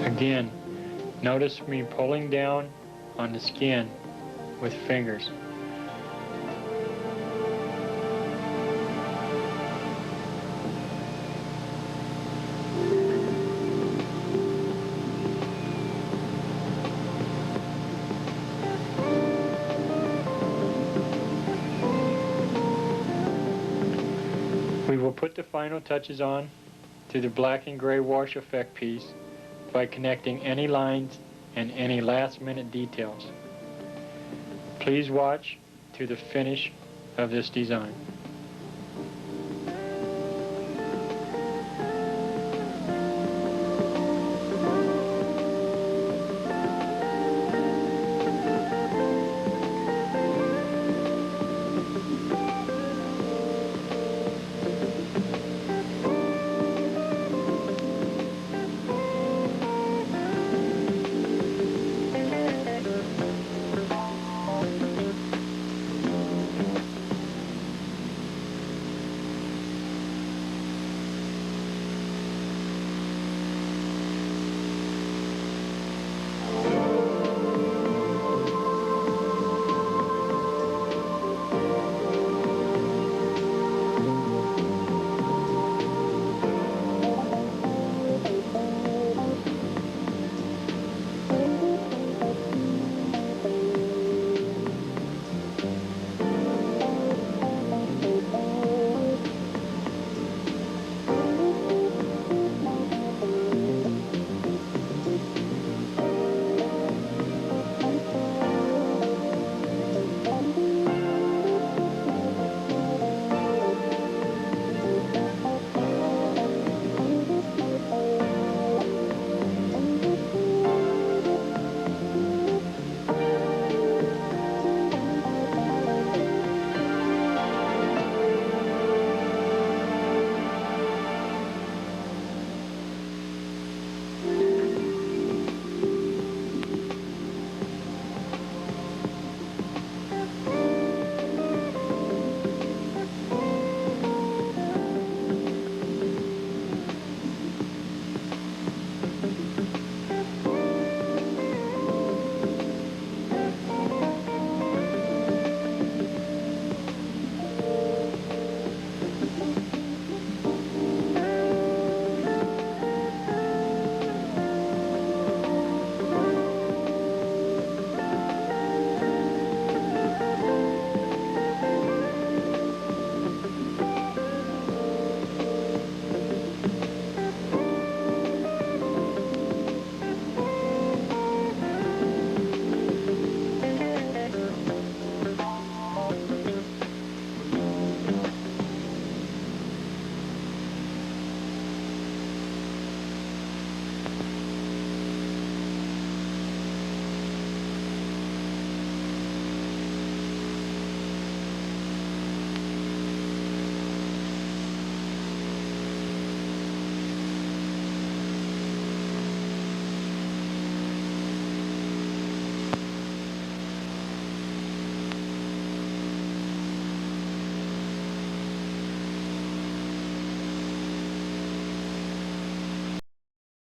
Again, notice me pulling down on the skin with fingers. We will put the final touches on to the black and gray wash effect piece by connecting any lines and any last-minute details. Please watch to the finish of this design.